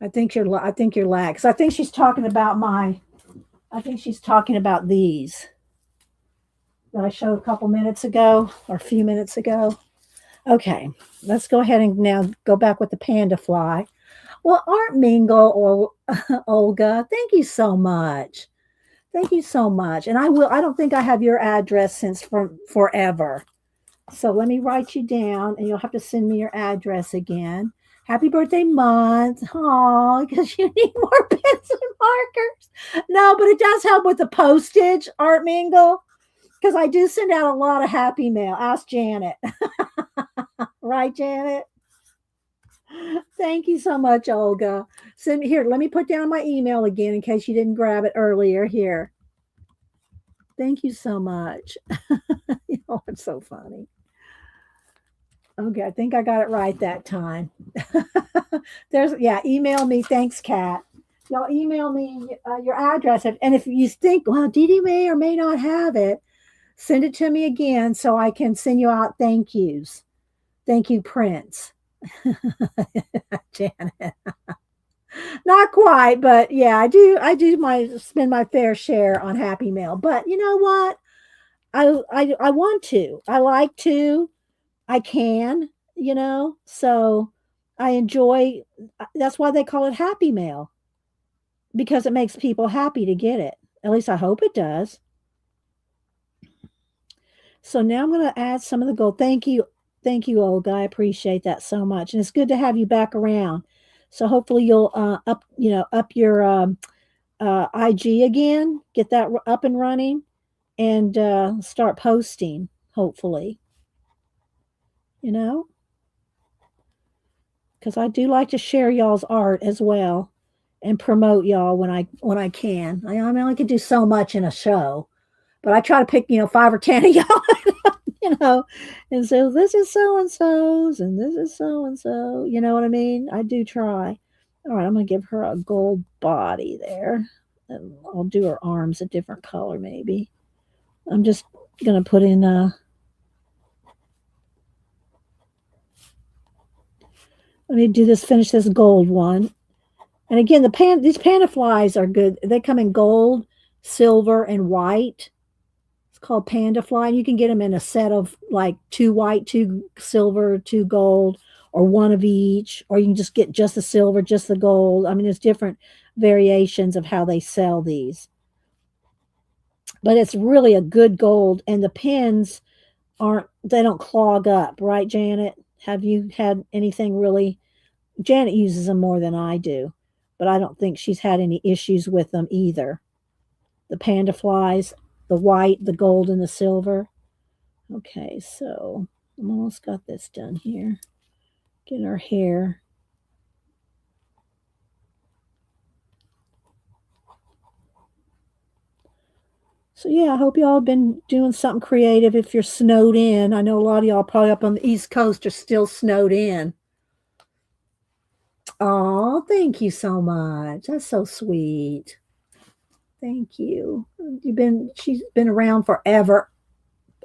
I think you're lagged. So I think she's talking about these that I showed a couple minutes ago or a few minutes ago. Okay, let's go ahead and now go back with the panda fly. Well, Art Mingle or Olga, thank you so much. Thank you so much. And I don't think I have your address since from forever. So let me write you down and you'll have to send me your address again. Happy birthday month. Oh, because you need more pens and markers. No, but it does help with the postage, Art Mingle, because I do send out a lot of happy mail. Ask Janet. Right, Janet? Thank you so much, Olga. Send here. Let me put down my email again in case you didn't grab it earlier. Here. Thank you so much. It's so funny. Okay, I think I got it right that time. Email me. Thanks, Kat. y'all email me your address. And if you think, well, Dee Dee may or may not have it, send it to me again so I can send you out thank yous. Thank you, Prince. Janet. Not quite, but yeah, I do my spend my fair share on Happy Mail. But you know what? I want to. I like to. I can, So I enjoy that's why they call it Happy Mail because it makes people happy to get it. At least I hope it does. So now I'm going to add some of the gold. Thank you. Thank you, Olga. I appreciate that so much. And it's good to have you back around. So hopefully you'll up your IG again, get that up and running and start posting, hopefully. Because I do like to share y'all's art as well and promote y'all when I can. I mean, I can do so much in a show, but I try to pick 5 or 10 of y'all, and so this is so and so's and this is so and so. You know what I mean? I do try. All right, I'm gonna give her a gold body there, and I'll do her arms a different color maybe. I'm just gonna put in let me do this, finish this gold one. And again, these panda flies are good. They come in gold, silver, and white. It's called panda fly. And you can get them in a set of like 2 white, 2 silver, 2 gold, or one of each. Or you can just get just the silver, just the gold. I mean, there's different variations of how they sell these. But it's really a good gold. And the pins they don't clog up, right, Janet? Have you had anything really? Janet uses them more than I do, but I don't think she's had any issues with them either. The panda flies, the white, the gold, and the silver. Okay, so I'm almost got this done here. Getting her hair. So yeah, I hope y'all have been doing something creative if you're snowed in. I know a lot of y'all probably up on the East Coast are still snowed in. Oh, thank you so much. That's so sweet. Thank you. She's been around forever,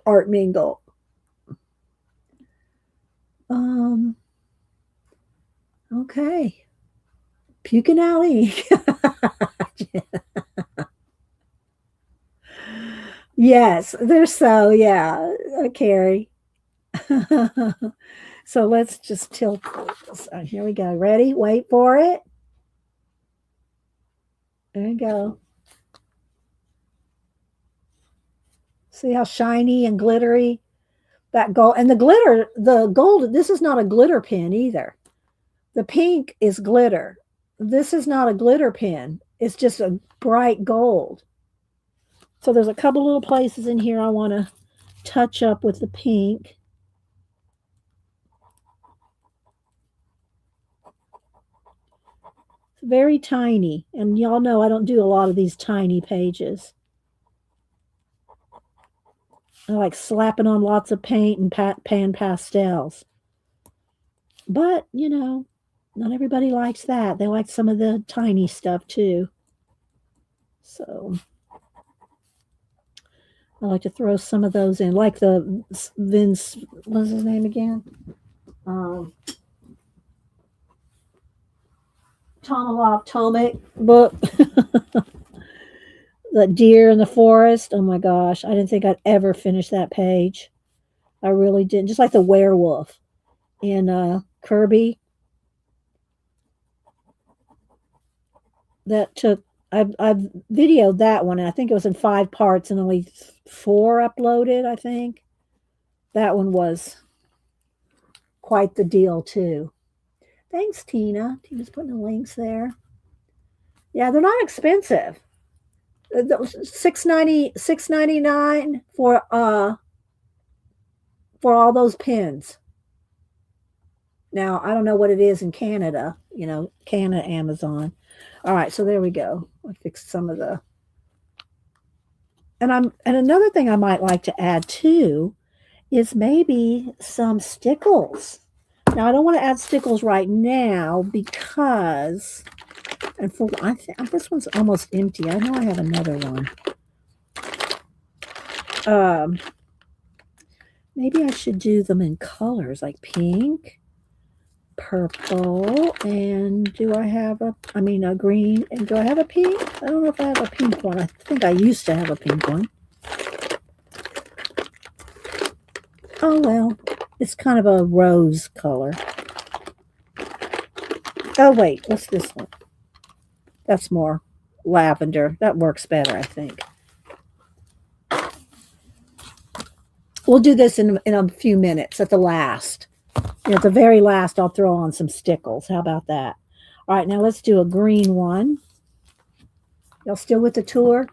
Art Mingle. Okay. Puking out ink. Yes, they're so, yeah, Carrie. So let's just tilt this. Here we go. Ready? Wait for it. There you go. See how shiny and glittery that gold and the gold, this is not a glitter pin either. The pink is glitter. This is not a glitter pin. It's just a bright gold. So there's a couple little places in here I want to touch up with the pink. It's very tiny. And y'all know I don't do a lot of these tiny pages. I like slapping on lots of paint and pan pastels. But, not everybody likes that. They like some of the tiny stuff too. So I like to throw some of those in, like the Vince, what's his name again? Tomalov Tomic book. The deer in the forest. Oh my gosh. I didn't think I'd ever finish that page. I really didn't. Just like the werewolf in Kirby. That took I've videoed that one. And I think it was in 5 parts and only 4 uploaded, I think. That one was quite the deal too. Thanks, Tina. Tina's putting the links there. Yeah, they're not expensive. $6.99 for all those pins. Now I don't know what it is in Canada. Canada Amazon. All right, so there we go. I fixed some of the. And another thing I might like to add too is maybe some stickles. Now I don't want to add stickles right now because And for I think this one's almost empty. I know I have another one. Um, maybe I should do them in colors like pink, purple, and do I have a green, and do I have a pink? I don't know if I have a pink one. I think I used to have a pink one. Oh well, it's kind of a rose color. Oh wait, what's this one? That's more lavender. That works better, I think. We'll do this in a few minutes at the last. At the very last, I'll throw on some stickles. How about that? All right, now let's do a green one. Y'all still with the tour?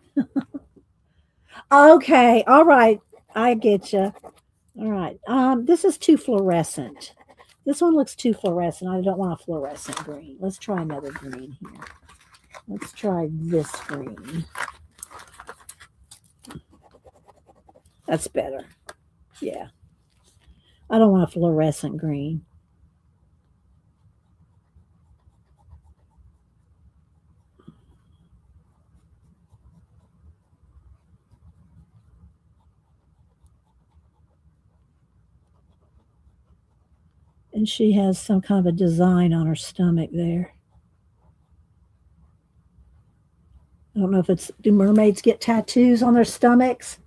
Okay, all right. I get you. All right. This is too fluorescent. This one looks too fluorescent. I don't want a fluorescent green. Let's try another green here. Let's try this green. That's better. Yeah. I don't want a fluorescent green. And she has some kind of a design on her stomach there. I don't know if it's, do mermaids get tattoos on their stomachs?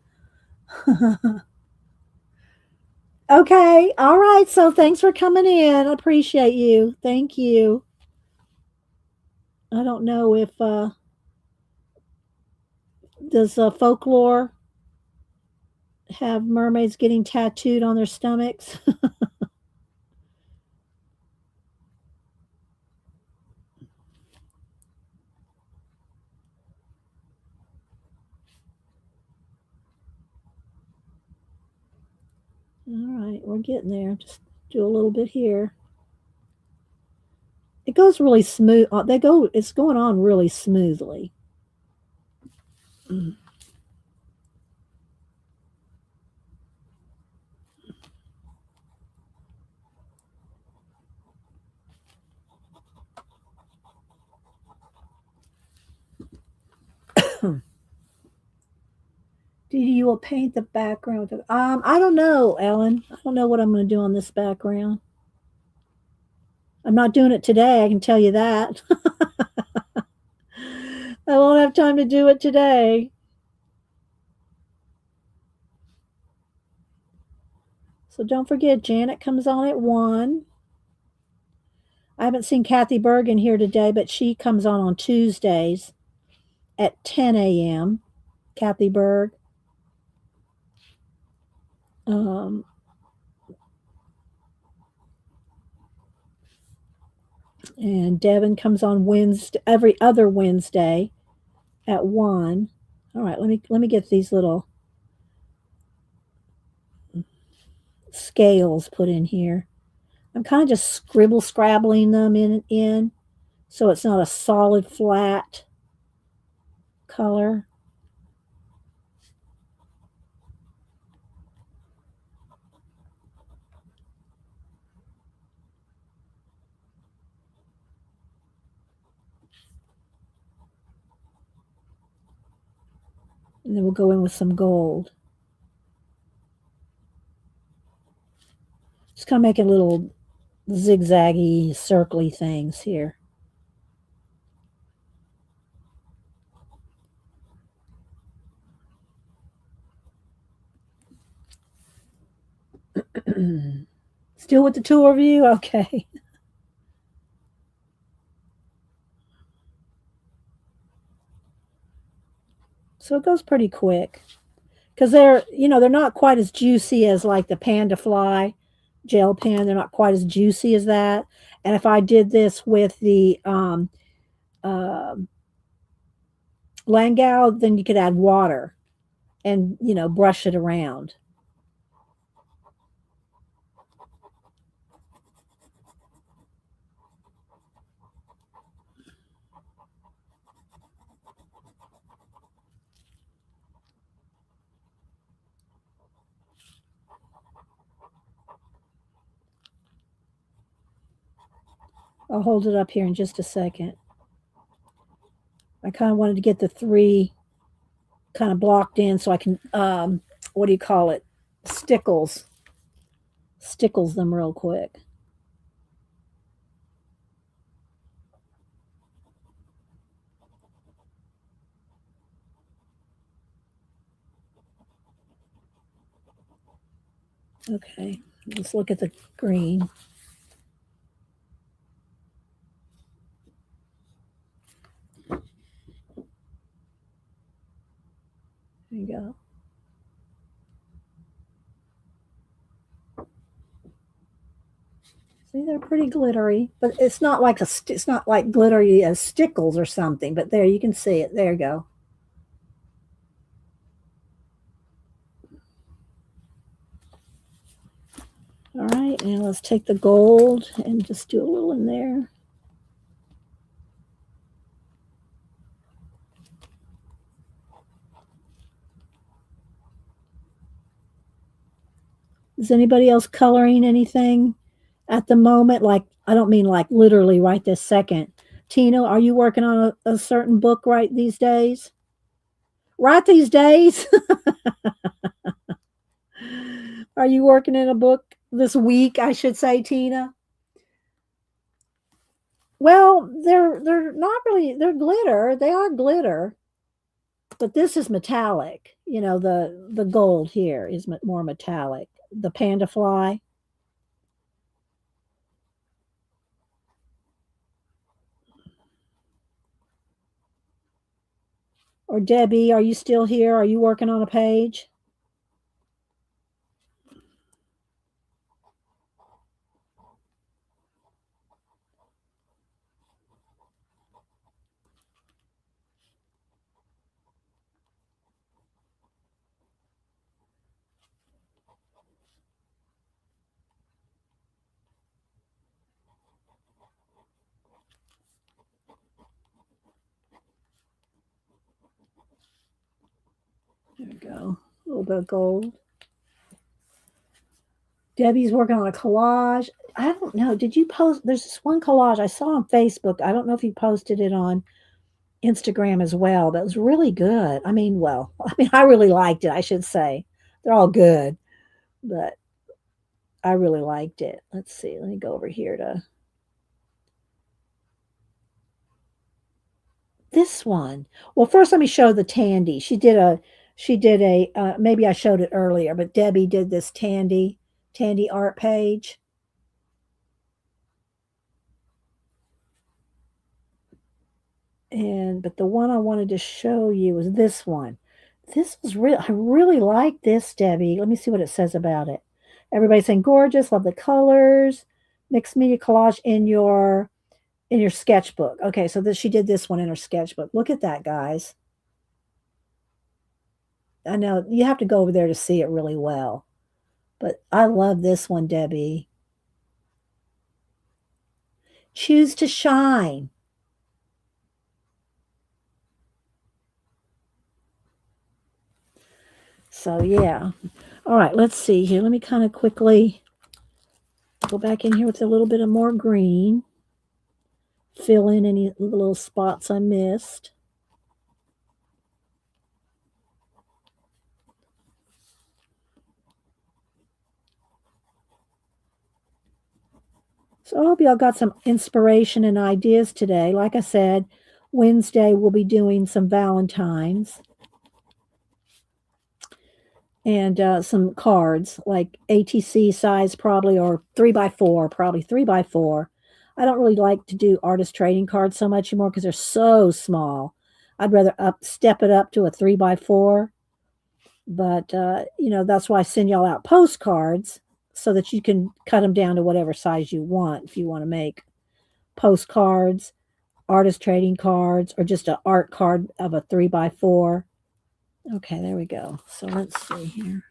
Okay. All right. So thanks for coming in. I appreciate you. Thank you. I don't know if does folklore have mermaids getting tattooed on their stomachs? All right, we're getting there. Just do a little bit here. It goes really smooth. They go. It's going on really smoothly. Mm. Do you will paint the background? I don't know, Ellen. I don't know what I'm going to do on this background. I'm not doing it today. I can tell you that. I won't have time to do it today. So don't forget, Janet comes on at 1. I haven't seen Kathy Bergen here today, but she comes on Tuesdays at 10 a.m. Kathy Berg. Um, and Devin comes on Wednesday, every other Wednesday at 1. All right, let me get these little scales put in here. I'm kind of just scribble scrabbling them in so it's not a solid flat color. And then we'll go in with some gold. Just kind of making little zigzaggy, circly things here. Still with the tour view? Okay. So it goes pretty quick because they're not quite as juicy as like the Panda Fly gel pen. They're not quite as juicy as that. And if I did this with the uh, Langau, then you could add water and brush it around. I'll hold it up here in just a second. I kind of wanted to get the 3 kind of blocked in so I can, what do you call it? Stickles. Stickles them real quick. Okay, let's look at the green. There you go. See, they're pretty glittery, but it's not like it's not like glittery as stickles or something. But there, you can see it. There you go. All right, now let's take the gold and just do a little in there. Is anybody else coloring anything at the moment? Like, I don't mean like literally right this second. Tina, are you working on a certain book right these days? Right these days? Are you working in a book this week, I should say, Tina? Well, they're not really, they're glitter. They are glitter, but this is metallic. You know, the gold here is more metallic. The panda fly. Or Debbie, are you still here? Are you working on a page? There we go. A little bit of gold. Debbie's working on a collage. I don't know. Did you post? There's this one collage I saw on Facebook. I don't know if you posted it on Instagram as well. That was really good. I mean, well, I mean, I really liked it. I should say they're all good, but I really liked it. Let's see. Let me go over here to this one. Well, first let me show the Tandy. She did a maybe I showed it earlier, but Debbie did this Tandy art page. And but the one I wanted to show you was this one. This was real. I really like this, Debbie. Let me see what it says about it. Everybody's saying gorgeous, love the colors, mixed media collage in your sketchbook. Okay, so this she did this one in her sketchbook. Look at that, guys. I know you have to go over there to see it really well. But I love this one, Debbie. Choose to shine. So yeah. All right, let's see here. Let me kind of quickly go back in here with a little bit of more green. Fill in any little spots I missed. So I hope y'all got some inspiration and ideas today. Like I said, Wednesday we'll be doing some Valentines and some cards like ATC size probably or 3x4, probably 3x4. I don't really like to do artist trading cards so much anymore because they're so small. I'd rather step it up to a 3x4. But you know, that's why I send y'all out postcards so that you can cut them down to whatever size you want. If you want to make postcards, artist trading cards, or just an art card of a 3x4. Okay, there we go. So let's see here.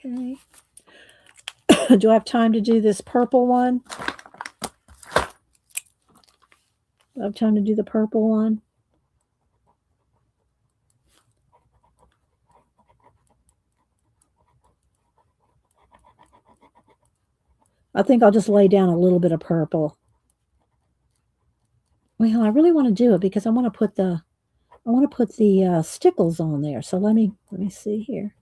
Okay. Do I have time to do this purple one? Do I have time to do the purple one? I think I'll just lay down a little bit of purple. Well, I really want to do it because I want to put the stickles on there. So let me see here.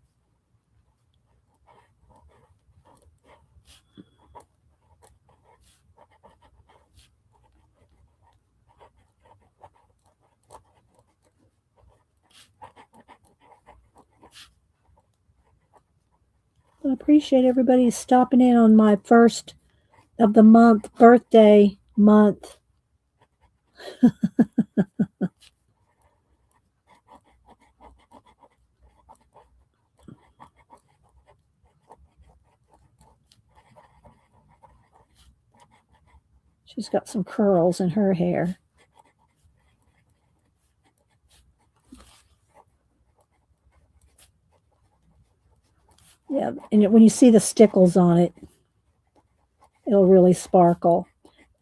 I appreciate everybody stopping in on my first of the month birthday month. She's got some curls in her hair. Yeah, and when you see the stickles on it, it'll really sparkle.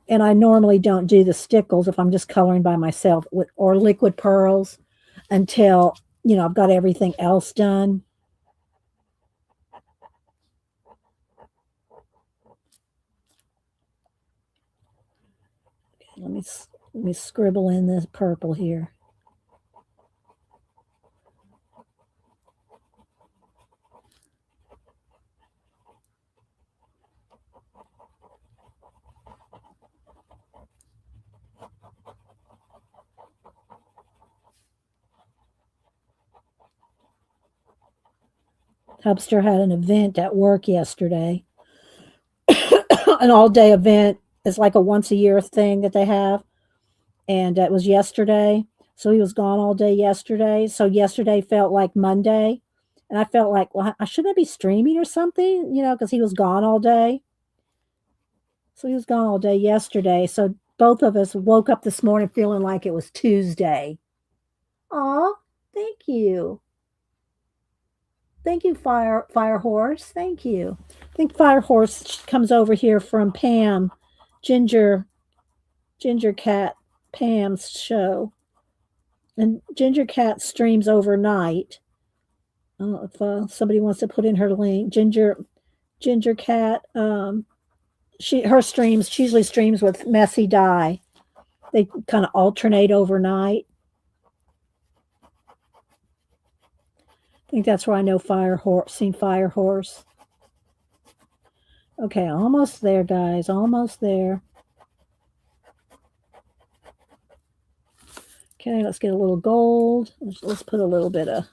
And I normally don't do the stickles if I'm just coloring by myself with or liquid pearls until, I've got everything else done. Let me scribble in this purple here. Hubster had an event at work yesterday, an all day event. It's like a once a year thing that they have. And it was yesterday. So he was gone all day yesterday. So yesterday felt like Monday. And I felt like, well, I shouldn't I be streaming or something, because he was gone all day. So he was gone all day yesterday. So both of us woke up this morning feeling like it was Tuesday. Aw, thank you. Thank you, Fire Horse. Thank you. I think Fire Horse comes over here from Pam, Ginger, Ginger Cat, Pam's show. And Ginger Cat streams overnight. If somebody wants to put in her link, Ginger Cat, she usually streams with Messy Dye. They kind of alternate overnight. I think that's where I know seen Fire Horse. Okay, almost there, guys. Almost there. Okay, let's get a little gold. Let's put a little bit of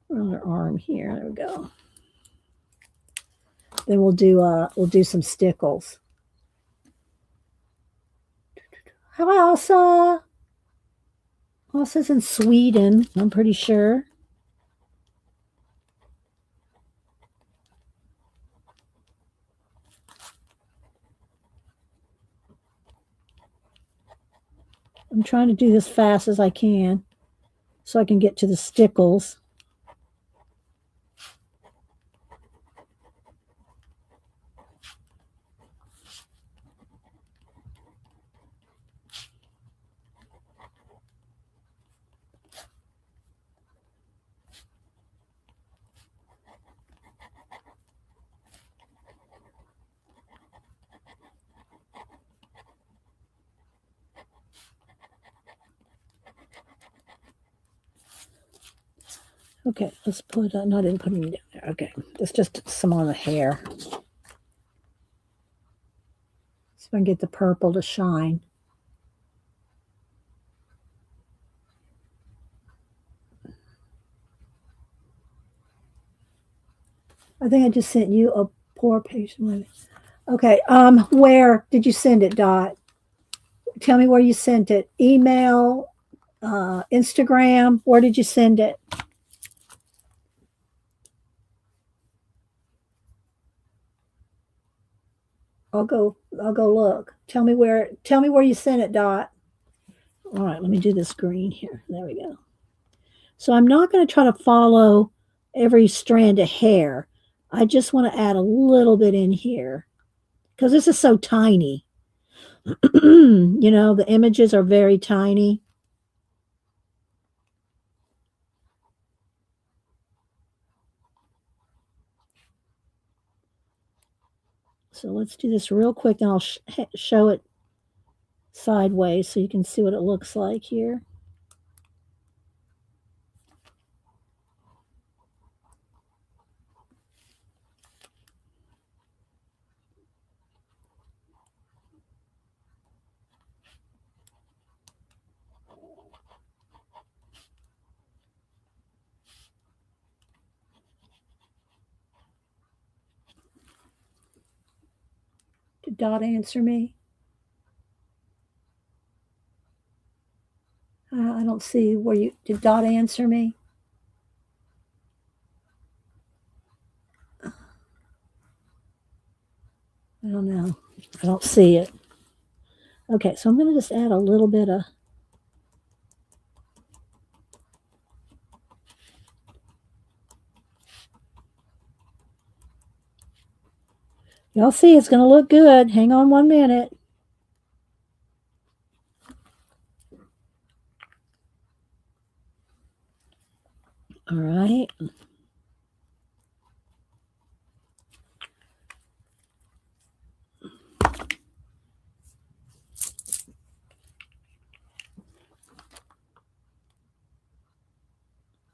on her arm here. There we go. Then we'll do some stickles. Hi, Elsa. Elsa's in Sweden, I'm pretty sure. I'm trying to do this fast as I can so I can get to the stickles. Okay, let's put, no, I didn't put any down there. Okay, that's just some on the hair. So I can get the purple to shine. I think I just sent you a poor patient. Okay, where did you send it, Dot? Tell me where you sent it. Email, Instagram. Where did you send it? I'll go look. Tell me where you sent it, Dot. All right, let me do this green here. There we go. So I'm not going to try to follow every strand of hair. I just want to add a little bit in here because this is so tiny. The images are very tiny. So let's do this real quick and I'll show it sideways so you can see what it looks like here. Did Dot answer me? I don't see where you did. Dot answer me? I don't know. I don't see it. Okay, so I'm going to just add a little bit of. Y'all see it's going to look good. Hang on 1 minute. All right.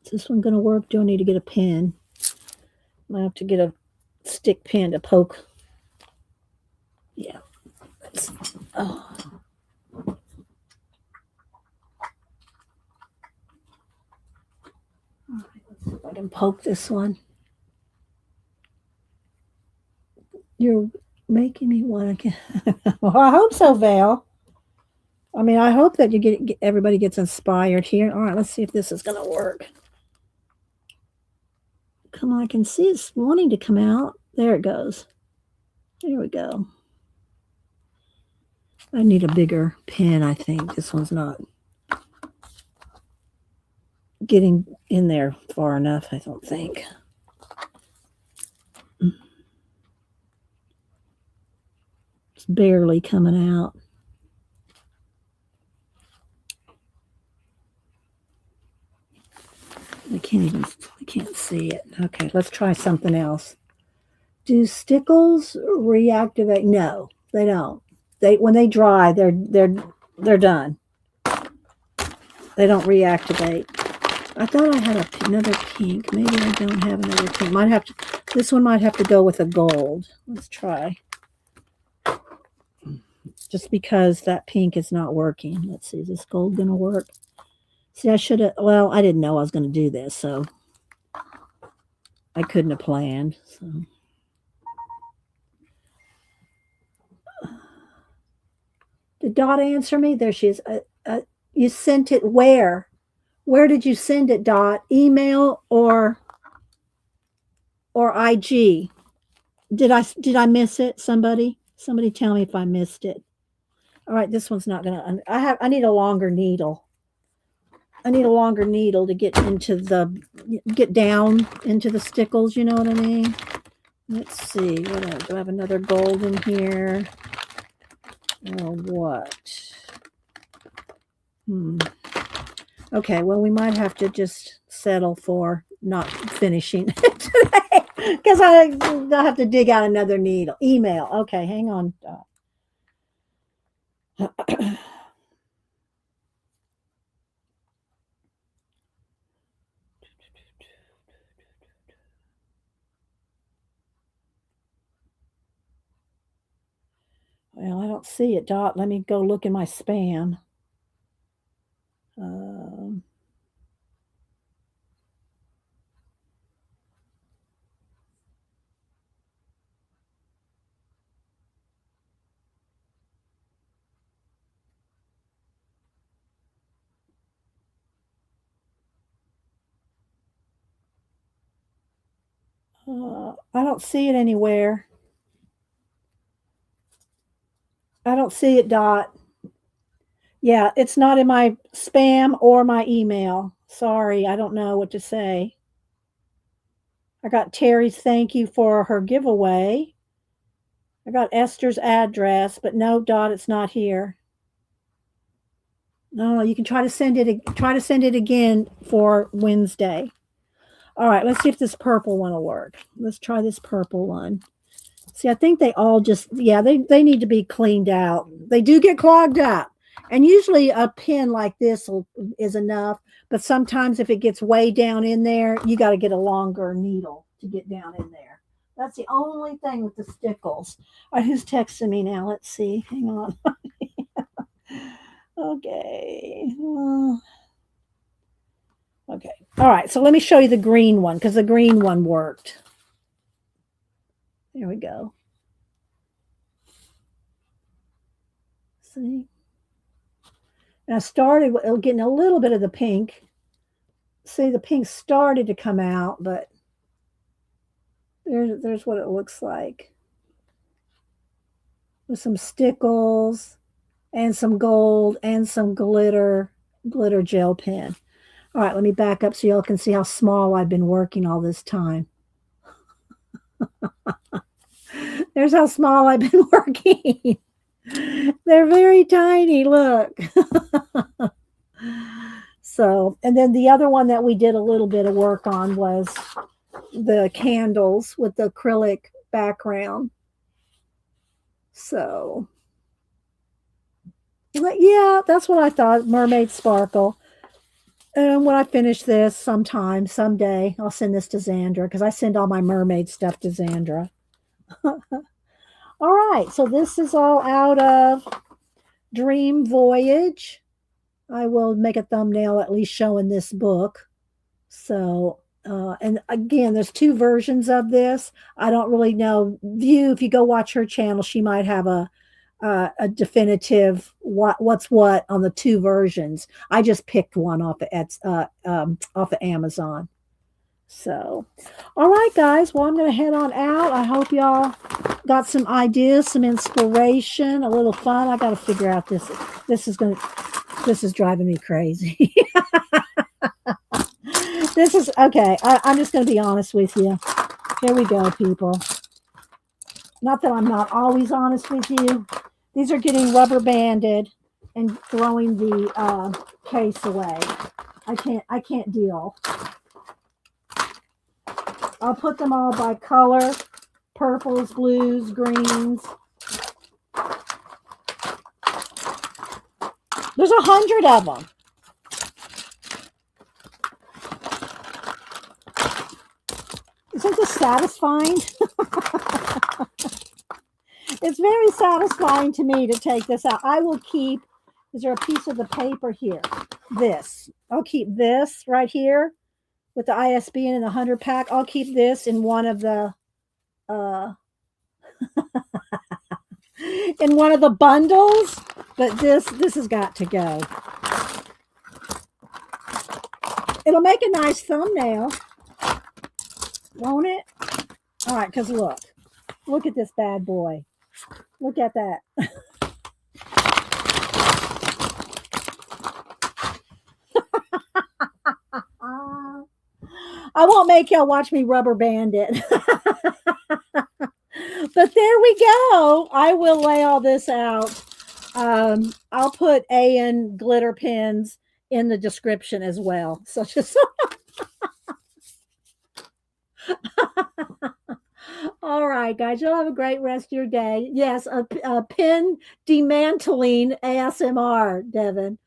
Is this one going to work? Do I need to get a pen? I have to get a stick pin to poke. Yeah. Oh. All right, let's see if I can poke this one. You're making me want to get. Well, I hope so, Val. I mean, I hope that you get everybody gets inspired here. All right, let's see if this is going to work. Come on, I can see it's wanting to come out. There it goes. There we go. I need a bigger pen, I think. This one's not getting in there far enough, I don't think. It's barely coming out. I can't see it. Okay, let's try something else. Do stickles reactivate? No, they don't. When they dry, they're done. They don't reactivate. I thought I had another pink. Maybe I don't have another pink. This one might have to go with a gold. Let's try. Just because that pink is not working. Let's see, is this gold going to work? See, I should have, well, I didn't know I was going to do this, so I couldn't have planned. So. Did Dot answer me? There she is. You sent it where? Where did you send it, Dot? Email or IG? Did I miss it? Somebody tell me if I missed it. All right, this one's not gonna. I need a longer needle. I need a longer needle to get down into the stickles. You know what I mean? Let's see. What else? Do I have another gold in here? Or what? Okay, well, we might have to just settle for not finishing it today because I'll have to dig out another needle. Email. Okay, hang on. Well, I don't see it, Dot. Let me go look in my spam. I don't see it anywhere. I don't see it, Dot. Yeah, it's not in my spam or my email. Sorry, I don't know what to say. I got Terry's thank you for her giveaway. I got Esther's address, but no, Dot, it's not here. No, you can try to send it again for Wednesday. All right, let's see if this purple one will work. Let's try this purple one. See, I think they all just, yeah, they need to be cleaned out. They do get clogged up. And usually a pin like this is enough, but sometimes if it gets way down in there, you got to get a longer needle to get down in there. That's the only thing with the stickles. All right, who's texting me now? Let's see. Hang on. Okay. Okay. All right. So let me show you the green one because the green one worked. There we go. See? And I started getting a little bit of the pink. See, the pink started to come out, but there's what it looks like. With some stickles and some gold and some glitter gel pen. All right, let me back up so y'all can see how small I've been working all this time. There's how small I've been working. They're very tiny, look. So, and then the other one that we did a little bit of work on was the candles with the acrylic background. So, yeah, that's what I thought, Mermaid Sparkle. And when I finish this someday, I'll send this to Xandra because I send all my mermaid stuff to Xandra. All right, so this is all out of Dream Voyage. I will make a thumbnail at least showing this book. So, and again, there's 2 versions of this. I don't really know. View, if you go watch her channel, she might have a definitive what's what on the 2 versions. I just picked one off of Amazon. So, all right, guys. Well, I'm going to head on out. I hope y'all got some ideas, some inspiration, a little fun. I got to figure out this. This is driving me crazy. This is okay. I'm just going to be honest with you. Here we go, people. Not that I'm not always honest with you. These are getting rubber banded and throwing the case away. I can't deal. I'll put them all by color: purples, blues, greens. There's 100 of them. Isn't this satisfying? It's very satisfying to me to take this out. I will keep, is there a piece of the paper here? This. I'll keep this right here with the ISBN and the 100 pack. I'll keep this in one of the in one of the bundles, but this has got to go. It'll make a nice thumbnail, won't it? All right, because look at this bad boy. Look at that. I won't make y'all watch me rubber band it. But there we go. I will lay all this out. I'll put AN glitter pens in the description as well. So just all right, guys. Y'all have a great rest of your day. Yes, a pen demantling ASMR, Devin.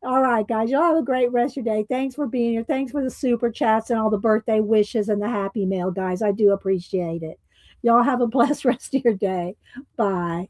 All right, guys. Y'all have a great rest of your day. Thanks for being here. Thanks for the super chats and all the birthday wishes and the happy mail, guys. I do appreciate it. Y'all have a blessed rest of your day. Bye.